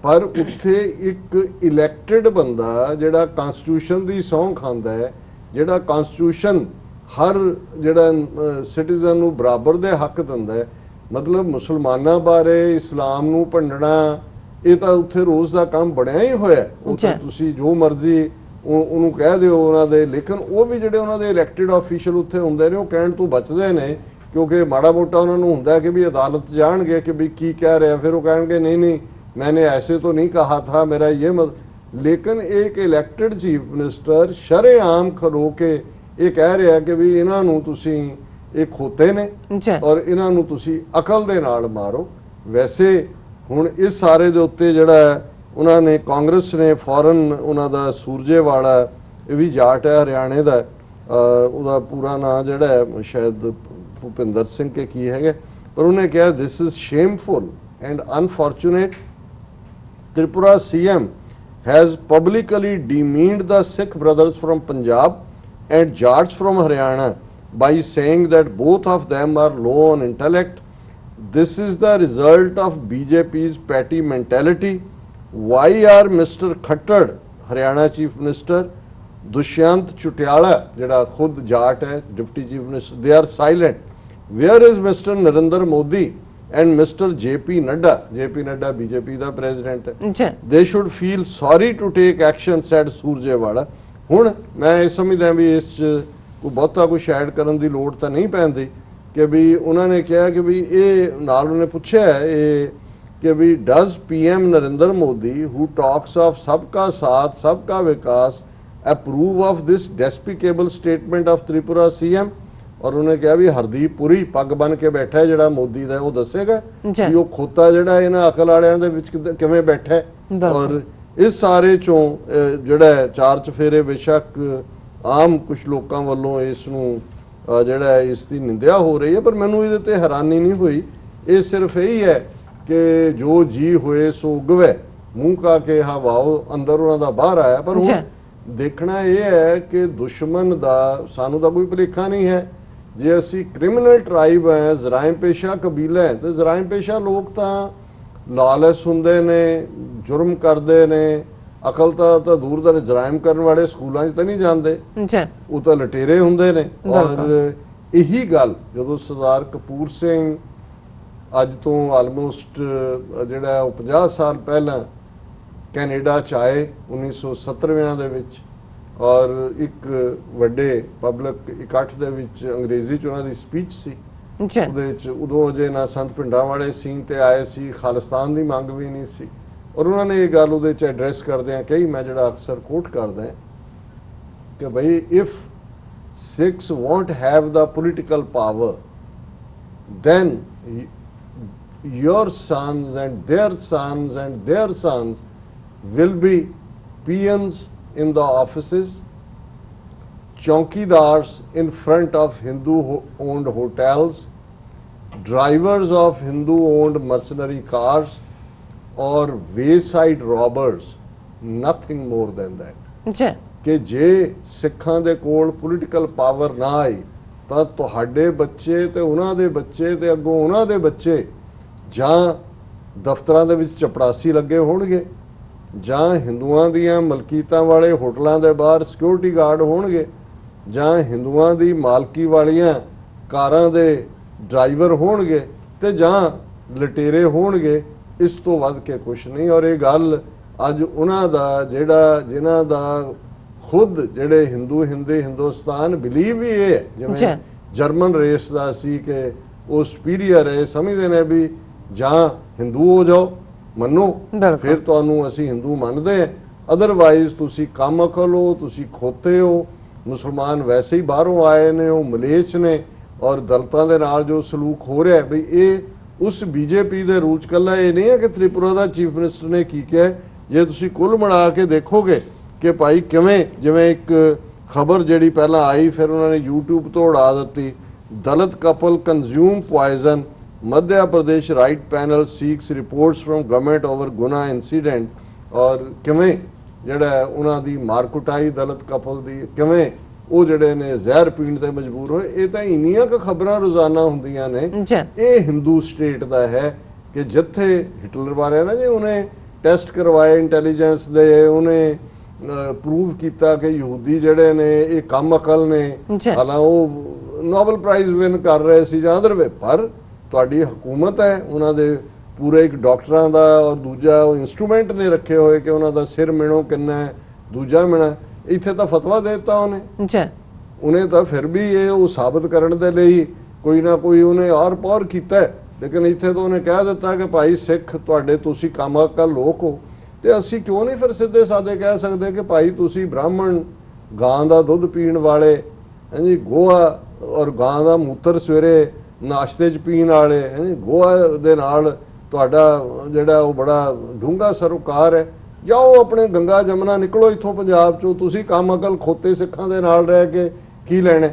ਪਰ ਉੱਥੇ ਇੱਕ ਇਲੈਕਟਿਡ ਬੰਦਾ ਜਿਹੜਾ ਕਨਸਟੀਟਿਊਸ਼ਨ ਦੀ ਸਹੁੰ ਖਾਂਦਾ ਹੈ, ਜਿਹੜਾ ਕਨਸਟੀਟਿਊਸ਼ਨ ਹਰ ਜਿਹੜਾ ਸਿਟੀਜ਼ਨ ਨੂੰ ਬਰਾਬਰ ਦੇ ਹੱਕ ਦਿੰਦਾ ਹੈ, ਮਤਲਬ ਮੁਸਲਮਾਨਾਂ ਬਾਰੇ ਇਸਲਾਮ ਨੂੰ ਭੰਡਣਾ ਇਹ ਤਾਂ ਉੱਥੇ ਰੋਜ਼ ਦਾ ਕੰਮ ਬਣਿਆ ਹੀ ਹੋਇਆ। ਉੱਥੇ ਤੁਸੀਂ ਜੋ ਮਰਜ਼ੀ ਉਹਨੂੰ ਕਹਿ ਦਿਓ ਉਹਨਾਂ ਦੇ, ਲੇਕਿਨ ਉਹ ਵੀ ਜਿਹੜੇ ਉਹਨਾਂ ਦੇ ਇਲੈਕਟਿਡ ਆਫੀਸ਼ੀਅਲ ਉੱਥੇ ਹੁੰਦੇ ਨੇ ਉਹ ਕਹਿਣ ਤੋਂ ਬਚਦੇ ਨੇ, ਕਿਉਂਕਿ ਮਾੜਾ ਮੋਟਾ ਉਹਨਾਂ ਨੂੰ ਹੁੰਦਾ ਕਿ ਵੀ ਅਦਾਲਤ ਜਾਣਗੇ ਕਿ ਵੀ ਕੀ ਕਹਿ ਰਿਹਾ, ਫਿਰ ਉਹ ਕਹਿਣਗੇ ਨਹੀਂ ਨਹੀਂ मैंने ऐसे तो नहीं कहा था, मेरा ये लेकिन एक इलैक्टेड चीफ मिनिस्टर शरेआम खलो के ये कह रहा कि भी इन्हां नूं तुसीं ਇਹ ਖੋਤੇ ਨੇ ਔਰ ਇਹਨਾਂ ਨੂੰ ਤੁਸੀਂ ਅਕਲ ਦੇ ਨਾਲ ਮਾਰੋ। ਵੈਸੇ ਹੁਣ ਇਸ ਸਾਰੇ ਦੇ ਉੱਤੇ ਜਿਹੜਾ ਉਹਨਾਂ ਨੇ ਕਾਂਗਰਸ ਨੇ ਫੌਰਨ ਉਹਨਾਂ ਦਾ ਸੂਰਜੇਵਾਲਾ ਇਹ ਵੀ ਜਾਟ ਹੈ ਹਰਿਆਣੇ ਦਾ, ਉਹਦਾ ਪੂਰਾ ਨਾਂ ਜਿਹੜਾ ਹੈ ਸ਼ਾਇਦ ਭੁਪਿੰਦਰ ਸਿੰਘ ਕੇ ਕੀ ਹੈਗਾ, ਪਰ ਉਹਨੇ ਕਿਹਾ this is shameful and unfortunate. Tripura CM has publicly demeaned the Sikh brothers from Punjab and Jats from Haryana by saying that both of them are low on intellect. This is the result of BJP's petty mentality. Why are Mr. Khattar, Haryana Chief Minister, Dushyant Chutiala, jada khud Jat hai, Deputy Chief Minister, they are silent? Where is Mr. Narendra Modi and Mr. JP Nadda? JP Nadda BJP da president hai. They should feel sorry to take action, said Surjewala. ਹੁਣ ਮੈਂ ਇਹ ਸਮਝਦਾ ਵੀ ਇਸ 'ਚ ਕੋਈ ਬਹੁਤਾ ਕੁਛ add ਕਰਨ ਦੀ ਲੋੜ ਤਾਂ ਨਹੀਂ ਪੈਂਦੀ ਕਿ ਵੀ ਉਹਨਾਂ ਨੇ ਕਿਹਾ ਕਿ ਵੀ ਇਹ ਨਾਲ ਉਹਨੇ ਪੁੱਛਿਆ ਇਹ ਕਿ ਵੀ does PM Narendra Modi who talks of ਸਬਕਾ ਸਾਥ ਸਬਕਾ ਵਿਕਾਸ approve of this despicable statement of Tripura CM? ਔਰ ਉਹਨੇ ਕਿਹਾ ਵੀ ਹਰਦੀਪ ਪੁਰੀ ਪੱਗ ਬਨ ਕੇ ਬੈਠਾ ਹੈ ਜਿਹੜਾ ਮੋਦੀ ਦਾ, ਉਹ ਦੱਸੇਗਾ ਵੀ ਉਹ ਖੋਤਾ ਜਿਹੜਾ ਇਹਨਾਂ ਅਕਲ ਵਾਲਿਆਂ ਦੇ ਵਿੱਚ ਕਿਵੇਂ ਬੈਠਾ ਹੈ। ਔਰ ਇਸ ਸਾਰੇ ਚੋਂ ਜਿਹੜਾ ਚਾਰ ਚਫੇਰੇ ਬੇਸ਼ੱਕ ਆਮ ਕੁਝ ਲੋਕਾਂ ਵੱਲੋਂ ਇਸ ਨੂੰ ਜਿਹੜਾ ਇਸ ਦੀ ਨਿੰਦਿਆ ਹੋ ਰਹੀ ਹੈ, ਪਰ ਮੈਨੂੰ ਇਹਦੇ ਤੇ ਹੈਰਾਨੀ ਨਹੀਂ ਹੋਈ। ਇਹ ਸਿਰਫ ਇਹੀ ਹੈ ਕਿ ਜੋ ਜੀ ਹੋਏ ਸੋ ਉਗਵੇ, ਮੂੰਹ ਕਾ ਕੇ ਹਵਾਓ ਅੰਦਰ ਉਹਨਾਂ ਦਾ ਬਾਹਰ ਆਇਆ। ਪਰ ਹੁਣ ਦੇਖਣਾ ਇਹ ਹੈ ਕਿ ਦੁਸ਼ਮਣ ਦਾ ਸਾਨੂੰ ਤਾਂ ਕੋਈ ਭੁਲੇਖਾ ਨਹੀਂ ਹੈ। ਜੇ ਅਸੀਂ ਕ੍ਰਿਮੀਨਲ ਟ੍ਰਾਈਬ ਹੈ, ਜ਼ਰਾਇਮ ਪੇਸ਼ਾ ਕਬੀਲਾ ਹੈ, ਤੇ ਜ਼ਰਾਇਮ ਪੇਸ਼ਾ ਲੋਕ ਤਾਂ ਲਾਲਚ ਹੁੰਦੇ ਨੇ, ਜੁਰਮ ਕਰਦੇ ਨੇ, ਅਕਲ ਤਾਂ ਦੂਰ ਦਾ ਜਰਾਇਮ ਕਰਨ ਵਾਲੇ ਸਕੂਲਾਂ 'ਚ ਤਾਂ ਨਹੀਂ ਜਾਂਦੇ, ਉਹ ਤਾਂ ਲਟੇਰੇ ਹੁੰਦੇ ਨੇ। ਔਰ ਇਹੀ ਗੱਲ ਜਦੋਂ ਸਰਦਾਰ ਕਪੂਰ ਸਿੰਘ ਅੱਜ ਤੋਂ ਆਲਮੋਸਟ ਜਿਹੜਾ ਉਹ 50 ਸਾਲ ਪਹਿਲਾਂ ਕੈਨੇਡਾ 'ਚ ਆਏ 1970 ਦੇ ਵਿੱਚ, ਔਰ ਇੱਕ ਵੱਡੇ ਪਬਲਿਕ ਇਕੱਠ ਦੇ ਵਿੱਚ ਅੰਗਰੇਜ਼ੀ 'ਚ ਉਹਨਾਂ ਦੀ ਸਪੀਚ ਸੀ। ਉਹਦੇ 'ਚ ਉਦੋਂ ਅਜੇ ਨਾ ਸੰਤ ਪਿੰਡਾਂ ਵਾਲੇ ਸੀਨ ਤੇ ਆਏ ਸੀ, ਖਾਲਿਸਤਾਨ ਦੀ ਮੰਗ ਵੀ ਨਹੀਂ ਸੀ। ਔਰ ਉਹਨਾਂ ਨੇ ਇਹ ਗੱਲ ਉਹਦੇ 'ਚ ਐਡਰੈਸ ਕਰਦੇ ਆ ਕਈ, ਮੈਂ ਜਿਹੜਾ ਅਕਸਰ ਕੋਟ ਕਰਦਾ ਕਿ ਭਾਈ if Sikhs won't have the political power, then your sons and their sons and their sons will be peons in the offices, chaukidars in front of Hindu-owned hotels, drivers of Hindu-owned mercenary cars, or wayside robbers, nothing more than that. ਕਿ ਜੇ ਸਿੱਖਾਂ ਦੇ ਕੋਲ political power ਨਾ ਆਈ ਤਾਂ ਤੁਹਾਡੇ ਬੱਚੇ ਤੇ ਉਹਨਾਂ ਦੇ ਬੱਚੇ ਤੇ ਅੱਗੋਂ ਉਹਨਾਂ ਦੇ ਬੱਚੇ ਜਾਂ ਦਫ਼ਤਰਾਂ ਦੇ ਵਿੱਚ ਚਪੜਾਸੀ ਲੱਗੇ ਹੋਣਗੇ, ਜਾਂ ਹਿੰਦੂਆਂ ਦੀਆਂ ਮਲਕੀਤਾਂ ਵਾਲੇ ਹੋਟਲਾਂ ਦੇ ਬਾਹਰ ਸਿਕਿਉਰਿਟੀ ਗਾਰਡ ਹੋਣਗੇ, ਜਾਂ ਹਿੰਦੂਆਂ ਦੀ ਮਾਲਕੀ ਵਾਲੀਆਂ ਕਾਰਾਂ ਦੇ ਡਰਾਈਵਰ ਹੋਣਗੇ, ਤੇ ਜਾਂ ਲਟੇਰੇ ਹੋਣਗੇ। ਇਸ ਤੋਂ ਵੱਧ ਕੇ ਕੁਛ ਨਹੀਂ। ਔਰ ਇਹ ਗੱਲ ਅੱਜ ਉਹਨਾਂ ਦਾ ਜਿਹੜਾ ਜਿਨ੍ਹਾਂ ਦਾ खुद ਜਿਹੜੇ ਹਿੰਦੂ ਹਿੰਦੁਸਤਾਨ ਬਿਲੀਵ ਵੀ ਇਹ ਹੈ ਜਿਵੇਂ ਜਰਮਨ ਰੇਸ ਦਾ ਸੀ ਕਿ ਉਹ ਸੁਪੀਰੀਅਰ ਹੈ, ਸਮਝਦੇ ਨੇ ਵੀ ਜਾਂ ਹਿੰਦੂ ਹੋ ਜਾਓ ਮੰਨੋ ਫਿਰ ਤੁਹਾਨੂੰ ਅਸੀਂ ਹਿੰਦੂ ਮੰਨਦੇ ਹਾਂ, ਅਦਰਵਾਈਜ਼ ਤੁਸੀਂ ਕੰਮ ਅਕਲ ਹੋ, ਤੁਸੀਂ ਖੋਤੇ ਹੋ, ਮੁਸਲਮਾਨ ਵੈਸੇ ਹੀ ਬਾਹਰੋਂ ਆਏ ਨੇ, ਉਹ ਮਲੇਛ ਨੇ ਔਰ ਦਲਤਾਂ ਦੇ ਨਾਲ ਜੋ ਸਲੂਕ ਹੋ ਰਿਹਾ ਵੀ ਇਹ ਉਸ ਬੀਜੇਪੀ ਦੇ ਰੂਲ ਚ ਕੱਲਾ ਇਹ ਨਹੀਂ ਹੈ ਕਿ ਤ੍ਰਿਪੁਰਾ ਦਾ ਚੀਫ ਮਿਨਿਸਟਰ ਨੇ ਕੀ ਕਿਹਾ। ਜੇ ਤੁਸੀਂ ਕੁੱਲ ਮਿਲਾ ਕੇ ਦੇਖੋਗੇ ਕਿ ਭਾਈ ਕਿਵੇਂ ਜਿਵੇਂ ਇੱਕ ਖਬਰ ਜਿਹੜੀ ਪਹਿਲਾਂ ਆਈ ਫਿਰ ਉਹਨਾਂ ਨੇ YouTube ਤੋਂ ਉਡਾ ਦਿੱਤੀ, Dalit couple consume poison, Madhya Pradesh rights panel seeks reports from government over Guna incident, ਔਰ ਕਿਵੇਂ ਜਿਹੜਾ ਉਹਨਾਂ ਦੀ ਮਾਰਕੁਟਾਈ ਦਲਿਤ ਕਪਲ ਦੀ, ਕਿਵੇਂ ਉਹ ਜਿਹੜੇ ਨੇ ਜ਼ਹਿਰ ਪੀਣ ਤੇ ਮਜਬੂਰ ਹੋਏ। ਇਹ ਤਾਂ ਇੰਨੀਆਂ ਕੁ ਖਬਰਾਂ ਰੋਜ਼ਾਨਾ ਹੁੰਦੀਆਂ ਨੇ। ਇਹ ਹਿੰਦੂ ਸਟੇਟ ਦਾ ਹੈ ਕਿ ਜਿੱਥੇ ਹਿਟਲਰ ਬਾਰੇ ਨਾ ਜੀ ਉਹਨੇ ਟੈਸਟ ਕਰਵਾਏ ਇੰਟੈਲੀਜੈਂਸ ਦੇ, ਉਹਨੇ ਪ੍ਰੂਵ ਕੀਤਾ ਕਿ ਯਹੂਦੀ ਜਿਹੜੇ ਨੇ ਇਹ ਕੰਮ ਅਕਲ ਨੇ, ਹਾਲਾਂ ਉਹ ਨੋਬਲ ਪ੍ਰਾਈਜ਼ ਵਿਨ ਕਰ ਰਹੇ ਸੀ ਜਾਂ ਅਦਰਵੇ, ਪਰ ਤੁਹਾਡੀ ਹਕੂਮਤ ਹੈ, ਉਹਨਾਂ ਦੇ ਪੂਰੇ ਇੱਕ ਡਾਕਟਰਾਂ ਦਾ ਔਰ ਦੂਜਾ ਉਹ ਇੰਸਟਰੂਮੈਂਟ ਨੇ ਰੱਖੇ ਹੋਏ ਕਿ ਉਹਨਾਂ ਦਾ ਸਿਰ ਮਿਣੋ ਕਿੰਨਾ ਹੈ, ਦੂਜਾ ਮਿਣਾ। ਇੱਥੇ ਤਾਂ ਫਤਵਾ ਦੇ ਦਿੱਤਾ ਉਹਨੇ ਤਾਂ ਫਿਰ ਵੀ ਇਹ ਉਹ ਸਾਬਤ ਕਰਨ ਦੇ ਲਈ ਕੋਈ ਨਾ ਕੋਈ ਉਹਨੇ ਆਰ ਪਾਰ ਕੀਤਾ, ਲੇਕਿਨ ਇੱਥੇ ਤਾਂ ਉਹਨੇ ਕਹਿ ਦਿੱਤਾ ਕਿ ਭਾਈ ਸਿੱਖ ਤੁਹਾਡੇ ਤੁਸੀਂ ਕੰਮ ਅਕਲ ਲੋਕ ਹੋ। ਤੇ ਅਸੀਂ ਕਿਉਂ ਨਹੀਂ ਫਿਰ ਸਿੱਧੇ ਸਾਦੇ ਕਹਿ ਸਕਦੇ ਕਿ ਭਾਈ ਤੁਸੀਂ ਬ੍ਰਾਹਮਣ, ਗਾਂ ਦਾ ਦੁੱਧ ਪੀਣ ਵਾਲੇ, ਹਾਂਜੀ ਗੋਆ ਔਰ ਗਾਂ ਦਾ ਮੂਤਰ ਸਵੇਰੇ ਨਾਸ਼ਤੇ 'ਚ ਪੀਣ ਵਾਲੇ, ਹਾਂਜੀ ਗੋਆ ਦੇ ਨਾਲ ਤੁਹਾਡਾ ਜਿਹੜਾ ਉਹ ਬੜਾ ਡੂੰਘਾ ਸਰੋਕਾਰ ਹੈ। ਜਾਓ ਆਪਣੇ ਗੰਗਾ ਜਮਨਾ ਨਿਕਲੋ ਇੱਥੋਂ ਪੰਜਾਬ 'ਚੋਂ, ਤੁਸੀਂ ਕੰਮ ਅਕਲ ਖੋਤੇ ਸਿੱਖਾਂ ਦੇ ਨਾਲ ਰਹਿ ਕੇ ਕੀ ਲੈਣਾ।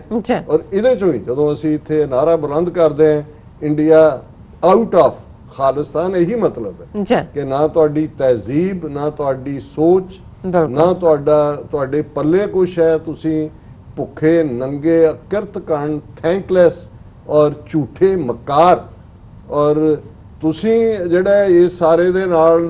ਔਰ ਇਹਦੇ 'ਚੋਂ ਹੀ ਜਦੋਂ ਅਸੀਂ ਇੱਥੇ ਨਾਰਾ ਬੁਲੰਦ ਕਰਦੇ ਹਾਂ ਇੰਡੀਆ ਆਊਟ ਆਫ ਖਾਲਿਸਤਾਨ, ਇਹੀ ਮਤਲਬ ਹੈ ਕਿ ਨਾ ਤੁਹਾਡੀ ਤਹਿਜ਼ੀਬ, ਨਾ ਤੁਹਾਡੀ ਸੋਚ, ਨਾ ਤੁਹਾਡੇ ਪੱਲੇ ਕੁਛ ਹੈ, ਤੁਸੀਂ ਭੁੱਖੇ ਨੰਗੇ ਕਿਰਤਕਣ ਥੈਂਕਲੈਸ ਔਰ ਝੂਠੇ ਮਕਾਰ। ਔਰ ਤੁਸੀਂ ਜਿਹੜਾ ਇਸ ਸਾਰੇ ਦੇ ਨਾਲ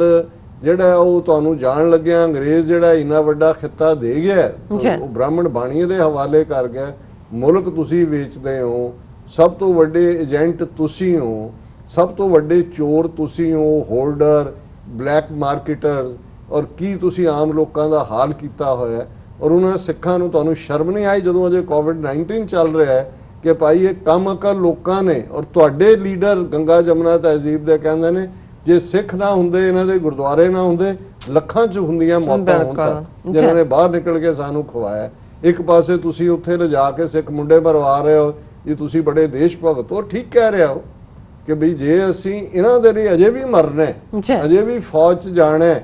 ਜਿਹੜਾ ਉਹ ਤੁਹਾਨੂੰ ਜਾਣ ਲੱਗਿਆ ਅੰਗਰੇਜ਼ ਜਿਹੜਾ ਇੰਨਾ ਵੱਡਾ ਖਿੱਤਾ ਦੇ ਗਿਆ, ਉਹ ਬ੍ਰਾਹਮਣ ਬਾਣੀਏ ਦੇ ਹਵਾਲੇ ਕਰ ਗਿਆ, ਮੁਲਕ ਤੁਸੀਂ ਵੇਚਦੇ ਹੋ, ਸਭ ਤੋਂ ਵੱਡੇ ਏਜੰਟ ਤੁਸੀਂ ਹੋ, ਸਭ ਤੋਂ ਵੱਡੇ ਚੋਰ ਤੁਸੀਂ ਹੋ, ਹੋਲਡਰ, ਬਲੈਕ ਮਾਰਕੀਟਰ, ਔਰ ਕੀ ਤੁਸੀਂ ਆਮ ਲੋਕਾਂ ਦਾ ਹਾਲ ਕੀਤਾ ਹੋਇਆ। ਔਰ ਉਹਨਾਂ ਸਿੱਖਾਂ ਨੂੰ ਤੁਹਾਨੂੰ ਸ਼ਰਮ ਨਹੀਂ ਆਈ ਜਦੋਂ ਅਜੇ ਕੋਵਿਡ-19 ਚੱਲ ਰਿਹਾ ਹੈ ਕਿ ਭਾਈ ਇਹ ਕੰਮ ਅਕਲ ਲੋਕਾਂ ਨੇ, ਔਰ ਤੁਹਾਡੇ ਲੀਡਰ ਗੰਗਾ ਜਮਨਾ ਤਹਿਜ਼ੀਬ ਦੇ ਕਹਿੰਦੇ ਨੇ ਜੇ ਸਿੱਖ ਨਾ ਹੁੰਦੇ, ਇਹਨਾਂ ਦੇ ਗੁਰਦੁਆਰੇ ਨਾ ਹੁੰਦੇ, ਲੱਖਾਂ 'ਚ ਹੁੰਦੀਆਂ ਮੌਤਾਂ ਹੁਣ ਤੱਕ ਜਿਨ੍ਹਾਂ ਨੇ ਬਾਹਰ ਨਿਕਲ ਕੇ ਸਾਨੂੰ ਖਵਾਇਆ। ਇੱਕ ਪਾਸੇ ਤੁਸੀਂ ਉੱਥੇ ਲਿਜਾ ਕੇ ਸਿੱਖ ਮੁੰਡੇ ਮਰਵਾ ਰਹੇ ਹੋ ਜੀ, ਤੁਸੀਂ ਬੜੇ ਦੇਸ਼ ਭਗਤ ਹੋ, ਠੀਕ ਕਹਿ ਰਹੇ ਹੋ ਕਿ ਬਈ ਜੇ ਅਸੀਂ ਇਹਨਾਂ ਦੇ ਲਈ ਅਜੇ ਵੀ ਮਰਨਾ, ਅਜੇ ਵੀ ਫੌਜ 'ਚ ਜਾਣਾ,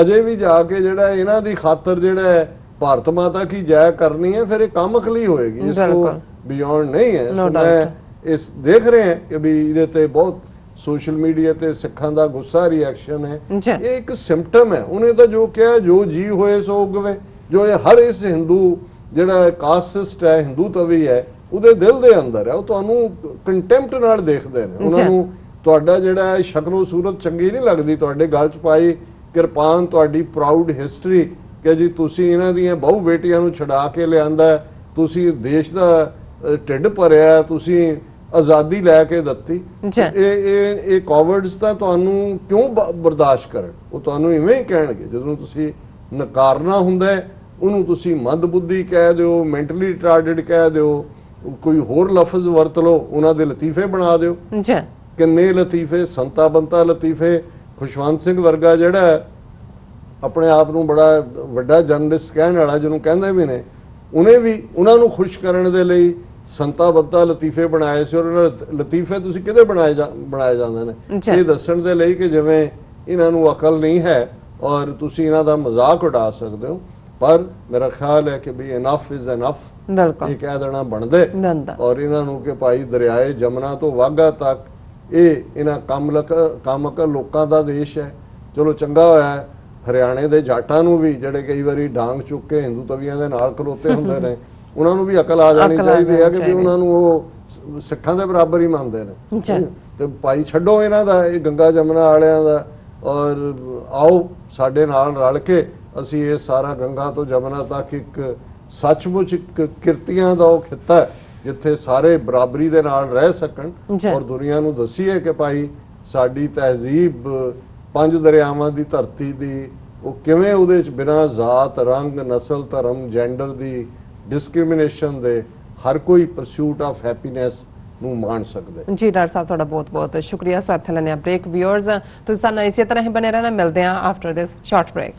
ਅਜੇ ਵੀ ਜਾ ਕੇ ਜਿਹੜਾ ਇਹਨਾਂ ਦੀ ਖਾਤਰ ਜਿਹੜਾ ਭਾਰਤ ਮਾਤਾ ਕੀ ਜੈ ਕਰਨੀ ਹੈ, ਫਿਰ ਇਹ ਕੰਮ ਅਕਲੀ ਹੋਏਗੀ, ਇਸ ਤੋਂ ਬਿਯੋਂਡ ਨਹੀਂ ਹੈ। ਸੋ ਮੈਂ ਇਸ ਦੇਖ ਰਹੇ ਹਾਂ ਕਿ ਵੀ ਇਹਦੇ ਤੇ ਬਹੁਤ ਸੋਸ਼ਲ ਮੀਡੀਆ ਤੇ ਸਿੱਖਾਂ ਦਾ ਗੁੱਸਾ ਰਿਐਕਸ਼ਨ ਹੈ। ਇਹ ਇੱਕ ਸਿੰਪਟਮ ਹੈ। ਉਹਨੇ ਤਾਂ ਜੋ ਕਿਹਾ ਜੋ ਜੀ ਹੋਏ ਸੋ ਉਗਵੇ, ਜੋ ਇਹ ਹਰ ਇਸ ਹਿੰਦੂ ਜਿਹੜਾ ਕਾਸਟਿਸਟ ਹੈ, ਹਿੰਦੂ ਤਵੀ ਹੈ, ਉਹਦੇ ਦਿਲ ਦੇ ਅੰਦਰ ਹੈ। ਉਹ ਤੁਹਾਨੂੰ ਕੰਟੈਂਪਟ ਨਾਲ ਦੇਖਦੇ ਨੇ, ਉਹਨਾਂ ਨੂੰ ਤੁਹਾਡਾ ਜਿਹੜਾ ਸ਼ਕਲੋ ਸੂਰਤ ਚੰਗੀ ਨਹੀਂ ਲੱਗਦੀ, ਤੁਹਾਡੇ ਗਲ 'ਚ ਪਾਈ ਕਿਰਪਾਨ, ਤੁਹਾਡੀ ਪ੍ਰਾਊਡ ਹਿਸਟਰੀ ਕਿ ਜੀ ਤੁਸੀਂ ਇਹਨਾਂ ਦੀਆਂ ਬਹੁ ਬੇਟੀਆਂ ਨੂੰ ਛਡਾ ਕੇ ਲਿਆਂਦਾ, ਤੁਸੀਂ ਦੇਸ਼ ਦਾ ਢਿੱਡ ਭਰਿਆ, ਤੁਸੀਂ ਆਜ਼ਾਦੀ ਲੈ ਕੇ ਦਿੱਤੀ। ਇਹ ਕੋਵਿਡਸ ਤਾਂ ਤੁਹਾਨੂੰ ਕਿਉਂ ਬਰਦਾਸ਼ਤ ਕਰਨ? ਉਹ ਤੁਹਾਨੂੰ ਇਵੇਂ ਹੀ ਕਹਿਣਗੇ। ਜਦੋਂ ਤੁਸੀਂ ਨਕਾਰਨਾ ਹੁੰਦਾ ਉਹਨੂੰ ਤੁਸੀਂ ਮੰਦਬੁੱਧੀ ਕਹਿ ਦਿਓ, ਮੈਂਟਲੀ ਰਿਟਾਰਡਡ ਕਹਿ ਦਿਓ, ਕੋਈ ਹੋਰ ਲਫ਼ਜ਼ ਵਰਤ ਲਓ, ਉਹਨਾਂ ਦੇ ਲਤੀਫੇ ਬਣਾ ਦਿਓ। ਕਿੰਨੇ ਲਤੀਫੇ, ਸੰਤਾ ਬੰਤਾ ਲਤੀਫੇ। ਖੁਸ਼ਵੰਤ ਸਿੰਘ ਵਰਗਾ ਜਿਹੜਾ ਆਪਣੇ ਆਪ ਨੂੰ ਬੜਾ ਵੱਡਾ ਜਰਨਲਿਸਟ ਕਹਿਣ ਵਾਲਾ, ਜਿਹਨੂੰ ਕਹਿੰਦੇ ਵੀ ਨੇ, ਉਹਨੇ ਵੀ ਉਹਨਾਂ ਨੂੰ ਖੁਸ਼ ਕਰਨ ਦੇ ਲਈ ਸੰਤਾ ਬੰਤਾ ਲਤੀਫੇ ਬਣਾਏ ਸੀ। ਔਰ ਲਤੀਫੇ ਤੁਸੀਂ ਕਿਹਦੇ ਬਣਾਏ ਜਾਂਦੇ ਨੇ? ਇਹ ਦੱਸਣ ਦੇ ਲਈ ਕਿ ਜਿਵੇਂ ਇਹਨਾਂ ਨੂੰ ਅਕਲ ਨਹੀਂ ਹੈ ਔਰ ਤੁਸੀਂ ਇਹਨਾਂ ਦਾ ਮਜ਼ਾਕ ਉਡਾ ਸਕਦੇ ਹੋ। ਪਰ ਮੇਰਾ ਖਿਆਲ ਹੈ ਕਿ ਵੀ ਇਨਫ ਇਜ਼ ਇਨਫ, ਇਹ ਕਹਿ ਦੇਣਾ ਬਣਦੇ। ਔਰ ਇਹਨਾਂ ਨੂੰ ਕਿ ਭਾਈ ਦਰਿਆਏ ਜਮਨਾ ਤੋਂ ਵਾਘਾ ਤੱਕ ਇਹ ਇਹਨਾਂ ਕੰਮ ਅਕਲ ਲੋਕਾਂ ਦਾ ਦੇਸ਼ ਹੈ। ਚਲੋ ਚੰਗਾ ਹੋਇਆ ਹਰਿਆਣੇ ਦੇ ਜਾਟਾਂ ਨੂੰ ਵੀ, ਜਿਹੜੇ ਕਈ ਵਾਰੀ ਡਾਂਗ ਚੁੱਕ ਕੇ ਹਿੰਦੂ ਤਵੀਆਂ ਦੇ ਨਾਲ ਖਲੋਤੇ ਹੁੰਦੇ ਨੇ, ਉਹਨਾਂ ਨੂੰ ਵੀ ਅਕਲ ਆ ਜਾਣੀ ਚਾਹੀਦੀ ਹੈ ਕਿ ਵੀ ਉਹਨਾਂ ਨੂੰ ਉਹ ਸਿੱਖਾਂ ਦੇ ਬਰਾਬਰ ਹੀ ਮੰਨਦੇ ਨੇ। ਤੇ ਭਾਈ ਛੱਡੋ ਇਹਨਾਂ ਦਾ, ਇਹ ਗੰਗਾ ਜਮਨਾ ਵਾਲਿਆਂ ਦਾ, ਔਰ ਆਓ ਸਾਡੇ ਨਾਲ ਰਲ ਕੇ ਅਸੀਂ ਇਹ ਸਾਰਾ ਗੰਗਾ ਤੋਂ ਜਮਨਾ ਤੱਕ ਇੱਕ ਸੱਚਮੁੱਚ ਇੱਕ ਕਿਰਤੀਆਂ ਦਾ ਉਹ ਖਿੱਤਾ ਹੈ ਜਿੱਥੇ ਸਾਰੇ ਬਰਾਬਰੀ ਦੇ ਨਾਲ ਰਹਿ ਸਕਣ, ਔਰ ਦੁਨੀਆ ਨੂੰ ਦੱਸੀਏ ਕਿ ਭਾਈ ਸਾਡੀ ਤਹਿਜ਼ੀਬ 5 ਦਰਿਆਵਾਂ ਦੀ ਧਰਤੀ ਦੀ ਉਹ ਕਿਵੇਂ ਉਹਦੇ 'ਚ ਬਿਨਾਂ ਜ਼ਾਤ, ਰੰਗ, ਨਸਲ, ਧਰਮ, ਜੈਂਡਰ ਦੀ ਡਿਸਕ੍ਰਿਮੀਨੇਸ਼ਨ ਦੇ ਹਰ ਕੋਈ ਪਰਸੂਟ ਆਫ ਹੈਪੀਨੈਸ ਨੂੰ ਮਾਣ ਸਕਦਾ ਹੈ। ਜੀ ਡਾਕਟਰ ਸਾਹਿਬ, ਤੁਹਾਡਾ ਬਹੁਤ ਬਹੁਤ ਸ਼ੁਕਰੀਆ। ਸੋ ਇੱਥੇ ਲੈਣੇ ਆ ਬ੍ਰੇਕ। ਵਿਊਅਰਸ, ਤੁਸੀਂ ਸਾਡੇ ਨਾਲ ਇਸੇ ਤਰ੍ਹਾਂ ਹੀ ਬਣੇ ਰਹਿਣਾ। ਮਿਲਦੇ ਹਾਂ ਆਫਟਰ ਦਿਸ ਸ਼ਾਰਟ ਬ੍ਰੇਕ।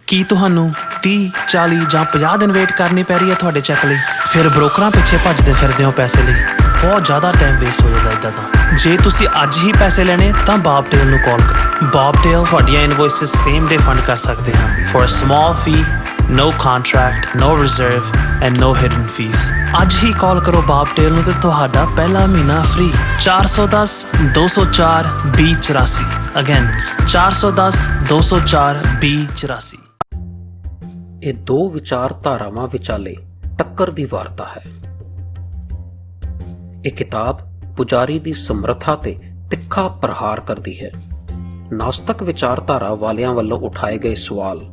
ਕੀ ਤੁਹਾਨੂੰ 30, 40 ਜਾਂ 50 ਦਿਨ ਵੇਟ ਕਰਨੀ ਪੈ ਰਹੀ ਹੈ ਤੁਹਾਡੇ ਚੈੱਕ ਲਈ? ਫਿਰ ਬ੍ਰੋਕਰਾਂ ਪਿੱਛੇ ਭੱਜਦੇ ਫਿਰਦੇ ਹੋ ਪੈਸੇ ਲਈ। ਬਹੁਤ ਜ਼ਿਆਦਾ ਟਾਈਮ ਵੇਸਟ ਹੋ ਜਾਂਦਾ ਇੱਦਾਂ ਤਾਂ। ਜੇ ਤੁਸੀਂ ਅੱਜ ਹੀ ਪੈਸੇ ਲੈਣੇ ਤਾਂ ਬੌਬਟੇਲ ਨੂੰ ਕਾਲ ਕਰੋ। ਬੌਬਟੇਲ ਤੁਹਾਡੀਆਂ ਇਨਵੌਇਸਿਸ ਸੇਮ ਡੇ ਫੰਡ ਕਰ ਸਕਦੇ ਹਨ for a small fee, no contract, no reserve and no hidden fees। ਅੱਜ ਹੀ ਕਾਲ ਕਰੋ ਬੌਬਟੇਲ ਨੂੰ ਤੇ ਤੁਹਾਡਾ ਪਹਿਲਾ ਮਹੀਨਾ ਫ੍ਰੀ। 410 204 2084। ਅਗੇਨ 410 204 2084। ਇਹ ਦੋ ਵਿਚਾਰਧਾਰਾਵਾਂ ਵਿਚਾਲੇ ਟੱਕਰ ਦੀ ਵਾਰਤਾ ਹੈ। ਇਹ ਕਿਤਾਬ ਪੁਜਾਰੀ ਦੀ ਸਮਰੱਥਾ ਤੇ ਤਿੱਖਾ ਪ੍ਰਹਾਰ ਕਰਦੀ ਹੈ। ਨਾਸਤਕ ਵਿਚਾਰਧਾਰਾ ਵਾਲਿਆਂ ਵੱਲੋਂ ਉਠਾਏ ਗਏ ਸਵਾਲ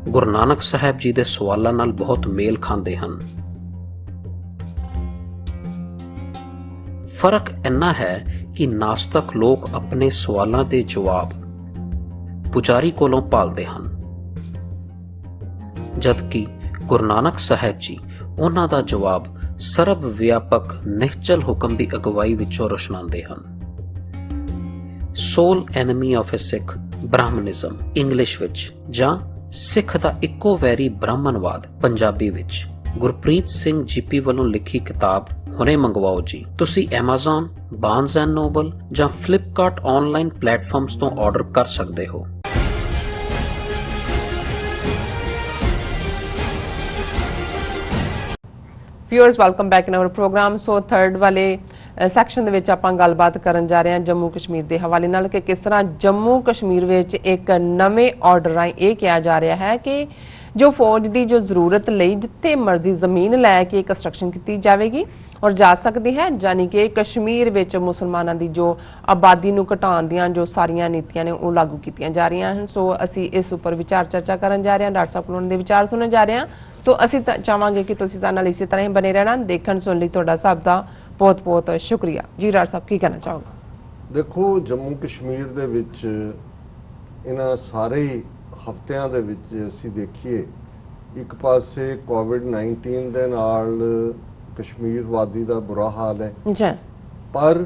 ਗੁਰੂ ਨਾਨਕ ਸਾਹਿਬ ਜੀ ਦੇ ਸਵਾਲਾਂ ਨਾਲ ਬਹੁਤ ਮੇਲ ਖਾਂਦੇ ਹਨ। ਫਰਕ ਇੰਨਾ ਹੈ ਕਿ ਨਾਸਤਕ ਲੋਕ ਆਪਣੇ ਸਵਾਲਾਂ ਦੇ ਜਵਾਬ ਪੁਜਾਰੀ ਕੋਲੋਂ ਭਾਲਦੇ ਹਨ, ਜਦਕਿ ਗੁਰੂ ਨਾਨਕ ਸਾਹਿਬ ਜੀ ਉਹਨਾਂ ਦਾ ਜਵਾਬ ਸਰਬ ਵਿਆਪਕ ਨਿਹਚਲ ਹੁਕਮ ਦੀ ਅਗਵਾਈ ਵਿੱਚੋਂ ਰੁਸ਼ਨਾਉਂਦੇ ਹਨ। Sole enemy of a Sikh Brahminism English ਵਿੱਚ, ਜਾਂ ਸਿੱਖ ਦਾ ਇੱਕੋ ਵੈਰੀ ਬ੍ਰਾਹਮਣਵਾਦ ਪੰਜਾਬੀ ਵਿੱਚ। ਗੁਰਪ੍ਰੀਤ ਸਿੰਘ ਜੀਪੀ ਵੱਲੋਂ ਲਿਖੀ ਕਿਤਾਬ ਹੁਣੇ ਮੰਗਵਾਓ ਜੀ। ਤੁਸੀਂ Amazon, Barnes and Noble ਜਾਂ Flipkart ਆਨਲਾਈਨ ਪਲੇਟਫਾਰਮਸ ਤੋਂ ਆਰਡਰ ਕਰ ਸਕਦੇ ਹੋ। Viewers, welcome back in our programme. So third ਵਾਲੇ ਸੈਕਸ਼ਨ ਦੇ ਵਿੱਚ ਆਪਾਂ ਗੱਲਬਾਤ ਕਰਨ ਜਾ ਰਹੇ ਹਾਂ ਜੰਮੂ ਕਸ਼ਮੀਰ ਦੇ ਹਵਾਲੇ ਨਾਲ ਕਿ ਕਿਸ ਤਰ੍ਹਾਂ ਜੰਮੂ ਕਸ਼ਮੀਰ ਵਿੱਚ ਇੱਕ ਨਵੇਂ ਆਰਡਰ ਰਾਹੀਂ ਇਹ ਕਿਹਾ ਜਾ ਰਿਹਾ ਹੈ ਕਿ ਜੋ ਫੌਜ ਦੀ ਜੋ ਜ਼ਰੂਰਤ ਲਈ ਜਿੱਥੇ ਮਰਜ਼ੀ ਜ਼ਮੀਨ ਲੈ ਕੇ ਕੰਸਟਰਕਸ਼ਨ ਕੀਤੀ ਜਾਵੇਗੀ ਔਰ ਜਾ ਸਕਦੀ ਹੈ, ਯਾਨੀ ਕਿ ਕਸ਼ਮੀਰ ਵਿੱਚ ਮੁਸਲਮਾਨਾਂ ਦੀ ਜੋ ਆਬਾਦੀ ਨੂੰ ਘਟਾਉਣ ਦੀਆਂ ਜੋ ਸਾਰੀਆਂ ਨੀਤੀਆਂ ਨੇ ਉਹ ਲਾਗੂ ਕੀਤੀਆਂ ਜਾ ਰਹੀਆਂ ਹਨ। ਸੋ ਅਸੀਂ ਇਸ ਉੱਪਰ ਵਿਚਾਰ ਚਰਚਾ ਕਰਨ ਜਾ ਰਹੇ ਹਾਂ, ਡਾਕਟਰ ਸਾਹਿਬ ਕੋਲੋਂ ਦੇ ਵਿਚਾਰ ਸੁਣਨ ਜਾ ਰਹੇ ਹਾਂ। ਸੋ ਅਸੀਂ ਚਾਹਾਂਗੇ ਕਿ ਤੁਸੀਂ ਸਾਡੇ ਨਾਲ ਇਸੇ ਤਰ੍ਹਾਂ ਹੀ ਬਣੇ ਰਹਿਣਾ। ਦੇਖਣ ਸੁਣ ਲਈ ਤੁਹਾਡਾ ਸਭ ਦਾ ਬਹੁਤ ਬਹੁਤ ਸ਼ੁਕਰੀਆ। ਜੀ ਡਾਕਟਰ ਸਾਹਿਬ, ਕੀ ਕਹਿਣਾ ਚਾਹੋਗੇ? ਦੇਖੋ, ਜੰਮੂ ਕਸ਼ਮੀਰ ਦੇ ਵਿੱਚ ਇਹਨਾਂ ਸਾਰੇ ਹਫ਼ਤਿਆਂ ਦੇ ਵਿੱਚ ਅਸੀਂ ਦੇਖੀਏ, ਇੱਕ ਪਾਸੇ ਕੋਵਿਡ-19 ਦੇ ਨਾਲ ਕਸ਼ਮੀਰ ਵਾਦੀ ਦਾ ਬੁਰਾ ਹਾਲ ਹੈ ਜੀ, ਪਰ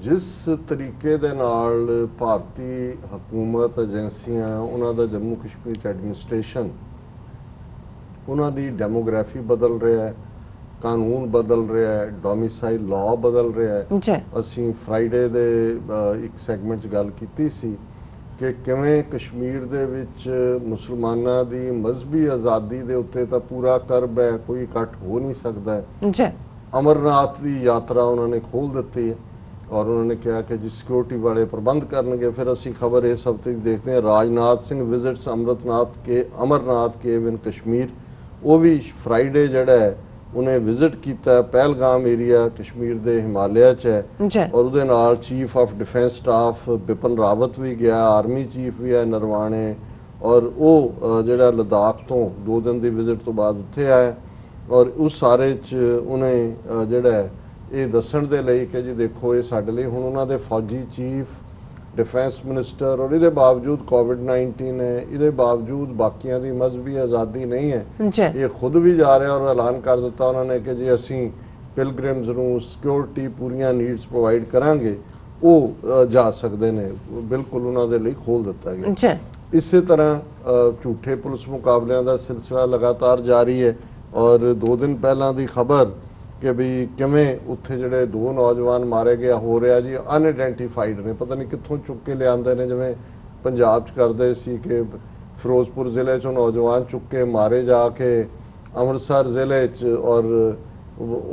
ਜਿਸ ਤਰੀਕੇ ਦੇ ਨਾਲ ਭਾਰਤੀ ਹਕੂਮਤ, ਏਜੰਸੀਆਂ, ਉਹਨਾਂ ਦਾ ਜੰਮੂ ਕਸ਼ਮੀਰ 'ਚ ਐਡਮਿਨਿਸਟ੍ਰੇਸ਼ਨ, ਉਹਨਾਂ ਦੀ ਡੈਮੋਗ੍ਰਾਫੀ ਬਦਲ ਰਿਹਾ ਹੈ, ਕਾਨੂੰਨ ਬਦਲ ਰਿਹਾ ਹੈ, ਡੋਮਿਸਾਈਲ ਲਾਅ ਬਦਲ ਰਿਹਾ ਹੈ। ਅਸੀਂ ਫਰਾਈਡੇ ਦੇ ਇੱਕ ਸੈਗਮੈਂਟ 'ਚ ਗੱਲ ਕੀਤੀ ਸੀ ਕਿ ਕਿਵੇਂ ਕਸ਼ਮੀਰ ਦੇ ਵਿੱਚ ਮੁਸਲਮਾਨਾਂ ਦੀ ਮਜ਼ਹਬੀ ਆਜ਼ਾਦੀ ਦੇ ਉੱਤੇ ਤਾਂ ਪੂਰਾ ਕਰਬ ਹੈ, ਕੋਈ ਇਕੱਠ ਹੋ ਨਹੀਂ ਸਕਦਾ ਹੈ। ਅਮਰਨਾਥ ਦੀ ਯਾਤਰਾ ਉਹਨਾਂ ਨੇ ਖੋਲ੍ਹ ਦਿੱਤੀ ਹੈ ਔਰ ਉਹਨਾਂ ਨੇ ਕਿਹਾ ਕਿ ਜੀ ਸਿਕਿਉਰਿਟੀ ਵਾਲੇ ਪ੍ਰਬੰਧ ਕਰਨਗੇ। ਫਿਰ ਅਸੀਂ ਖਬਰ ਇਸ ਹਫ਼ਤੇ ਦੀ ਦੇਖਦੇ ਹਾਂ, ਰਾਜਨਾਥ ਸਿੰਘ ਵਿਜ਼ਿਟਸ ਅਮਰਨਾਥ ਕੇਵ ਇਨ ਕਸ਼ਮੀਰ। ਉਹ ਵੀ ਫਰਾਈਡੇ ਜਿਹੜਾ ਹੈ ਉਹਨੇ ਵਿਜ਼ਿਟ ਕੀਤਾ। ਪਹਿਲਗਾਮ ਏਰੀਆ ਕਸ਼ਮੀਰ ਦੇ ਹਿਮਾਲਿਆ 'ਚ ਹੈ ਔਰ ਉਹਦੇ ਨਾਲ chief of defence staff Bipin Rawat ਵੀ ਗਿਆ, ਆਰਮੀ ਚੀਫ ਵੀ ਹੈ ਨਰਵਾਣੇ, ਔਰ ਉਹ ਜਿਹੜਾ ਲਦਾਖ ਤੋਂ 2 ਦਿਨ ਦੀ ਵਿਜ਼ਿਟ ਤੋਂ ਬਾਅਦ ਉੱਥੇ ਆਇਆ ਔਰ ਉਸ ਸਾਰੇ 'ਚ ਉਹਨੇ ਜਿਹੜਾ ਇਹ ਦੱਸਣ ਦੇ ਲਈ ਕਿ ਜੀ ਦੇਖੋ ਇਹ ਸਾਡੇ ਲਈ ਹੁਣ ਉਹਨਾਂ ਦੇ ਫੌਜੀ ਚੀਫ, डिफेंस मिनिस्टर और ਇਹਦੇ ਬਾਵਜੂਦ कोविड-19 है, ਇਹਦੇ ਬਾਵਜੂਦ ਬਾਕੀਆਂ ਦੀ ਮਜ਼ਹਬੀ ਆਜ਼ਾਦੀ ਨਹੀਂ ਹੈ। ਇਹ ਖੁਦ ਵੀ ਜਾ ਰਿਹਾ ਔਰ ਐਲਾਨ ਕਰ ਦਿੱਤਾ ਉਹਨਾਂ ਨੇ ਕਿ ਜੀ ਅਸੀਂ ਪਿਲਗ੍ਰਿਮਸ ਨੂੰ ਸਿਕਿਉਰਿਟੀ ਪੂਰੀਆਂ ਨੀਡਸ ਪ੍ਰੋਵਾਈਡ ਕਰਾਂਗੇ, ਉਹ ਜਾ ਸਕਦੇ ਨੇ, ਬਿਲਕੁਲ ਉਹਨਾਂ ਦੇ ਲਈ ਖੋਲ ਦਿੱਤਾ ਗਿਆ। ਇਸੇ ਤਰ੍ਹਾਂ ਝੂਠੇ ਪੁਲਿਸ ਮੁਕਾਬਲਿਆਂ ਦਾ ਸਿਲਸਿਲਾ ਲਗਾਤਾਰ ਜਾਰੀ ਹੈ ਔਰ 2 ਦਿਨ ਪਹਿਲਾਂ ਦੀ ਖਬਰ कि भी किमें उत्थे जिहड़े 2 नौजवान मारे गए हो रहा जी अनआइडेंटिफाइड ने, पता नहीं कित्थों चुक के लिआंदे ने, जिवें पंजाब च करदे सी कि फिरोजपुर जिले चों नौजवान चुक के मारे जाके अमृतसर जिले च और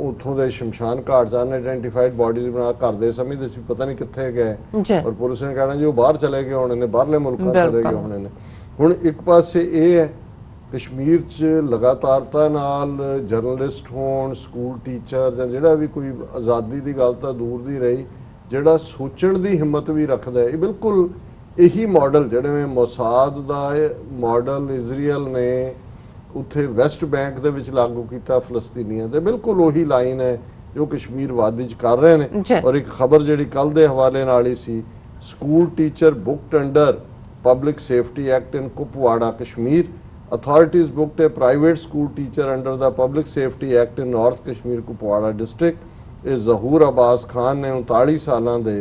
उत्थों दे शमशान घाट च अनआइडेंटिफाइड बॉडीज बना करदे समझदे सी पता नहीं कित्थे गए और पुलिस ने कहना जी वो बाहर चले गए होने ने, बाहरले मुल्कां चले गए होने ने। हुण एक पासे ये है कश्मीर च लगातारता नाल जर्नलिस्ट होण, स्कूल टीचर जां जिहड़ा भी कोई आज़ादी की गल तां दूर दी रही, जिहड़ा सोचण दी हिम्मत भी रखदा है, बिल्कुल यही मॉडल जिहड़े मोसाद दा मॉडल इजराइल ने उत्थे वैस्ट बैंक दे विच लागू कीता फिलस्तीनियां दे, बिल्कुल उही लाइन है ਜੋ ਕਸ਼ਮੀਰ ਵਾਦੀ ਚ ਕਰ ਰਹੇ ਨੇ। ਔਰ ਇੱਕ ਖਬਰ ਜਿਹੜੀ ਕੱਲ ਦੇ ਹਵਾਲੇ ਨਾਲ ਹੀ ਸੀ, school teacher booked under public safety act in Kupwara Kashmir, authorities booked a private school teacher under the Public Safety Act in North Kashmir Kupwara district। ਇਹ ਜ਼ਹੂਰ ਅਬਾਸ ਖਾਨ ਨੇ 39 ਸਾਲਾਂ ਦੇ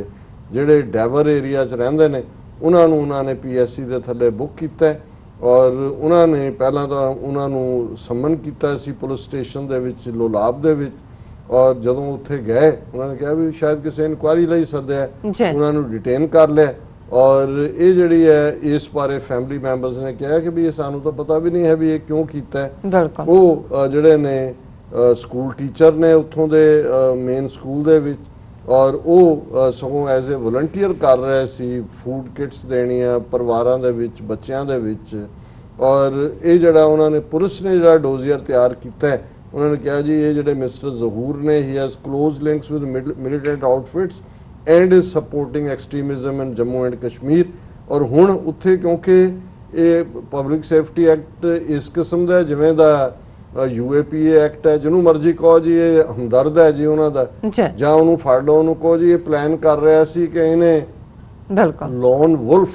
ਜਿਹੜੇ ਡੈਵਰ ਏਰੀਆ 'ਚ ਰਹਿੰਦੇ ਨੇ ਉਹਨਾਂ ਨੇ PSC ਦੇ ਥੱਲੇ ਬੁੱਕ ਕੀਤਾ ਔਰ ਉਹਨਾਂ ਨੇ ਪਹਿਲਾਂ ਤਾਂ ਉਹਨਾਂ ਨੂੰ ਸੰਮਨ ਕੀਤਾ ਸੀ ਪੁਲਿਸ ਸਟੇਸ਼ਨ ਦੇ ਵਿੱਚ ਲੋਲਾਬ ਦੇ ਵਿੱਚ। ਔਰ ਜਦੋਂ ਉੱਥੇ ਗਏ ਉਹਨਾਂ ਨੇ ਕਿਹਾ ਵੀ ਸ਼ਾਇਦ ਕਿਸੇ ਇਨਕੁਆਇਰੀ ਲਈ ਸੱਦਿਆ, ਉਹਨਾਂ ਨੂੰ ਡਿਟੇਨ ਕਰ ਲਿਆ। ਔਰ ਇਹ ਜਿਹੜੀ ਹੈ ਇਸ ਬਾਰੇ ਫੈਮਿਲੀ ਮੈਂਬਰਸ ਨੇ ਕਿਹਾ ਕਿ ਵੀ ਇਹ ਸਾਨੂੰ ਤਾਂ ਪਤਾ ਵੀ ਨਹੀਂ ਹੈ ਵੀ ਇਹ ਕਿਉਂ ਕੀਤਾ ਹੈ। ਉਹ ਜਿਹੜੇ ਨੇ ਸਕੂਲ ਟੀਚਰ ਨੇ ਉੱਥੋਂ ਦੇ ਮੇਨ ਸਕੂਲ ਦੇ ਵਿੱਚ, ਔਰ ਉਹ ਸਗੋਂ ਐਜ਼ ਏ ਵਲੰਟੀਅਰ ਕਰ ਰਹੇ ਸੀ ਫੂਡ ਕਿਟਸ ਦੇਣੀਆਂ ਪਰਿਵਾਰਾਂ ਦੇ ਵਿੱਚ, ਬੱਚਿਆਂ ਦੇ ਵਿੱਚ। ਔਰ ਇਹ ਜਿਹੜਾ ਉਹਨਾਂ ਨੇ ਪੁਲਿਸ ਨੇ ਜਿਹੜਾ ਡੋਜ਼ੀਅਰ ਤਿਆਰ ਕੀਤਾ ਹੈ, ਉਹਨਾਂ ਨੇ ਕਿਹਾ ਜੀ ਇਹ ਜਿਹੜੇ ਮਿਸਟਰ ਜ਼ਹੂਰ ਨੇ he has close links with militant outfits and is supporting extremism in Jammu and Kashmir। और हुण उत्थे क्योंकि ये पब्लिक सेफ्टी एक्ट इस किस्म का जिवें दा UAPA एक्ट है, जिन्हों मर्जी कहो जी ये हमदर्द है जी उन्हां दा, जां उहनूं फड़ लो, उहनूं कहो जी ये प्लान कर रहा सी कि इहने लॉन वुल्फ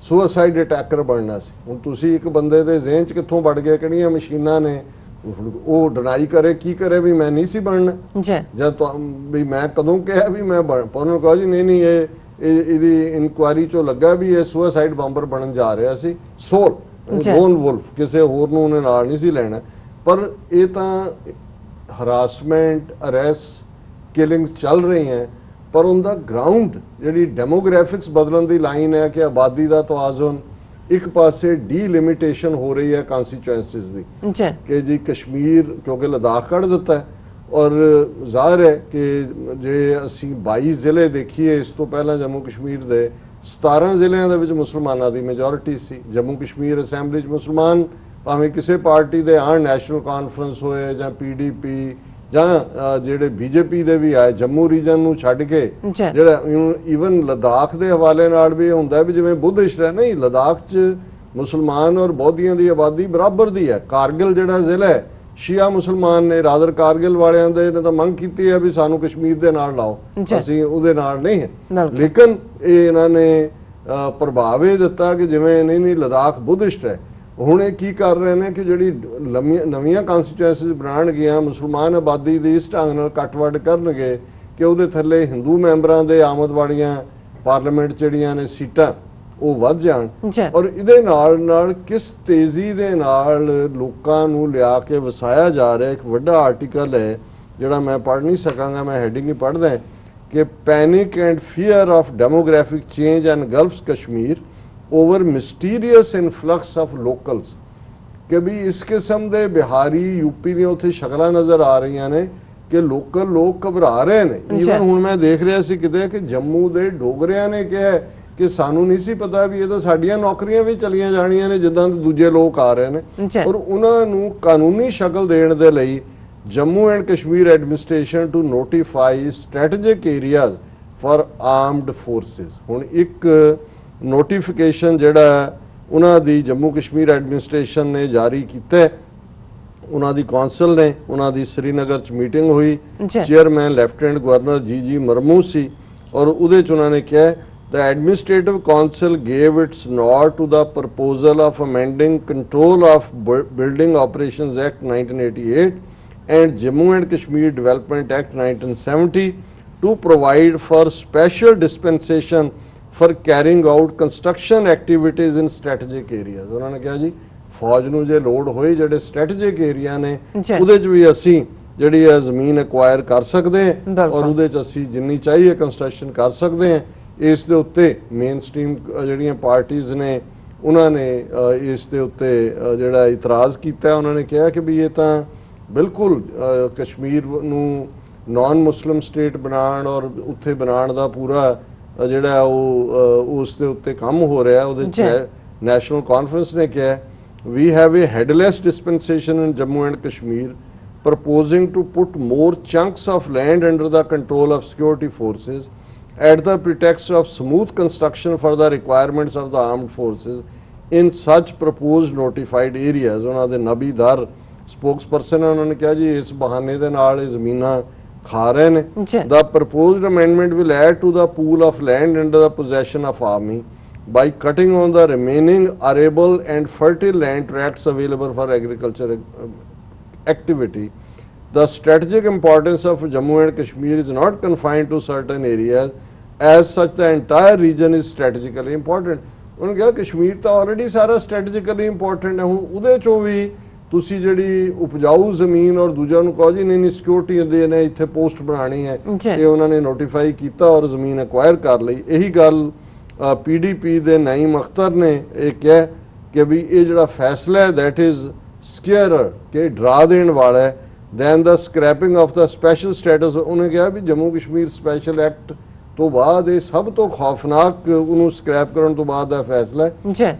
सुसाइड अटैकर बनना सी। हुण तुसीं एक बंदे दे ज़हन च कित्थों वड़ गए, किहड़ियां मशीनां ने ਉਹ ਡਿਨਾਈ ਕਰੇ ਕੀ ਕਰੇ ਵੀ ਮੈਂ ਨਹੀਂ ਸੀ ਬਣਨਾ ਜਦ ਵੀ ਮੈਂ ਕਦੋਂ ਕਿਹਾ ਵੀ ਮੈਂ ਬਣ, ਪਰ ਉਹਨੂੰ ਕਹੋ ਜੀ ਨਹੀਂ ਇਹਦੀ ਇਨਕੁਆਇਰੀ ਚੋਂ ਲੱਗਾ ਵੀ ਇਹ ਸੁਸਾਈਡ ਬੰਬਰ ਬਣਨ ਜਾ ਰਿਹਾ ਸੀ, ਸੋਲ ਲੋਨ ਵੁਲਫ, ਕਿਸੇ ਹੋਰ ਨੂੰ ਉਹਨੇ ਨਾਲ ਨਹੀਂ ਸੀ ਲੈਣਾ। ਪਰ ਇਹ ਤਾਂ ਹਰਾਸਮੈਂਟ, ਅਰੈਸਟ, ਕਿਲਿੰਗਸ ਚੱਲ ਰਹੀਆਂ, ਪਰ ਉਹਦਾ ਗਰਾਊਂਡ ਜਿਹੜੀ ਡੈਮੋਗ੍ਰਾਫਿਕਸ ਬਦਲਣ ਦੀ ਲਾਈਨ ਹੈ ਕਿ ਆਬਾਦੀ ਦਾ ਤਵਾਜ਼ਨ एक पासे डीलिमिटेशन हो रही है कॉन्स्टिट्यूएंसीज की कि जी कश्मीर क्योंकि लद्दाख कढ़ दिता है और जाहिर है कि जे असी 22 ਜ਼ਿਲ੍ਹੇ देखिए इस तो पहला जम्मू कश्मीर के 17 ਜ਼ਿਲ੍ਹਿਆਂ ਦੇ ਵਿੱਚ ਮੁਸਲਮਾਨਾਂ ਦੀ ਮੈਜੋਰਿਟੀ ਸੀ। जम्मू कश्मीर असैंबली च मुसलमान भावें किसी पार्टी के आन, नैशनल कॉन्फ्रेंस होए जां PDP ਜਾਂ ਜਿਹੜੇ BJP ਦੇ ਵੀ ਆਏ, ਜੰਮੂ ਰੀਜਨ ਨੂੰ ਛੱਡ ਕੇ ਜਿਹੜਾ ਈਵਨ ਲਦਾਖ ਦੇ ਹਵਾਲੇ ਨਾਲ ਵੀ ਹੁੰਦਾ ਵੀ ਜਿਵੇਂ ਬੁੱਧਿਸਟ ਹੈ, ਨਹੀਂ ਲਦਾਖ 'ਚ ਮੁਸਲਮਾਨ ਔਰ ਬੌਧੀਆਂ ਦੀ ਆਬਾਦੀ ਬਰਾਬਰ ਦੀ ਹੈ। ਕਾਰਗਿਲ ਜਿਹੜਾ ਜ਼ਿਲ੍ਹਾ ਹੈ ਸ਼ੀਆ ਮੁਸਲਮਾਨ ਨੇ, ਰਾਦਰ ਕਾਰਗਿਲ ਵਾਲਿਆਂ ਦੇ ਨੇ ਤਾਂ ਮੰਗ ਕੀਤੀ ਹੈ ਵੀ ਸਾਨੂੰ ਕਸ਼ਮੀਰ ਦੇ ਨਾਲ ਲਾਓ, ਅਸੀਂ ਉਹਦੇ ਨਾਲ ਨਹੀਂ ਹੈ। ਲੇਕਿਨ ਇਹ ਇਹਨਾਂ ਨੇ ਪ੍ਰਭਾਵ ਇਹ ਦਿੱਤਾ ਕਿ ਜਿਵੇਂ ਨਹੀਂ ਲਦਾਖ ਬੁੱਧਿਸਟ ਹੈ। ਹੁਣ ਇਹ ਕੀ ਕਰ ਰਹੇ ਨੇ ਕਿ ਜਿਹੜੀ ਨਵੀਆਂ ਕਨਸਟੀਟੂਐਂਸੀਜ਼ ਬਣਾਉਣਗੀਆਂ, ਮੁਸਲਮਾਨ ਆਬਾਦੀ ਦੀ ਇਸ ਢੰਗ ਨਾਲ ਕੱਟਵੱਡ ਕਰਨਗੇ ਕਿ ਉਹਦੇ ਥੱਲੇ ਹਿੰਦੂ ਮੈਂਬਰਾਂ ਦੇ ਆਮਦ ਵਾਲੀਆਂ ਪਾਰਲੀਮੈਂਟ ਜਿਹੜੀਆਂ ਨੇ ਸੀਟਾਂ ਉਹ ਵੱਧ ਜਾਣ। ਔਰ ਇਹਦੇ ਨਾਲ ਕਿਸ ਤੇਜ਼ੀ ਦੇ ਨਾਲ ਲੋਕਾਂ ਨੂੰ ਲਿਆ ਕੇ ਵਸਾਇਆ ਜਾ ਰਿਹਾ। ਇੱਕ ਵੱਡਾ ਆਰਟੀਕਲ ਹੈ ਜਿਹੜਾ ਮੈਂ ਪੜ੍ਹ ਨਹੀਂ ਸਕਾਂਗਾ, ਮੈਂ ਹੈਡਿੰਗ ਹੀ ਪੜ੍ਹਦਾ ਕਿ panic and fear of demographic change engulfs Kashmir over mysterious influx of locals. कि भी इस किस्म के बिहारी यूपी दी उत्थे शक्लां नज़र आ रही ने कि लोकल लोग घबरा रहे हैं। ईवन हुण मैं देख रहा सी किते कि जम्मू दे डोगरियां ने कहा कि सानू नहीं सी पता भी ये तो साडियां नौकरियां भी चलियां जाणियां ने जिद्दां दूजे लोग आ रहे हैं। और उन्हां नूं कानूनी शक्ल देण दे लई Jammu and Kashmir administration to notify strategic areas for armed forces. हुण एक नोटिफिकेशन ਜਿਹੜਾ ਉਹਨਾਂ ਦੀ ਜੰਮੂ ਕਸ਼ਮੀਰ ਐਡਮਿਨਿਸਟ੍ਰੇਸ਼ਨ ਨੇ ਜਾਰੀ ਕੀਤਾ ਹੈ। ਉਹਨਾਂ ਦੀ ਕੌਂਸਲ ਨੇ, ਉਹਨਾਂ ਦੀ ਸ੍ਰੀਨਗਰ ਚ ਮੀਟਿੰਗ ਹੋਈ, ਚੇਅਰਮੈਨ ਲੈਫਟੀਨੈਂਟ ਗਵਰਨਰ ਜੀ ਮਰਮੂ ਸੀ ਔਰ ਉਹਦੇ ਚ ਉਹਨਾਂ ਨੇ ਕਿਹਾ the administrative council gave its nod to the proposal of amending control of building operations act 1988 and Jammu and Kashmir development act 1970 to provide for special dispensation for carrying out construction activities in strategic areas। उन्होंने कहा जी फौज नूं जे लोड़ होई ਜਿਹੜੇ strategic area ने ਉਹਦੇ 'ਚ ਵੀ ਅਸੀਂ ਜਿਹੜੀ ਹੈ ਜ਼ਮੀਨ ਐਕਵਾਇਰ ਕਰ ਸਕਦੇ ਹਾਂ ਔਰ ਉਹਦੇ 'ਚ ਅਸੀਂ ਜਿੰਨੀ ਚਾਹੀਏ ਕੰਸਟਰਕਸ਼ਨ ਕਰ ਸਕਦੇ ਹਾਂ। ਇਸ ਦੇ ਉੱਤੇ ਮੇਨ ਸਟ੍ਰੀਮ ਜਿਹੜੀਆਂ ਪਾਰਟੀਆਂ ਨੇ ਉਹਨਾਂ ਨੇ ਇਸ ਦੇ ਉੱਤੇ ਜਿਹੜਾ ਇਤਰਾਜ਼ ਕੀਤਾ। ਉਹਨਾਂ ਨੇ ਕਿਹਾ ਕਿ ਵੀ ਇਹ ਤਾਂ ਬਿਲਕੁਲ ਕਸ਼ਮੀਰ ਨੂੰ ਨਾਨ ਮੁਸਲਿਮ ਸਟੇਟ ਬਣਾਉਣ ਔਰ ਉੱਥੇ ਬਣਾਉਣ ਦਾ ਪੂਰਾ ਜਿਹੜਾ ਉਹ ਉਸ ਦੇ ਉੱਤੇ ਕੰਮ ਹੋ ਰਿਹਾ। ਉਹਦੇ 'ਚ ਨੈਸ਼ਨਲ ਕਾਨਫਰੰਸ ਨੇ ਕਿਹਾ we have a headless dispensation in Jammu and Kashmir proposing to put more chunks of land under the control of security forces at the pretext of smooth construction for the requirements of the armed forces in such proposed notified areas। ਉਹਨਾਂ ਦੇ ਨਬੀ ਦਰ spokesperson ਉਹਨਾਂ ਨੇ ਕਿਹਾ ਜੀ ਇਸ ਬਹਾਨੇ ਦੇ ਨਾਲ ਇਹ ਜ਼ਮੀਨਾਂ ਖਾ ਰਹੇ ਨੇ। ਜੀ। The proposed amendment will add to the pool of land under the possession of army by cutting on the remaining arable and fertile land tracts available for agriculture activity. The strategic importance of Jammu and Kashmir is not confined to certain areas. As such, the entire region is strategically important. ਉਹਨੇ ਕਿਹਾ ਕਸ਼ਮੀਰ ਤਾਂ already ਸਾਰਾ ਸਟ੍ਰੈਟੇਜਿਕਲੀ important ਹੈ, ਹੁਣ ਉਹਦੇ ਚੋਂ ਵੀ ਤੁਸੀਂ ਜਿਹੜੀ ਉਪਜਾਊ ਜ਼ਮੀਨ ਔਰ ਦੂਜਾ ਨੂੰ ਕਹੋ ਜੀ ਨਹੀਂ ਸਿਕਿਉਰਿਟੀ ਦੇ ਨੇ ਇੱਥੇ ਪੋਸਟ ਬਣਾਣੀ ਹੈ, ਇਹ ਉਹਨਾਂ ਨੇ ਨੋਟੀਫਾਈ ਕੀਤਾ ਔਰ ਜ਼ਮੀਨ ਐਕਵਾਇਰ ਕਰ ਲਈ। ਇਹੀ ਗੱਲ PDP ਦੇ ਨਈਮ ਅਖਤਰ ਨੇ ਇਹ ਕਿਹਾ ਕਿ ਵੀ ਇਹ ਜਿਹੜਾ ਫੈਸਲਾ ਹੈ ਦੈਟ ਇਜ਼ ਸਕੇਅਰਰ, ਕਿ ਡਰਾ ਦੇਣ ਵਾਲਾ ਹੈ, then the scrapping of the special status. ਉਹਨੇ ਕਿਹਾ ਵੀ ਜੰਮੂ ਕਸ਼ਮੀਰ ਸਪੈਸ਼ਲ ਐਕਟ ਤੋਂ ਬਾਅਦ ਇਹ ਸਭ ਤੋਂ ਖੌਫਨਾਕ ਉਹਨੂੰ ਸਕ੍ਰੈਪ ਕਰਨ ਤੋਂ ਬਾਅਦ ਦਾ ਫੈਸਲਾ ਹੈ।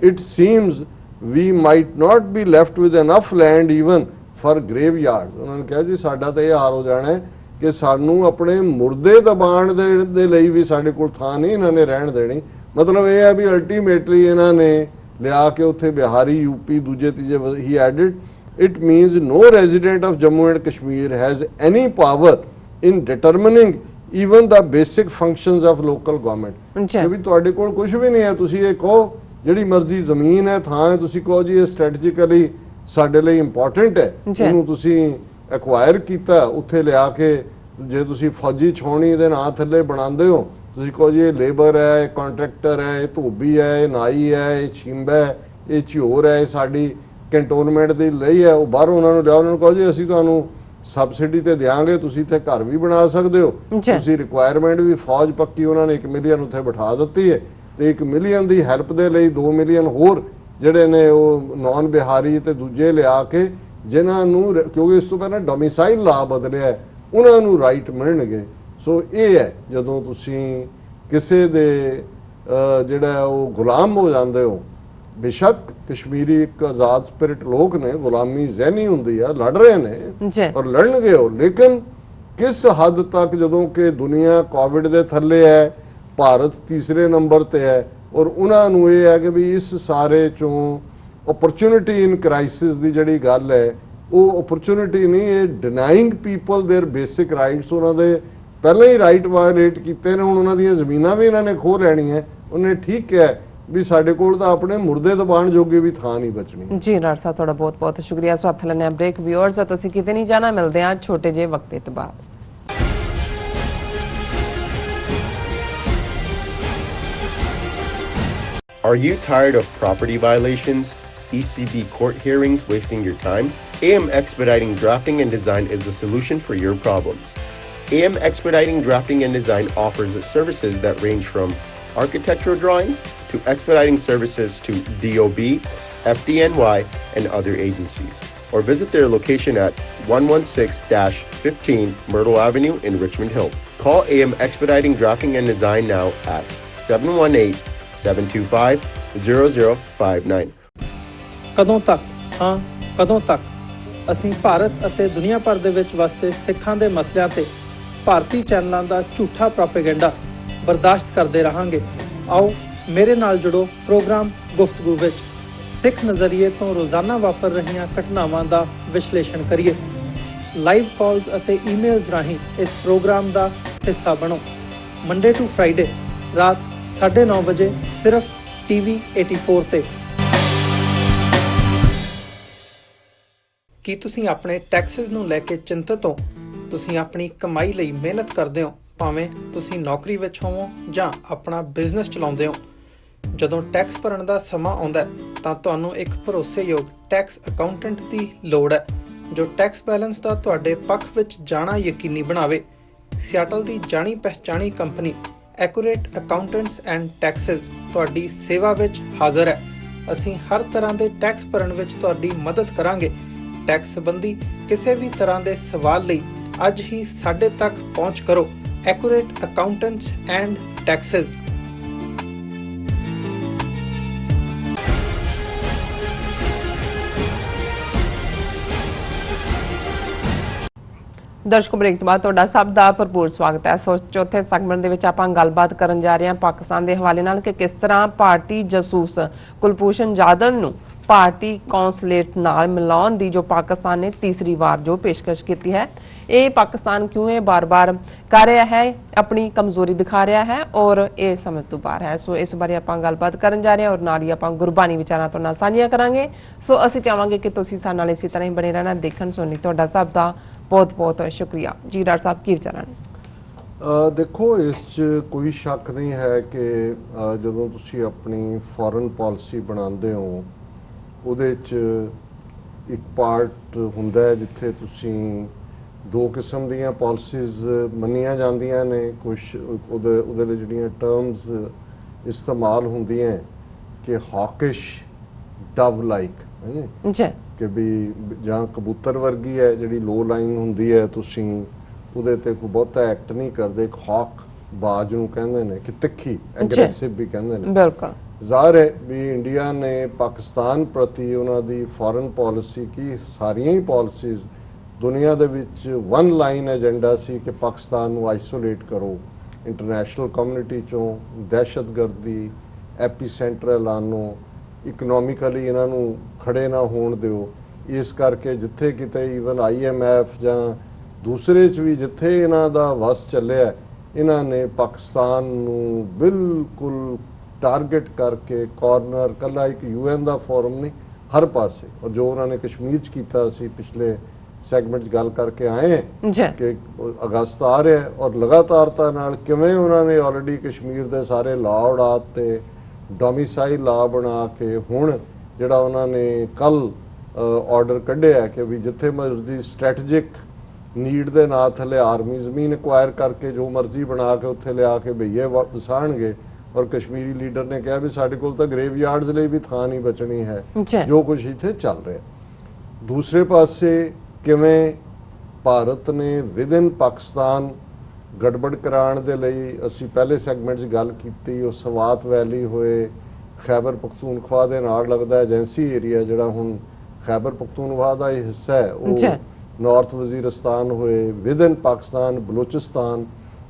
It seems we might not be left with enough land even for graveyard. ਉਹਨਾਂ ਨੇ ਕਿਹਾ ਜੀ ਸਾਡਾ ਤਾਂ ਇਹ ਹਾਲ ਹੋ ਜਾਣਾ ਹੈ ਕਿ ਸਾਨੂੰ ਆਪਣੇ ਮੁਰਦੇ ਦਬਾਉਣ ਦੇ ਲਈ ਵੀ ਸਾਡੇ ਕੋਲ ਥਾਂ ਨਹੀਂ ਇਹਨਾਂ ਨੇ ਰਹਿਣ ਦੇਣੀ। ਮਤਲਬ ਇਹ ਹੈ ਵੀ ਅਲਟੀਮੇਟਲੀ ਇਹਨਾਂ ਨੇ ਲਿਆ ਕੇ ਉੱਥੇ ਬਿਹਾਰੀ ਯੂਪੀ ਦੂਜੇ ਤੀਜੇ ਹੀ added it means no resident of Jammu and Kashmir has any power in determining even the basic functions of local government। ਕਿ ਵੀ ਤੁਹਾਡੇ ਕੋਲ ਕੁਝ ਵੀ ਨਹੀਂ ਹੈ, ਤੁਸੀਂ ਇਹ ਕਹੋ ਜਿਹੜੀ ਮਰਜ਼ੀ ਜ਼ਮੀਨ ਹੈ ਥਾਂ ਹੈ, ਤੁਸੀਂ ਕਹੋ ਜੀ ਇਹ ਸਟ੍ਰੈਟੇਜਿਕਲੀ ਸਾਡੇ ਲਈ ਇੰਪੋਰਟੈਂਟ ਹੈ, ਉਹਨੂੰ ਤੁਸੀਂ ਐਕਵਾਇਰ ਕੀਤਾ, ਉੱਥੇ ਲਿਆ ਕੇ ਜੇ ਤੁਸੀਂ ਫੌਜੀ ਛਾਉਣੀ ਦੇ ਨਾਂ ਥੱਲੇ ਬਣਾਉਂਦੇ ਹੋ, ਤੁਸੀਂ ਕਹੋ ਜੀ ਇਹ ਲੇਬਰ ਹੈ, ਇਹ ਕੰਟਰੈਕਟਰ ਹੈ, ਇਹ ਧੋਬੀ ਹੈ, ਇਹ ਨਾਈ ਹੈ, ਇਹ ਛਿੰਬਾ ਹੈ, ਇਹ ਝਿਓਰ ਹੈ, ਇਹ ਸਾਡੀ ਕੰਟੋਨਮੈਂਟ ਦੇ ਲਈ ਹੈ, ਉਹ ਬਾਹਰੋਂ ਉਹਨਾਂ ਨੂੰ ਲਿਆਓ, ਉਹਨਾਂ ਨੂੰ ਕਹੋ ਜੀ ਅਸੀਂ ਤੁਹਾਨੂੰ ਸਬਸਿਡੀ ਤੇ ਦਿਆਂਗੇ, ਤੁਸੀਂ ਇੱਥੇ ਘਰ ਵੀ ਬਣਾ ਸਕਦੇ ਹੋ, ਤੁਸੀਂ ਰਿਕੁਆਇਰਮੈਂਟ ਵੀ ਫੌਜ ਪੱਕੀ ਉਹਨਾਂ ਨੇ 1 ਮਿਲੀਅਨ ਉੱਥੇ ਬਿਠਾ ਦਿੱਤੀ ਹੈ, ਤੇ 1 ਮਿਲੀਅਨ ਦੀ ਹੈਲਪ ਦੇ ਲਈ 2 ਮਿਲੀਅਨ ਹੋਰ ਜਿਹੜੇ ਨੇ ਉਹ ਨਾਨ ਬਿਹਾਰੀ ਤੇ ਦੂਜੇ ਲਿਆ ਕੇ ਜਿਨ੍ਹਾਂ ਨੂੰ, ਕਿਉਂਕਿ ਇਸ ਤੋਂ ਪਹਿਲਾਂ ਡੋਮਿਸਾਈਲ ਲਾ ਬਦਲਿਆ, ਉਹਨਾਂ ਨੂੰ ਰਾਈਟ ਮਿਲਣਗੇ। ਸੋ ਇਹ ਹੈ ਜਦੋਂ ਤੁਸੀਂ ਕਿਸੇ ਦੇ ਜਿਹੜਾ ਉਹ ਗੁਲਾਮ ਹੋ ਜਾਂਦੇ ਹੋ। बेशक कश्मीरी एक आजाद स्पिरिट लोग ने, गुलामी जहनी हुंदी है, लड़ रहे ने और लड़नगे हो, लेकिन किस हद तक जदों कि दुनिया कोविड दे थल्ले है, भारत तीसरे नंबर ते है और उन्हां नूं ये है कि भी इस सारे चों अपॉर्चुनिटी इन क्राइसिस दी जिहड़ी गल है वो अपॉर्चुनिटी नहीं, ये denying people their basic rights. उन्हां दे पहले ही राइट वायलेट कीते ने, हुण उन्हां दीयां ज़मीनां भी इन्हां ने खो लैणीਆਂ। उन्हें ठीक है ਵੀ ਸਾਡੇ ਕੋਲ ਤਾਂ ਆਪਣੇ ਮੁਰਦੇ ਦਬਾਉਣ ਜੋਗੇ ਵੀ ਥਾਂ ਨਹੀਂ ਬਚਣੀ। ਜੀ ਰਾਜ ਸਾਹਿਬ ਤੁਹਾਡਾ ਬਹੁਤ ਬਹੁਤ ਸ਼ੁਕਰੀਆ। ਸੋ ਹੱਥ ਲੈਣੇ ਬ੍ਰੇਕ। ਵਿਊਅਰਸ ਤੁਸੀਂ ਕਿਤੇ ਨਹੀਂ ਜਾਣਾ, ਮਿਲਦੇ ਹਾਂ ਛੋਟੇ ਜਿਹੇ ਵਕਤ ਤੋਂ ਬਾਅਦ। Are you tired of property violations, ECB court hearings wasting your time? AM Expediting Drafting and Design is the solution for your problems. AM Expediting Drafting and Design offers services that range from architectural drawings to expediting services to DOB, FDNY, and other agencies. Or visit their location at 116-15 Myrtle Avenue in Richmond Hill. Call AM Expediting Drafting and Design now at 718-725-0059. ਕਦੋਂ ਤੱਕ, ਹਾਂ ਕਦੋਂ ਤੱਕ ਅਸੀਂ ਭਾਰਤ ਅਤੇ ਦੁਨੀਆ ਭਰ ਦੇ ਵਿੱਚ ਵਸਦੇ ਸਿੱਖਾਂ ਦੇ ਮਸਲਿਆਂ ਤੇ ਭਾਰਤੀ ਚੈਨਲਾਂ ਦਾ ਝੂਠਾ ਪ੍ਰੋਪੇਗੈਂਡਾ ਬਰਦਾਸ਼ਤ ਕਰਦੇ ਰਹਾਂਗੇ। ਆਓ ਮੇਰੇ ਨਾਲ ਜੁੜੋ ਪ੍ਰੋਗਰਾਮ ਗੁਫ਼ਤਗੂ ਵਿੱਚ। ਸਿੱਖ ਨਜ਼ਰੀਏ ਤੋਂ ਰੋਜ਼ਾਨਾ ਵਾਪਰ ਰਹੀਆਂ ਘਟਨਾਵਾਂ ਦਾ ਵਿਸ਼ਲੇਸ਼ਣ ਕਰੀਏ। ਲਾਈਵ ਕਾਲਸ ਅਤੇ ਈਮੇਲਸ ਰਾਹੀਂ ਇਸ ਪ੍ਰੋਗਰਾਮ ਦਾ ਹਿੱਸਾ ਬਣੋ। ਮੰਡੇ ਟੂ ਫਰਾਈਡੇ ਰਾਤ 9:30 ਵਜੇ ਸਿਰਫ TV 84 ਤੇ। ਕੀ ਤੁਸੀਂ ਆਪਣੇ ਟੈਕਸਿਸ ਨੂੰ ਲੈ ਕੇ ਚਿੰਤਤ ਹੋ? ਤੁਸੀਂ ਆਪਣੀ ਕਮਾਈ ਲਈ ਮਿਹਨਤ ਕਰਦੇ ਹੋ, ਭਾਵੇਂ ਤੁਸੀਂ ਨੌਕਰੀ ਵਿੱਚ ਹੋਵੋ ਜਾਂ ਆਪਣਾ ਬਿਜ਼ਨਸ ਚਲਾਉਂਦੇ ਹੋ। ਜਦੋਂ ਟੈਕਸ ਭਰਨ ਦਾ ਸਮਾਂ ਆਉਂਦਾ ਹੈ ਤਾਂ ਤੁਹਾਨੂੰ ਇੱਕ ਭਰੋਸੇਯੋਗ ਟੈਕਸ ਅਕਾਊਂਟੈਂਟ ਦੀ ਲੋੜ ਹੈ ਜੋ ਟੈਕਸ ਬੈਲੈਂਸ ਦਾ ਤੁਹਾਡੇ ਪੱਖ ਵਿੱਚ ਜਾਣਾ ਯਕੀਨੀ ਬਣਾਵੇ। ਸਿਆਟਲ ਦੀ ਜਾਣੀ ਪਹਿਚਾਣੀ company accurate accountants and taxes ਤੁਹਾਡੀ ਸੇਵਾ ਵਿੱਚ ਹਾਜ਼ਰ ਹੈ। ਅਸੀਂ ਹਰ ਤਰ੍ਹਾਂ ਦੇ ਟੈਕਸ ਭਰਨ ਵਿੱਚ ਤੁਹਾਡੀ ਮਦਦ ਕਰਾਂਗੇ। ਟੈਕਸ ਸੰਬੰਧੀ ਕਿਸੇ ਵੀ ਤਰ੍ਹਾਂ ਦੇ ਸਵਾਲ ਲਈ ਅੱਜ ਹੀ ਸਾਡੇ ਤੱਕ ਪਹੁੰਚ ਕਰੋ। Accurate Accountants and Taxes। ਦਰਸ਼ਕੋ ਬ੍ਰੇਕ ਤੋਂ ਬਾਅਦ ਤੁਹਾਡਾ ਸਭ ਦਾ ਭਰਪੂਰ ਸਵਾਗਤ ਹੈ। ਸੋ ਚੌਥੇ ਸੈਗਮੈਂਟ ਦੇ ਵਿੱਚ ਆਪਾਂ ਗੱਲਬਾਤ ਕਰਨ ਜਾ ਰਹੇ ਹਾਂ ਪਾਕਿਸਤਾਨ ਦੇ ਹਵਾਲੇ ਨਾਲ ਕਿ ਕਿਸ ਤਰ੍ਹਾਂ ਭਾਰਤੀ ਜਾਸੂਸ ਕੁਲਭੂਸ਼ਣ ਜਾਧਵ ਨੂੰ ਭਾਰਤੀ ਕੌਂਸਲੇਟ ਨਾਲ ਮਿਲਾਉਣ ਦੀ ਜੋ ਪਾਕਿਸਤਾਨ ਨੇ ਤੀਸਰੀ ਵਾਰ ਜੋ ਪੇਸ਼ਕਸ਼ ਕੀਤੀ ਹੈ, ਇਹ ਪਾਕਿਸਤਾਨ ਕਿਉਂ ਇਹ ਬਾਰ-ਬਾਰ ਕਰ ਰਿਹਾ ਹੈ, ਆਪਣੀ ਕਮਜ਼ੋਰੀ ਦਿਖਾ ਰਿਹਾ ਹੈ ਔਰ ਇਹ ਸਮਝ ਤੋਂ ਬਾਹਰ ਹੈ। ਸੋ ਇਸ ਬਾਰੇ ਆਪਾਂ ਗੱਲਬਾਤ ਕਰਨ ਜਾ ਰਹੇ ਹਾਂ ਔਰ ਨਾਲ ਹੀ ਆਪਾਂ ਗੁਰਬਾਣੀ ਵਿਚਾਰਾਂ ਤੋਂ ਨਾਲ ਸਾਂਝੀਆਂ ਕਰਾਂਗੇ। ਸੋ ਅਸੀਂ ਚਾਹਾਂਗੇ ਕਿ ਤੁਸੀਂ ਸਾਡੇ ਨਾਲ ਇਸੇ ਤਰ੍ਹਾਂ ਹੀ ਬਣੇ ਰਹਿਣਾ। ਦੇਖਣ ਸੁਣਨ ਲਈ ਤੁਹਾਡਾ ਸਭ ਦਾ ਬਹੁਤ-ਬਹੁਤ ਸ਼ੁਕਰੀਆ ਜੀ। ਡਾਕਟਰ ਸਾਹਿਬ ਕੀ ਵਿਚਾਰਾਂ ਨੇ? ਦੇਖੋ, ਇਸ 'ਚ ਕੋਈ ਸ਼ੱਕ ਨਹੀਂ ਹੈ ਕਿ ਜਦੋਂ ਤੁਸੀਂ ਆਪਣੀ ਫੋਰਨ ਪਾਲਿਸੀ ਬਣਾਉਂਦੇ ਹੋ, ਉਹਦੇ 'ਚ ਇੱਕ ਪਾਰਟ ਹੁੰਦਾ ਹੈ ਜਿੱਥੇ ਤੁਸੀਂ ਦੋ ਕਿਸਮ ਦੀਆਂ ਪਾਲਿਸੀਜ਼ ਮੰਨੀਆਂ ਜਾਂਦੀਆਂ ਨੇ। ਕੁਝ ਉਹਦੇ ਲਈ ਜਿਹੜੀਆਂ ਟਰਮਸ ਇਸਤੇਮਾਲ ਹੁੰਦੀਆਂ ਕਿ ਹੌਕਿਸ਼ ਡਵ ਲਾਈਕ ਜੀ, ਕਿ ਵੀ ਜਾਂ ਕਬੂਤਰ ਵਰਗੀ ਹੈ ਜਿਹੜੀ ਲੋ ਲਾਈਨ ਹੁੰਦੀ ਹੈ, ਤੁਸੀਂ ਉਹਦੇ ਤੇ ਕੋਈ ਬਹੁਤਾ ਐਕਟ ਨਹੀਂ ਕਰਦੇ। ਇੱਕ ਹੌਕ ਬਾਜ ਨੂੰ ਕਹਿੰਦੇ ਨੇ ਕਿ ਤਿੱਖੀ, ਐਗਰੈਸਿਵ ਵੀ ਕਹਿੰਦੇ ਨੇ। ਬਿਲਕੁਲ ਜ਼ਾਹਰ ਹੈ ਵੀ ਇੰਡੀਆ ਨੇ ਪਾਕਿਸਤਾਨ ਪ੍ਰਤੀ ਉਹਨਾਂ ਦੀ ਫੋਰਨ ਪਾਲਿਸੀ ਕੀ ਸਾਰੀਆਂ ਹੀ ਪਾਲਿਸੀਜ਼ ਦੁਨੀਆ ਦੇ ਵਿੱਚ ਵਨ ਲਾਈਨ ਏਜੰਡਾ ਸੀ ਕਿ ਪਾਕਿਸਤਾਨ ਨੂੰ ਆਈਸੋਲੇਟ ਕਰੋ, ਇੰਟਰਨੈਸ਼ਨਲ ਕਮਿਊਨਿਟੀ ਚੋਂ ਦਹਿਸ਼ਤਗਰਦੀ ਐਪੀਸੈਂਟਰ ਐਲਾਨੋ, ਇਕਨੋਮਿਕਲੀ ਇਹਨਾਂ ਨੂੰ ਖੜੇ ਨਾ ਹੋਣ ਦਿਓ। ਇਸ ਕਰਕੇ ਜਿੱਥੇ ਕਿਤੇ ਈਵਨ IMF ਜਾਂ ਦੂਸਰੇ 'ਚ ਵੀ ਜਿੱਥੇ ਇਹਨਾਂ ਦਾ ਵਸ ਚੱਲਿਆ, ਇਹਨਾਂ ਨੇ ਪਾਕਿਸਤਾਨ ਨੂੰ ਬਿਲਕੁਲ ਟਾਰਗੇਟ ਕਰਕੇ ਕਾਰਨਰ, ਕੱਲਾ ਇੱਕ UN ਦਾ ਫੋਰਮ ਨਹੀਂ, ਹਰ ਪਾਸੇ। ਔਰ ਜੋ ਉਹਨਾਂ ਨੇ ਕਸ਼ਮੀਰ 'ਚ ਕੀਤਾ ਸੀ, ਪਿਛਲੇ ਸੈਗਮੈਂਟ 'ਚ ਗੱਲ ਕਰਕੇ ਆਏ ਕਿ ਅਗਸਤ ਆ ਰਿਹਾ ਔਰ ਲਗਾਤਾਰਤਾ ਨਾਲ ਕਿਵੇਂ ਉਹਨਾਂ ਨੇ ਆਲਰੇਡੀ ਕਸ਼ਮੀਰ ਦੇ ਸਾਰੇ ਲਾਅ ਉਡਾ ਤੇ ਡੋਮਿਸਾਈਲ ਲਾਅ ਬਣਾ ਕੇ ਹੁਣ ਜਿਹੜਾ ਉਹਨਾਂ ਨੇ ਕੱਲ ਆਰਡਰ ਕੱਢਿਆ ਕਿ ਵੀ ਜਿੱਥੇ ਮਰਜ਼ੀ ਸਟ੍ਰੈਟੇਜਿਕ ਨੀਡ ਦੇ ਨਾਂ ਥੱਲੇ ਆਰਮੀ ਜ਼ਮੀਨ ਐਕਵਾਇਰ ਕਰਕੇ ਜੋ ਮਰਜ਼ੀ ਬਣਾ ਕੇ ਉੱਥੇ ਲਿਆ ਕੇ ਭਈਏ ਵਸਾਣਗੇ। ਔਰ ਕਸ਼ਮੀਰੀ ਲੀਡਰ ਨੇ ਕਿਹਾ ਵੀ ਸਾਡੇ ਕੋਲ ਤਾਂ ਗ੍ਰੇਵ ਯਾਰਡਸ ਲਈ ਵੀ ਥਾਂ ਨਹੀਂ ਬਚਣੀ ਹੈ, ਜੋ ਕੁਝ ਇੱਥੇ ਚੱਲ ਰਿਹਾ। ਦੂਸਰੇ ਪਾਸੇ ਕਿਵੇਂ ਭਾਰਤ ਨੇ ਵਿਦਿਨ ਪਾਕਿਸਤਾਨ ਗੜਬੜ ਕਰਾਉਣ ਦੇ ਲਈ, ਅਸੀਂ ਪਹਿਲੇ ਸੈਗਮੈਂਟ 'ਚ ਗੱਲ ਕੀਤੀ, ਉਹ ਸਵਾਤ ਵੈਲੀ ਹੋਏ, ਖੈਬਰ ਪਖਤੂਨਖਵਾ ਦੇ ਨਾਲ ਲੱਗਦਾ ਏਜੰਸੀ ਏਰੀਆ ਜਿਹੜਾ ਹੁਣ ਖੈਬਰ ਪਖਤੂਨਖਵਾ ਦਾ ਇਹ ਹਿੱਸਾ ਹੈ, ਉਹ ਨਾਰਥ ਵਜ਼ੀਰਿਸਤਾਨ ਹੋਏ, ਵਿਦਿਨ ਪਾਕਿਸਤਾਨ ਬਲੋਚਿਸਤਾਨ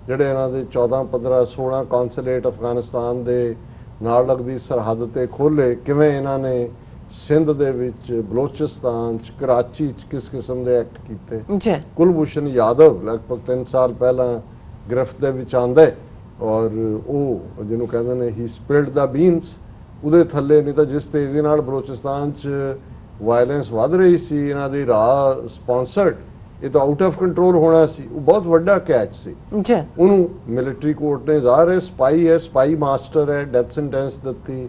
ਜਿਹੜੇ ਇਹਨਾਂ ਦੇ 14, 15, 16 ਕੌਂਸੂਲੇਟ ਅਫਗਾਨਿਸਤਾਨ ਦੇ ਨਾਲ ਲੱਗਦੀ ਸਰਹੱਦ ਤੇ ਖੋਲ੍ਹੇ। ਕਿਵੇਂ ਇਹਨਾਂ ਨੇ ਸਿੰਧ ਦੇ ਵਿੱਚ, ਬਲੋਚਿਸਤਾਨ 'ਚ, ਕਰਾਚੀ 'ਚ ਕਿਸ ਕਿਸਮ ਦੇ ਐਕਟ ਕੀਤੇ। ਕੁਲਭੂਸ਼ਣ ਯਾਦਵ ਲਗਭਗ 3 ਸਾਲ ਪਹਿਲਾਂ ਗ੍ਰਿਫਤ ਦੇ ਵਿੱਚ ਆਂਦੇ ਔਰ ਉਹ ਜਿਹਨੂੰ ਕਹਿੰਦੇ ਨੇ ਹੀ ਸਪਿਲਡ ਦਾ ਬੀਨਸ, ਉਹਦੇ ਥੱਲੇ ਨਹੀਂ ਤਾਂ ਜਿਸ ਤੇਜ਼ੀ ਨਾਲ ਬਲੋਚਿਸਤਾਨ 'ਚ ਵਾਇਲੈਂਸ ਵੱਧ ਰਹੀ ਸੀ, ਇਹਨਾਂ ਦੀ ਰਾਹ ਸਪਾਂਸਰਡ, ਇਹ ਤਾਂ ਆਊਟ ਆਫ ਕੰਟਰੋਲ ਹੋਣਾ ਸੀ। ਉਹ ਬਹੁਤ ਵੱਡਾ ਕੈਚ ਸੀ। ਉਹਨੂੰ ਮਿਲਟਰੀ ਕੋਰਟ ਨੇ, ਜ਼ਾਹਰ ਹੈ ਸਪਾਈ ਹੈ, ਸਪਾਈ ਮਾਸਟਰ ਹੈ, ਡੈਥ ਸੈਂਟੈਂਸ ਦਿੱਤੀ।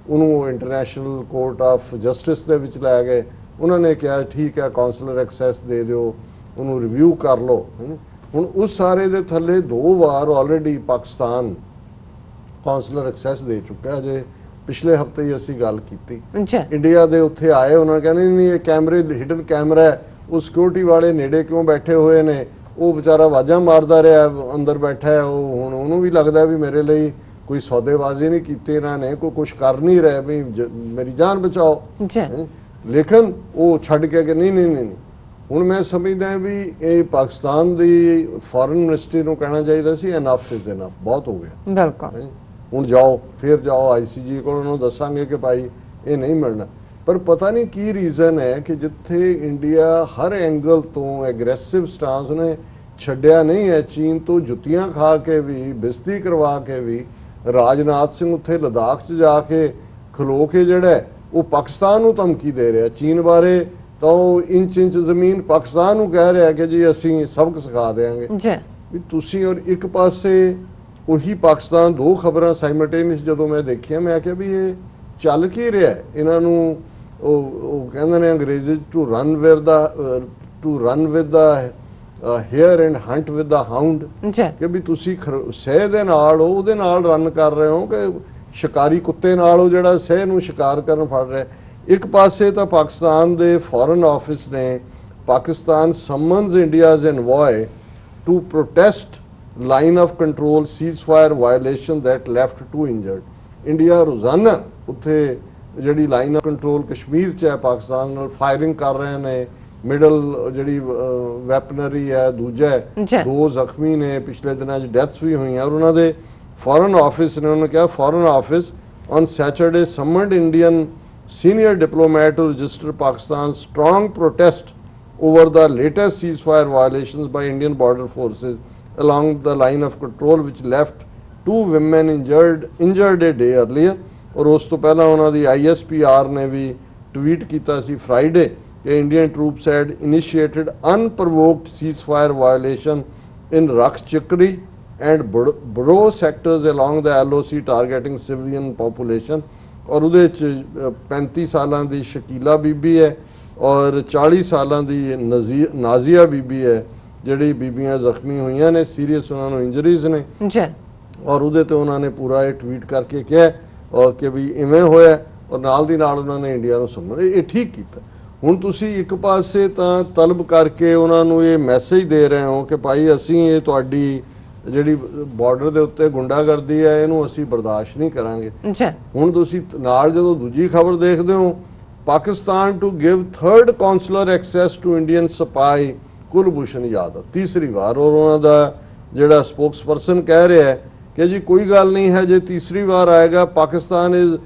ਉਹਨੂੰ ਇੰਟਰਨੈਸ਼ਨਲ ਕੋਰਟ ਆਫ ਜਸਟਿਸ ਦੇ ਵਿੱਚ ਲੈ ਗਏ। ਉਹਨਾਂ ਨੇ ਕਿਹਾ ਠੀਕ ਹੈ ਕਾਉਂਸਲਰ ਐਕਸੈਸ ਦੇ ਦਿਓ, ਉਹਨੂੰ ਰਿਵਿਊ ਕਰ ਲਓ। ਹੁਣ ਉਸ ਸਾਰੇ ਦੇ ਥੱਲੇ 2 ਵਾਰ ਆਲਰੇਡੀ ਪਾਕਿਸਤਾਨ ਕਾਉਂਸਲਰ ਐਕਸੈਸ ਦੇ ਚੁੱਕਾ। ਜੇ ਪਿਛਲੇ ਹਫਤੇ ਹੀ ਅਸੀਂ ਗੱਲ ਕੀਤੀ, ਇੰਡੀਆ ਦੇ ਉੱਥੇ ਆਏ, ਉਹਨਾਂ ਨੇ ਕਹਿੰਦੇ ਨਹੀਂ ਇਹ ਕੈਮਰੇ ਹਿਡਨ ਕੈਮਰਾ ਹੈ, ਉਹ ਸਿਕਿਉਰਿਟੀ ਵਾਲੇ ਨੇੜੇ ਕਿਉਂ ਬੈਠੇ ਹੋਏ ਨੇ, ਉਹ ਵਿਚਾਰਾ ਆਵਾਜ਼ਾਂ ਮਾਰਦਾ ਰਿਹਾ ਅੰਦਰ ਬੈਠਾ ਹੈ, ਉਹ ਹੁਣ ਉਹਨੂੰ ਵੀ ਲੱਗਦਾ ਵੀ ਮੇਰੇ ਲਈ ਕੋਈ ਸੌਦੇਬਾਜ਼ੀ ਨਹੀਂ ਕੀਤੀ ਇਹਨਾਂ ਨੇ, ਕੋਈ ਕੁਝ ਕਰ ਨਹੀਂ ਰਿਹਾ ਵੀ ਮੇਰੀ ਜਾਨ ਬਚਾਓ। ਲੇਕਿਨ ਉਹ ਛੱਡ ਕੇ ਕਿ ਨਹੀਂ ਨਹੀਂ ਨਹੀਂ। ਹੁਣ ਮੈਂ ਸਮਝਦਾ ਵੀ ਇਹ ਪਾਕਿਸਤਾਨ ਦੀ ਫੋਰਨ ਮਿਨਿਸਟਰੀ ਨੂੰ ਕਹਿਣਾ ਚਾਹੀਦਾ ਸੀ ਇਨਫ ਇਜ਼ ਇਨਫ, ਬਹੁਤ ਹੋ ਗਿਆ। ਬਿਲਕੁਲ, ਹੁਣ ਜਾਓ, ਫਿਰ ਜਾਓ ICJ ਕੋਲ, ਉਹਨੂੰ ਦੱਸਾਂਗੇ ਕਿ ਭਾਈ ਇਹ ਨਹੀਂ ਮਿਲਣਾ। ਪਰ ਪਤਾ ਨਹੀਂ ਕੀ ਰੀਜ਼ਨ ਹੈ ਕਿ ਜਿੱਥੇ ਇੰਡੀਆ ਹਰ ਐਂਗਲ ਤੋਂ ਐਗਰੈਸਿਵ ਸਟਾਂਸ ਉਹਨੇ ਛੱਡਿਆ ਨਹੀਂ ਹੈ, ਚੀਨ ਤੋਂ ਜੁੱਤੀਆਂ ਖਾ ਕੇ ਵੀ, ਬੇਇੱਜ਼ਤੀ ਕਰਵਾ ਕੇ ਵੀ, ਰਾਜਨਾਥ ਸਿੰਘ ਉੱਥੇ ਲਦਾਖ 'ਚ ਜਾ ਕੇ ਖਲੋ ਕੇ ਜਿਹੜਾ ਉਹ ਪਾਕਿਸਤਾਨ ਨੂੰ ਧਮਕੀ ਦੇ ਰਿਹਾ। ਚੀਨ ਬਾਰੇ ਤਾਂ ਉਹ ਇੰਚ ਜ਼ਮੀਨ ਪਾਕਿਸਤਾਨ ਨੂੰ ਕਹਿ ਰਿਹਾ ਕਿ ਜੀ ਅਸੀਂ ਸਬਕ ਸਿਖਾ ਦੇਵਾਂਗੇ ਵੀ ਤੁਸੀਂ। ਔਰ ਇੱਕ ਪਾਸੇ ਉਹੀ ਪਾਕਿਸਤਾਨ, 2 ਖਬਰਾਂ ਸਾਈਮਲਟੇਨੀਅਸ ਜਦੋਂ ਮੈਂ ਦੇਖੀਆਂ, ਮੈਂ ਆਖਿਆ ਵੀ ਇਹ ਚੱਲ ਕੀ ਰਿਹਾ ਇਹਨਾਂ ਨੂੰ। ਉਹ ਕਹਿੰਦੇ ਨੇ ਅੰਗਰੇਜ਼ੀ to run with the hare and hunt with the hound, ਕਿ ਵੀ ਤੁਸੀਂ ਸਹਿ ਦੇ ਨਾਲ ਉਹਦੇ ਨਾਲ ਰਨ ਕਰ ਰਹੇ ਹੋ ਕਿ ਸ਼ਿਕਾਰੀ ਕੁੱਤੇ ਨਾਲ ਉਹ ਜਿਹੜਾ ਸਹਿ ਨੂੰ ਸ਼ਿਕਾਰ ਕਰਨ ਫੜ ਰਿਹਾ। ਇੱਕ ਪਾਸੇ ਤਾਂ ਪਾਕਿਸਤਾਨ ਦੇ ਫੋਰਨ ਆਫਿਸ ਨੇ Pakistan summons India's envoy to protest line of control ceasefire violation that left 2 injured. India ਰੋਜ਼ਾਨਾ ਉੱਥੇ ਜਿਹੜੀ ਲਾਈਨ ਆਫ ਕੰਟਰੋਲ ਕਸ਼ਮੀਰ 'ਚ ਹੈ ਪਾਕਿਸਤਾਨ ਨਾਲ ਫਾਇਰਿੰਗ ਕਰ ਰਹੇ ਨੇ। ਮਿਡਲ ਜਿਹੜੀ ਵੈਪਨਰੀ ਹੈ, ਦੂਜਾ 2 ਜ਼ਖਮੀ ਨੇ, ਪਿਛਲੇ ਦਿਨਾਂ 'ਚ ਡੈਥਸ ਵੀ ਹੋਈਆਂ। ਔਰ ਉਹਨਾਂ ਦੇ ਫੋਰਨ ਆਫਿਸ ਨੇ, ਉਹਨਾਂ ਨੇ ਕਿਹਾ foreign office on Saturday summoned Indian senior diplomat to register Pakistan's strong protest over the latest ceasefire violations by Indian border forces along the line of control, which left 2 women injured a day earlier. और उस तो पहला उन्होंने ISPR ने भी tweet किया सी Friday कि Indian troops had initiated unprovoked ceasefire violation in Rakh Chikri and Bro sectors along the LOC targeting civilian population. और ਉਹਦੇ 'ਚ 35 ਸਾਲਾਂ ਦੀ ਸ਼ਕੀਲਾ ਬੀਬੀ ਹੈ ਔਰ 40 ਸਾਲਾਂ ਦੀ ਨਾਜ਼ੀਆ ਬੀਬੀ ਹੈ ਜਿਹੜੀ ਬੀਬੀਆਂ ਜ਼ਖਮੀ ਹੋਈਆਂ ਨੇ, ਸੀਰੀਅਸ ਉਹਨਾਂ ਨੂੰ ਇੰਜਰੀਜ਼ ਨੇ ਜੀ। ਔਰ ਉਹਦੇ ਤੇ ਉਹਨਾਂ ਨੇ ਪੂਰਾ ਇਹ ਟਵੀਟ ਕਰਕੇ ਕਿਹਾ ਔਰ ਕਿ ਵੀ ਇਵੇਂ ਹੋਇਆ ਔਰ ਨਾਲ ਦੀ ਨਾਲ ਉਹਨਾਂ ਨੇ ਇੰਡੀਆ ਨੂੰ ਸਮਝ ਇਹ ਠੀਕ ਕੀਤਾ। ਹੁਣ ਤੁਸੀਂ ਇੱਕ ਪਾਸੇ ਤਾਂ ਤਲਬ ਕਰਕੇ ਉਹਨਾਂ ਨੂੰ ਇਹ ਮੈਸੇਜ ਦੇ ਰਹੇ ਹੋ ਕਿ ਭਾਈ ਅਸੀਂ ਇਹ ਤੁਹਾਡੀ ਜਿਹੜੀ ਬਾਰਡਰ ਦੇ ਉੱਤੇ ਗੁੰਡਾਗਰਦੀ ਹੈ ਇਹਨੂੰ ਅਸੀਂ ਬਰਦਾਸ਼ਤ ਨਹੀਂ ਕਰਾਂਗੇ। ਹੁਣ ਤੁਸੀਂ ਨਾਲ ਜਦੋਂ ਦੂਜੀ ਖਬਰ ਦੇਖਦੇ ਹੋ, Pakistan to give 3rd consular access to Indian spy Kulbhushan Yadav, ਤੀਸਰੀ ਵਾਰ। ਔਰ ਉਹਨਾਂ ਦਾ ਜਿਹੜਾ ਸਪੋਕਸਪਰਸਨ ਕਹਿ ਰਿਹਾ ਹੈ ਕਿ ਜੀ ਕੋਈ ਗੱਲ ਨਹੀਂ ਹੈ, ਜੇ ਤੀਸਰੀ ਵਾਰ ਆਏਗਾ Pakistan is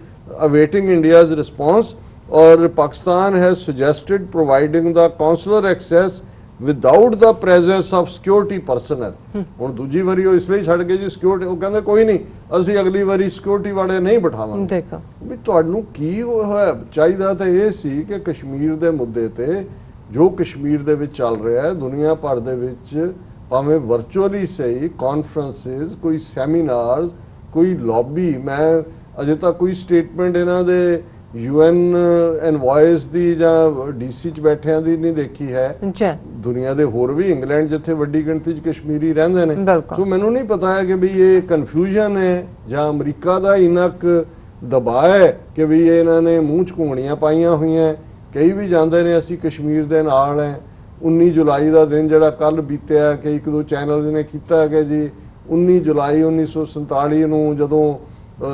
awaiting India's response ਔਰ Pakistan has suggested providing the consular access without the presence of security personnel. ਹੁਣ ਦੂਜੀ ਵਾਰੀ ਉਹ ਇਸ ਲਈ ਛੱਡ ਕੇ ਜੀ ਸਿਕਿਉਰਿਟੀ, ਉਹ ਕਹਿੰਦੇ ਕੋਈ ਨਹੀਂ ਅਸੀਂ ਅਗਲੀ ਵਾਰੀ ਸਿਕਿਉਰਿਟੀ ਵਾਲੇ ਨਹੀਂ ਬਿਠਾਵਾਂਗੇ। ਦੇਖੋ ਵੀ ਤੁਹਾਨੂੰ ਕੀ ਹੋਇਆ, ਚਾਹੀਦਾ ਤਾਂ ਇਹ ਸੀ ਕਿ ਕਸ਼ਮੀਰ ਦੇ ਮੁੱਦੇ ਤੇ ਜੋ ਕਸ਼ਮੀਰ ਦੇ ਵਿੱਚ ਚੱਲ ਰਿਹਾ ਹੈ, ਦੁਨੀਆ ਭਰ ਦੇ ਵਿੱਚ ਭਾਵੇਂ ਵਰਚੁਅਲੀ ਸਹੀ ਕਾਨਫਰੰਸਿਸ, ਕੋਈ ਸੈਮੀਨਾਰਸ, ਕੋਈ ਲੌਬੀ, ਮੈਂ ਅਜੇ ਤੱਕ ਕੋਈ ਸਟੇਟਮੈਂਟ ਇਹਨਾਂ ਦੇ UN ਐਨਵਾਇਸ ਦੀ ਜਾਂ DC 'ਚ ਬੈਠਿਆਂ ਦੀ ਨਹੀਂ ਦੇਖੀ ਹੈ। ਦੁਨੀਆ ਦੇ ਹੋਰ ਵੀ, ਇੰਗਲੈਂਡ ਜਿੱਥੇ ਵੱਡੀ ਗਿਣਤੀ 'ਚ ਕਸ਼ਮੀਰੀ ਰਹਿੰਦੇ ਨੇ, ਸੋ ਮੈਨੂੰ ਨਹੀਂ ਪਤਾ ਹੈ ਕਿ ਵੀ ਇਹ ਕਨਫਿਊਜ਼ਨ ਹੈ ਜਾਂ ਅਮਰੀਕਾ ਦਾ ਇੰਨਾ ਕੁ ਦਬਾਅ ਹੈ ਕਿ ਵੀ ਇਹਨਾਂ ਨੇ ਮੂੰਹ 'ਚ ਘੂੰਗਣੀਆਂ ਪਾਈਆਂ ਹੋਈਆਂ। ਕਈ ਵੀ ਜਾਂਦੇ ਨੇ ਅਸੀਂ ਕਸ਼ਮੀਰ ਦੇ ਨਾਲ ਹੈ। 19 ਜੁਲਾਈ ਦਾ ਦਿਨ ਜਿਹੜਾ ਕੱਲ ਬੀਤਿਆ ਕਿ 1-2 ਚੈਨਲਸ ਨੇ ਕੀਤਾ ਕਿ ਜੀ 19 ਜੁਲਾਈ 1947 ਨੂੰ ਜਦੋਂ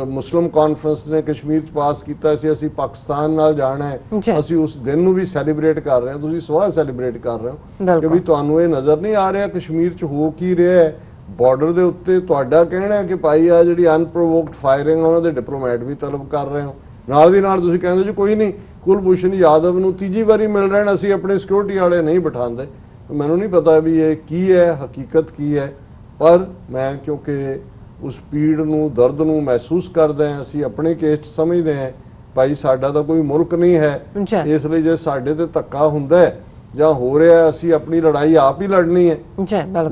ਮੁਸਲਿਮ ਕਾਨਫਰੰਸ ਨੇ ਕਸ਼ਮੀਰ 'ਚ ਪਾਸ ਕੀਤਾ ਸੀ ਅਸੀਂ ਪਾਕਿਸਤਾਨ ਨਾਲ ਜਾਣਾ ਹੈ, ਅਸੀਂ ਉਸ ਦਿਨ ਨੂੰ ਵੀ ਸੈਲੀਬ੍ਰੇਟ ਕਰ ਰਹੇ ਹਾਂ। ਤੁਸੀਂ ਸਵਾਹ ਸੈਲੀਬ੍ਰੇਟ ਕਰ ਰਹੇ ਹੋ ਕਿ ਵੀ ਤੁਹਾਨੂੰ ਇਹ ਨਜ਼ਰ ਨਹੀਂ ਆ ਰਿਹਾ ਕਸ਼ਮੀਰ 'ਚ ਹੋ ਕੀ ਰਿਹਾ ਹੈ। ਬਾਰਡਰ ਦੇ ਉੱਤੇ ਤੁਹਾਡਾ ਕਹਿਣਾ ਹੈ ਕਿ ਭਾਈ ਆ ਜਿਹੜੀ ਅਨਪ੍ਰੋਵੋਕਡ ਫਾਇਰਿੰਗ ਉਹਨਾਂ ਦੇ ਡਿਪਲੋਮੈਟ ਵੀ ਤਲਬ ਕਰ ਰਹੇ ਹੋ, ਨਾਲ ਦੀ ਨਾਲ ਤੁਸੀਂ ਕਹਿੰਦੇ ਜੀ ਕੋਈ ਨਹੀਂ ਕੁਲਭੂਸ਼ਣ ਯਾਦਵ ਨੂੰ ਤੀਜੀ ਵਾਰੀ ਮਿਲ ਰਹੇ ਨੇ, ਅਸੀਂ ਆਪਣੇ ਸਿਕਿਉਰਿਟੀ ਵਾਲੇ ਨਹੀਂ ਬਿਠਾਉਂਦੇ। ਮੈਨੂੰ ਨਹੀਂ ਪਤਾ ਵੀ ਇਹ ਕੀ ਹੈ, ਹਕੀਕਤ ਕੀ ਹੈ, ਪਰ ਮੈਂ ਕਿਉਂਕਿ ਉਸ ਪੀੜ ਨੂੰ, ਦਰਦ ਨੂੰ ਮਹਿਸੂਸ ਕਰਦੇ ਹਾਂ, ਅਸੀਂ ਆਪਣੇ ਕੇਸ 'ਚ ਸਮਝਦੇ ਹਾਂ ਭਾਈ ਸਾਡਾ ਤਾਂ ਕੋਈ ਮੁਲਕ ਨਹੀਂ ਹੈ, ਇਸ ਲਈ ਜੇ ਸਾਡੇ ਤੇ ਧੱਕਾ ਹੁੰਦਾ ਹੈ ਜਾਂ ਹੋ ਰਿਹਾ ਅਸੀਂ ਆਪਣੀ ਲੜਾਈ ਆਪ ਹੀ ਲੜਨੀ ਹੈ।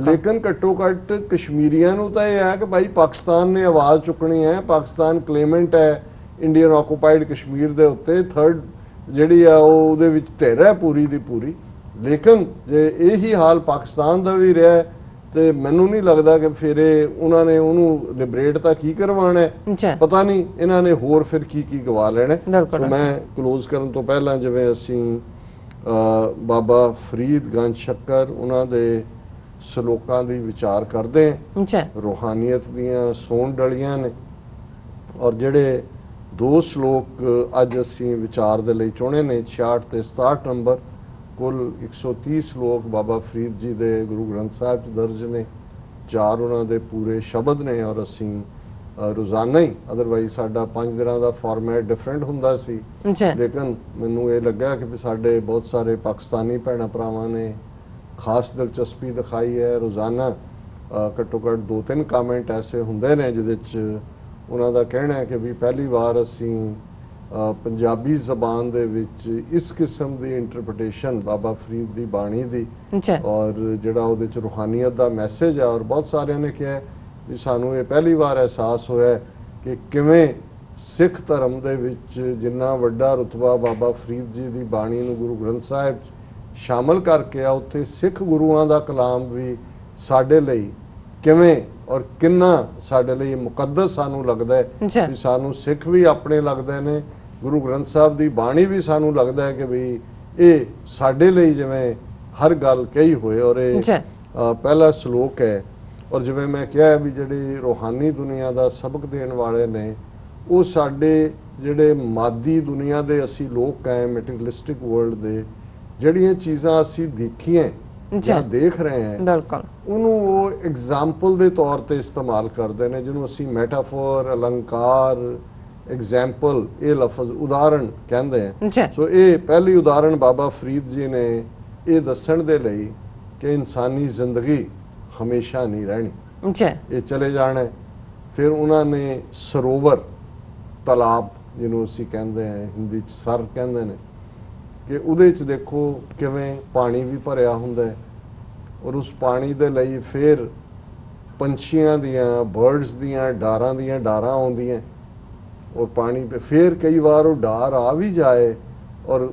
ਲੇਕਿਨ ਘੱਟੋ ਘੱਟ ਕਸ਼ਮੀਰੀਆਂ ਨੂੰ ਤਾਂ ਇਹ ਹੈ ਕਿ ਭਾਈ ਪਾਕਿਸਤਾਨ ਨੇ ਆਵਾਜ਼ ਚੁੱਕਣੀ ਹੈ, ਪਾਕਿਸਤਾਨ ਕਲੇਮੈਂਟ ਹੈ ਇੰਡੀਅਨ ਆਕੂਪਾਈਡ ਕਸ਼ਮੀਰ ਦੇ ਉੱਤੇ, 3rd ਜਿਹੜੀ ਆ ਉਹ ਉਹਦੇ ਵਿੱਚ ਧਿਰ ਹੈ ਪੂਰੀ ਦੀ ਪੂਰੀ। ਲੇਕਿਨ ਜੇ ਇਹੀ ਹਾਲ ਪਾਕਿਸਤਾਨ ਦਾ ਵੀ ਰਿਹਾ ਤੇ ਮੈਨੂੰ ਨਹੀਂ ਲੱਗਦਾ ਕਿ ਫਿਰ ਉਹਨਾਂ ਨੇ ਉਹਨੂੰ ਲਿਬਰੇਟ ਤਾਂ ਕੀ ਕਰਵਾਉਣਾ ਹੈ, ਪਤਾ ਨਹੀਂ ਇਹਨਾਂ ਨੇ ਹੋਰ ਫਿਰ ਕੀ ਗਵਾ ਲੈਣਾ। ਸੋ ਮੈਂ ਕਲੋਜ਼ ਕਰਨ ਤੋਂ ਪਹਿਲਾਂ ਜਿਵੇਂ ਅਸੀਂ ਬਾਬਾ ਫਰੀਦ ਗੰਜ ਸ਼ੱਕਰ ਉਹਨਾਂ ਦੇ ਸ਼ਲੋਕਾਂ ਦੀ ਵਿਚਾਰ ਕਰਦੇ ਹਾਂ, ਰੂਹਾਨੀਅਤ ਦੀਆਂ ਸੋਨ ਡਲੀਆਂ ਨੇ, ਔਰ ਜਿਹੜੇ 2 ਸ਼ਲੋਕ ਅੱਜ ਅਸੀਂ ਵਿਚਾਰ ਦੇ ਲਈ ਚੁਣੇ ਨੇ 66 ਤੇ 67 ਨੰਬਰ, ਕੁੱਲ 130 ਸ਼ਲੋਕ ਬਾਬਾ ਫਰੀਦ ਜੀ ਦੇ ਗੁਰੂ ਗ੍ਰੰਥ ਸਾਹਿਬ 'ਚ ਦਰਜ ਨੇ, 4 ਉਹਨਾਂ ਦੇ ਪੂਰੇ ਸ਼ਬਦ ਨੇ। ਔਰ ਅਸੀਂ ਰੋਜ਼ਾਨਾ ਹੀ, ਅਦਰਵਾਈਜ਼ ਸਾਡਾ 5 ਦਿਨਾਂ ਦਾ ਫਾਰਮੈਟ ਡਿਫਰੈਂਟ ਹੁੰਦਾ ਸੀ, ਲੇਕਿਨ ਮੈਨੂੰ ਇਹ ਲੱਗਾ ਕਿ ਸਾਡੇ ਬਹੁਤ ਸਾਰੇ ਪਾਕਿਸਤਾਨੀ ਭੈਣਾਂ ਭਰਾਵਾਂ ਨੇ ਖਾਸ ਦਿਲਚਸਪੀ ਦਿਖਾਈ ਹੈ। ਰੋਜ਼ਾਨਾ ਘੱਟੋ ਘੱਟ 2-3 ਕਮੈਂਟ ਐਸੇ ਹੁੰਦੇ ਨੇ ਜਿਹਦੇ 'ਚ ਉਹਨਾਂ ਦਾ ਕਹਿਣਾ ਹੈ ਕਿ ਵੀ ਪਹਿਲੀ ਵਾਰ ਅਸੀਂ ਪੰਜਾਬੀ ਜ਼ਬਾਨ ਦੇ ਵਿੱਚ ਇਸ ਕਿਸਮ ਦੀ ਇੰਟਰਪ੍ਰੀਟੇਸ਼ਨ ਬਾਬਾ ਫਰੀਦ ਦੀ ਬਾਣੀ ਦੀ, ਔਰ ਜਿਹੜਾ ਉਹਦੇ 'ਚ ਰੂਹਾਨੀਅਤ ਦਾ ਮੈਸੇਜ ਹੈ। ਔਰ ਬਹੁਤ ਸਾਰਿਆਂ ਨੇ ਕਿਹਾ ਵੀ ਸਾਨੂੰ ਇਹ ਪਹਿਲੀ ਵਾਰ ਅਹਿਸਾਸ ਹੋਇਆ ਕਿ ਕਿਵੇਂ ਸਿੱਖ ਧਰਮ ਦੇ ਵਿੱਚ ਜਿੰਨਾ ਵੱਡਾ ਰੁਤਬਾ ਬਾਬਾ ਫਰੀਦ ਜੀ ਦੀ ਬਾਣੀ ਨੂੰ ਗੁਰੂ ਗ੍ਰੰਥ ਸਾਹਿਬ 'ਚ ਸ਼ਾਮਲ ਕਰਕੇ ਆ, ਉੱਥੇ ਸਿੱਖ ਗੁਰੂਆਂ ਦਾ ਕਲਾਮ ਵੀ ਸਾਡੇ ਲਈ ਕਿਵੇਂ ਔਰ ਕਿੰਨਾ ਸਾਡੇ ਲਈ ਮੁਕੱਦਸ ਸਾਨੂੰ ਲੱਗਦਾ ਹੈ ਵੀ ਸਾਨੂੰ ਸਿੱਖ ਵੀ ਆਪਣੇ ਲੱਗਦੇ ਨੇ, ਗੁਰੂ ਗ੍ਰੰਥ ਸਾਹਿਬ ਦੀ ਬਾਣੀ ਵੀ ਸਾਨੂੰ ਲੱਗਦਾ ਹੈ ਕਿ ਵੀ ਇਹ ਸਾਡੇ ਲਈ ਜਿਵੇਂ ਹਰ ਗੱਲ ਕਹੀ ਹੋਏ। ਔਰ ਇਹ ਪਹਿਲਾ ਸ਼ਲੋਕ ਹੈ। ਔਰ ਜਿਵੇਂ ਮੈਂ ਕਿਹਾ ਵੀ ਜਿਹੜੀ ਰੂਹਾਨੀ ਦੁਨੀਆ ਦਾ ਸਬਕ ਦੇਣ ਵਾਲੇ ਨੇ ਉਹ ਸਾਡੇ ਜਿਹੜੇ ਮਾਦੀ ਦੁਨੀਆ ਦੇ ਅਸੀਂ ਲੋਕ ਹੈ, ਮਟੀਰੀਅਲਿਸਟਿਕ ਵਰਲਡ ਦੇ ਜਿਹੜੀਆਂ ਚੀਜ਼ਾਂ ਅਸੀਂ ਦੇਖੀਆਂ ਜਾਂ ਦੇਖ ਰਹੇ ਹਾਂ ਉਹਨੂੰ ਉਹ ਐਗਜ਼ਾਮਪਲ ਦੇ ਤੌਰ ਤੇ ਇਸਤੇਮਾਲ ਕਰਦੇ ਨੇ, ਜਿਹਨੂੰ ਅਸੀਂ ਮੈਟਾਫੋਰ, ਅਲੰਕਾਰ एग्जाम्पल ये लफज उदाहरण कहते हैं। जी। सो ये पहली उदाहरण बाबा फरीद जी ने ये दसन दे लई कि इंसानी जिंदगी हमेशा नहीं रहनी, जी। ये चले जाना है। फिर उन्होंने सरोवर तलाब जिन्हों असी कहते हैं हिंदी च सर कहते हैं कि उहदे च देखो किवें पानी भी भरिया हुंदा है और उस पानी दे लई फिर पंछियां दियां बर्ड्स दियां डारां आउंदियां और पानी पे फिर कई बार वो डार आ भी जाए और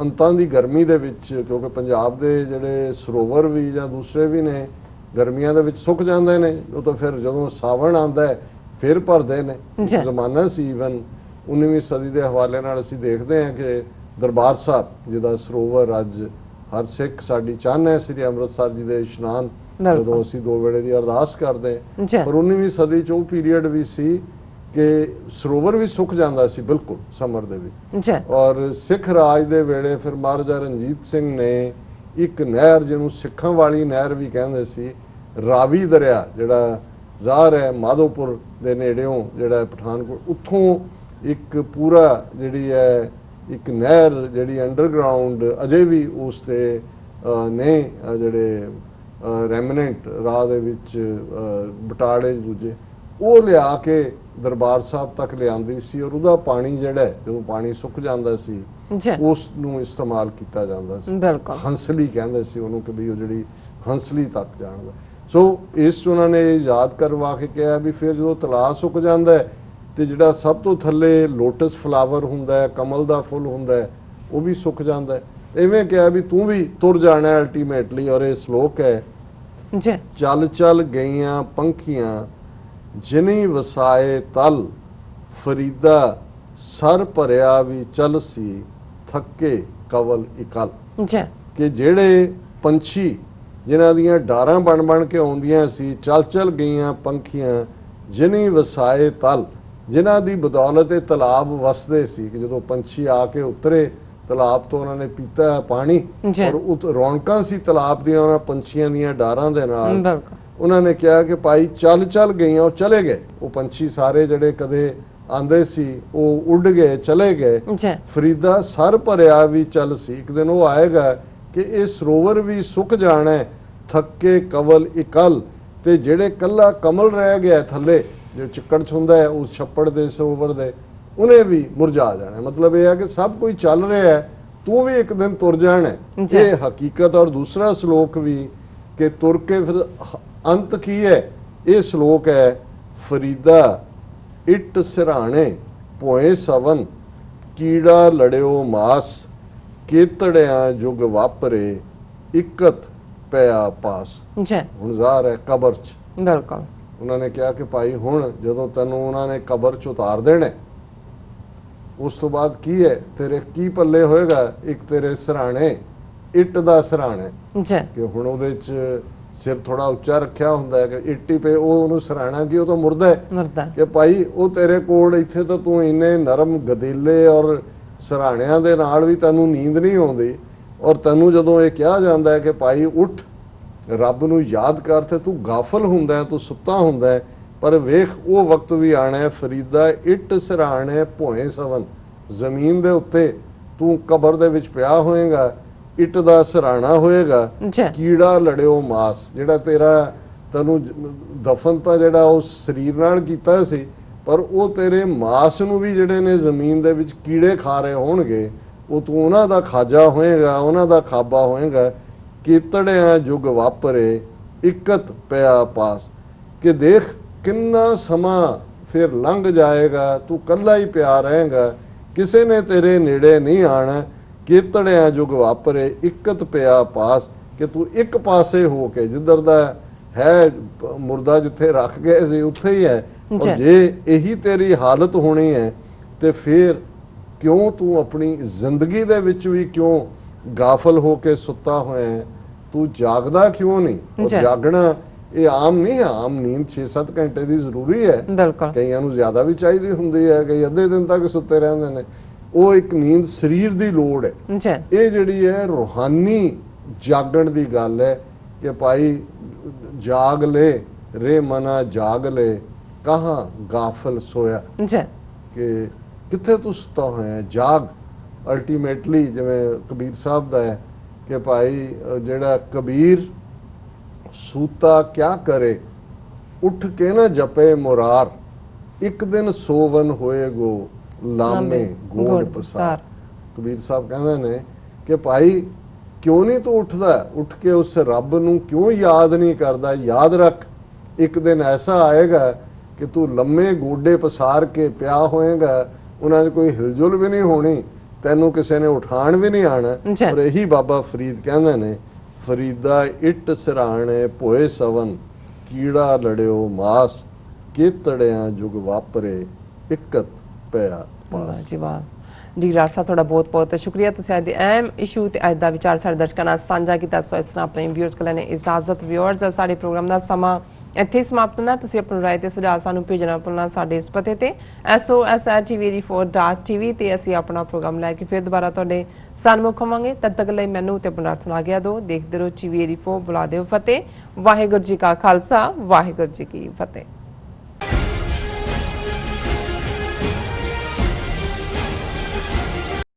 अंतां दी गर्मी दे विच क्योंकि पंजाब दे जिहड़े सरोवर भी जां दूसरे भी ने गर्मियां दे विच सुक जांदे ने, वो तो फिर जदों सावण आंदा है फिर भरदे ने। जी। एक जमाना सी इवन 19वीं सदी के हवाले नाल असीं देखदे हैं कि दरबार साहब जिहदा सरोवर अज हर सिख साडी चाहना है श्री अमृतसर जी दे इशनान जदों असीं 2 वेले दी अरदास करदे हैं। जी। पर 19वीं सदी च वो पीरीयड भी सी कि सरोवर भी सुक जांदा सी बिल्कुल समर दे विच। जी। और सिख राज दे वेले फिर महाराजा रंजीत सिंह ने एक नहर जिहनूं सिखां वाली नहर भी कहंदे सी, रावी दरिया जिहड़ा ज़ाहर है माधोपुर दे नेड़ियों जिहड़ा पठानकोट उत्थों एक पूरा जिहड़ी है एक नहर जिहड़ी अंडरग्राउंड अजे भी उस ते ने जिहड़े रैमनेंट राह दे विच बटाड़े दूजे वो लिया के दरबार साहब तक लियांदी सी और उहदा पानी जिहड़ा जदों पानी सुक जांदा सी जी। उस नूं इस्तेमाल कीता जांदा सी। बिल्कुल। हंसली कहंदे सी उहनूं कि भी वो जिहड़ी हंसली तक जाणदा। सो इस उन्होंने याद करवा के कहा भी फिर जो तलाब सुक जाता है तो जिहड़ा सब तो थले लोटस फ्लावर हुंदा है कमल का फुल हुंदा है वो भी सुक जाता है। इवें कहा भी तू भी तुर जाना है अल्टीमेटली। और ये श्लोक है जी। चल चल गईयां पंखियां जिनी वसाए तल, फरीदा सर भरिया भी चल सी थके कवल इकल। जी। कि जेड़े पंछी जिन्हां दियां डारां बन बन के आउंदियां सी, चल चल गईयां पंखियां जिनी वसाए तल, जिन्हां दी बदौलत तलाब वसदे सी कि जदों पंछी आके उतरे तलाब तो उन्होंने पीता है पानी और उत रौनकां सी तलाब दियां उन्हां पंछियां दियां डारां दे नाल। उन्होंने कहा कि भाई चल चल गईयां, और चले गए वो पंछी सारे जड़े कदे आंदे सी वो उड़ गए चले गए। फरीदा सर भरिया भी चल सी, एक दिन वो आएगा कि ये सरोवर भी सुक जाना है थके कवल इकल, ते जेड़े कला कमल रह गया थले जो चिक्कड़ छुंदा है उस छप्पड़ दे सरोवर दे उन्हें भी मुरझा जाना है। मतलब यह है कि सब कोई चल रहा है तू भी एक दिन तुर जाना है, ये हकीकत। और दूसरा श्लोक भी कि तुर के फिर अंत की है, ये श्लोक है फरीदा इट सिराणे पोए सवन कीड़ा लड़ियो मास, केतड़िया जुग वापरे इकत पिया पास। हुण ज़ाहिर है कबर च बिल्कुल उन्होंने कहा कि भाई हुण जदों तैनूं उन्होंने कबर च उतार देना उस तो बाद की है तेरे की पल्ले होएगा, एक तेरे सराणे इट दा सराणे कि हुण उहदे च सिर थोड़ा उच्चा रखिया हुंदा है कि इट ही पे वो सराहना की वो तो मुर्दा है कि भाई वो तेरे कोल इत्थे तो तू इन्ने नरम गदीले और सराहणियां दे नाल भी तैनूं नींद नहीं आउंदी, और तैनूं जदों ये कहा जांदा है कि भाई उठ रब नूं याद कर ते तू गाफल हुंदा है, तू सुत्ता हुंदा है। पर वेख वो वक्त भी आना है फरीदा इट सराहणे भोए सवन, जमीन दे उत्ते तू कबर दे विच पिया होएगा, इट दा सराहना होएगा, कीड़ा लड़ियो मास, जिहड़ा तेरा तैनूं दफन तां जिहड़ा उस शरीर नाल कीता सी पर वो तेरे मास नूं भी जिहड़े ने जमीन दे विच कीड़े खा रहे होणगे, वो तू उन्हां दा खाजा होएगा, उन्हां दा खाबा होएगा। केतड़िया जुग वापरे इकत पिया पास, कि देख किन्ना समा फिर लंघ जाएगा, तू कल्ला ही पिया रहेगा, किसी ने तेरे नेड़े नहीं आना। केतड़िया जुग वापरे इकत पिया पास, कि तू एक पासे हो के जिधर दा है मुर्दा जिथे रख गए सी उत्थे ही है। और जे यही तेरी हालत होनी है तो फिर क्यों तू अपनी जिंदगी दे विच भी क्यों गाफल हो के सुता होया है, तू जागदा क्यों नहीं। और जागना ये आम नहीं है, आम नींद 6-7 घंटे की जरूरी है, कईयां नूं ज्यादा भी चाहिदी हुंदी है, कई अद्धे दिन तक सुते रहंदे ने। वो एक नींद शरीर की लोड़ है, ये जिहड़ी है रूहानी जागण की गल है कि भाई जाग ले रे मना जाग ले कहाँ गाफल सोया, कि ਕਿੱਥੇ ਤੂੰ ਸੁੱਤਾ ਹੋਇਆ ਹੈ, ਜਾਗ। ਅਲਟੀਮੇਟਲੀ ਜਿਵੇਂ ਕਬੀਰ ਸਾਹਿਬ ਦਾ ਹੈ ਕਿ ਭਾਈ ਜਿਹੜਾ ਕਬੀਰ ਸੂਤਾ ਕਿਆ ਕਰੇ, ਉੱਠ ਕੇ ਨਾ ਜਪੇ ਮੁਰਾਰ, ਇੱਕ ਦਿਨ ਸੋਵਨ ਹੋਏਗੋ ਲਾਮੇ ਗੋੜ ਪਸਾਰ। ਕਬੀਰ ਸਾਹਿਬ ਕਹਿੰਦੇ ਨੇ ਕਿ ਭਾਈ ਕਿਉਂ ਨਹੀਂ ਤੂੰ ਉੱਠਦਾ, ਉੱਠ ਕੇ ਉਸ ਰੱਬ ਨੂੰ ਕਿਉਂ ਯਾਦ ਨਹੀਂ ਕਰਦਾ। ਯਾਦ ਰੱਖ, ਇੱਕ ਦਿਨ ਐਸਾ ਆਏਗਾ ਕਿ ਤੂੰ ਲੰਮੇ ਗੋਡੇ ਪਸਾਰ ਕੇ ਪਿਆ ਹੋਏਗਾ, ਉਹਨਾਂ 'ਚ ਕੋਈ ਹਿਲਜੁਲ ਵੀ ਨਹੀਂ ਹੋਣੀ, ਤੈਨੂੰ ਕਿਸੇ ਨੇ ਉਠਾਣ ਵੀ ਨਹੀਂ ਆਣਾ। ਪਰ ਇਹੀ ਬਾਬਾ ਫਰੀਦ ਕਹਿੰਦੇ ਨੇ, ਫਰੀਦਾ ਇੱਟ ਸਿਰਾਣੇ ਭੋਏ ਸਵਨ, ਕੀੜਾ ਲੜਿਓ ਮਾਸ, ਕੇਤੜਿਆਂ ਜੁਗ ਵਾਪਰੇ ਇਕਤ ਪਿਆ ਪਾਸ। ਜੀ ਵਾਹ ਜੀ ਡਾਕਟਰ ਸਾਹਿਬ, ਤੁਹਾਡਾ ਬਹੁਤ ਬਹੁਤ ਸ਼ੁਕਰੀਆ। ਤੁਸੀਂ ਅੱਜ ਦੇ ਅਹਿਮ ਇਸ਼ੂ ਤੇ ਅੱਜ ਦਾ ਵਿਚਾਰ ਸਾਡੇ ਦਰਸ਼ਕਾਂ ਨਾਲ ਸਾਂਝਾ ਕੀਤਾ। ਸੋ ਇਸ ਨਾਲ ਆਪਣੇ ਵਿਊਅਰਸ ਕੋਲ ਨੇ ਇਜਾਜ਼ਤ। ਵਿਊਅਰਸ, ਸਾਡੇ ਪ੍ਰੋਗਰਾਮ ਦਾ ਸਮਾਂ ਇੱਥੇ ਹੀ ਸਮਾਪਤ ਹੁੰਦਾ। ਤੁਸੀਂ ਆਪਣੀ ਰਾਏ ਤੇ ਸੁਝਾਅ ਸਾਨੂੰ ਭੇਜਣਾ ਭੁੱਲਣਾ ਸਾਡੇ ਇਸ ਪਤੇ ਤੇ sos@tv84.tv ਤੇ ਅਸੀਂ ਆਪਣਾ ਪ੍ਰੋਗਰਾਮ ਲੈ ਕੇ ਫਿਰ ਦੁਬਾਰਾ ਤੁਹਾਡੇ ਸਨਮੁਖ ਹੋਵਾਂਗੇ। ਤਦ ਤੱਕ ਲਈ ਮੈਨੂੰ ਤੇ ਆਪਣਾ ਸੁਣਾ ਗਿਆ ਦਿਓ। ਦੇਖਦੇ ਰਹੋ TV84, ਬੁਲਾ ਦਿਓ ਫਤਿਹ। ਵਾਹਿਗੁਰੂ ਜੀ ਕਾ ਖਾਲਸਾ, ਵਾਹਿਗੁਰੂ ਜੀ ਕੀ ਫਤਿਹ।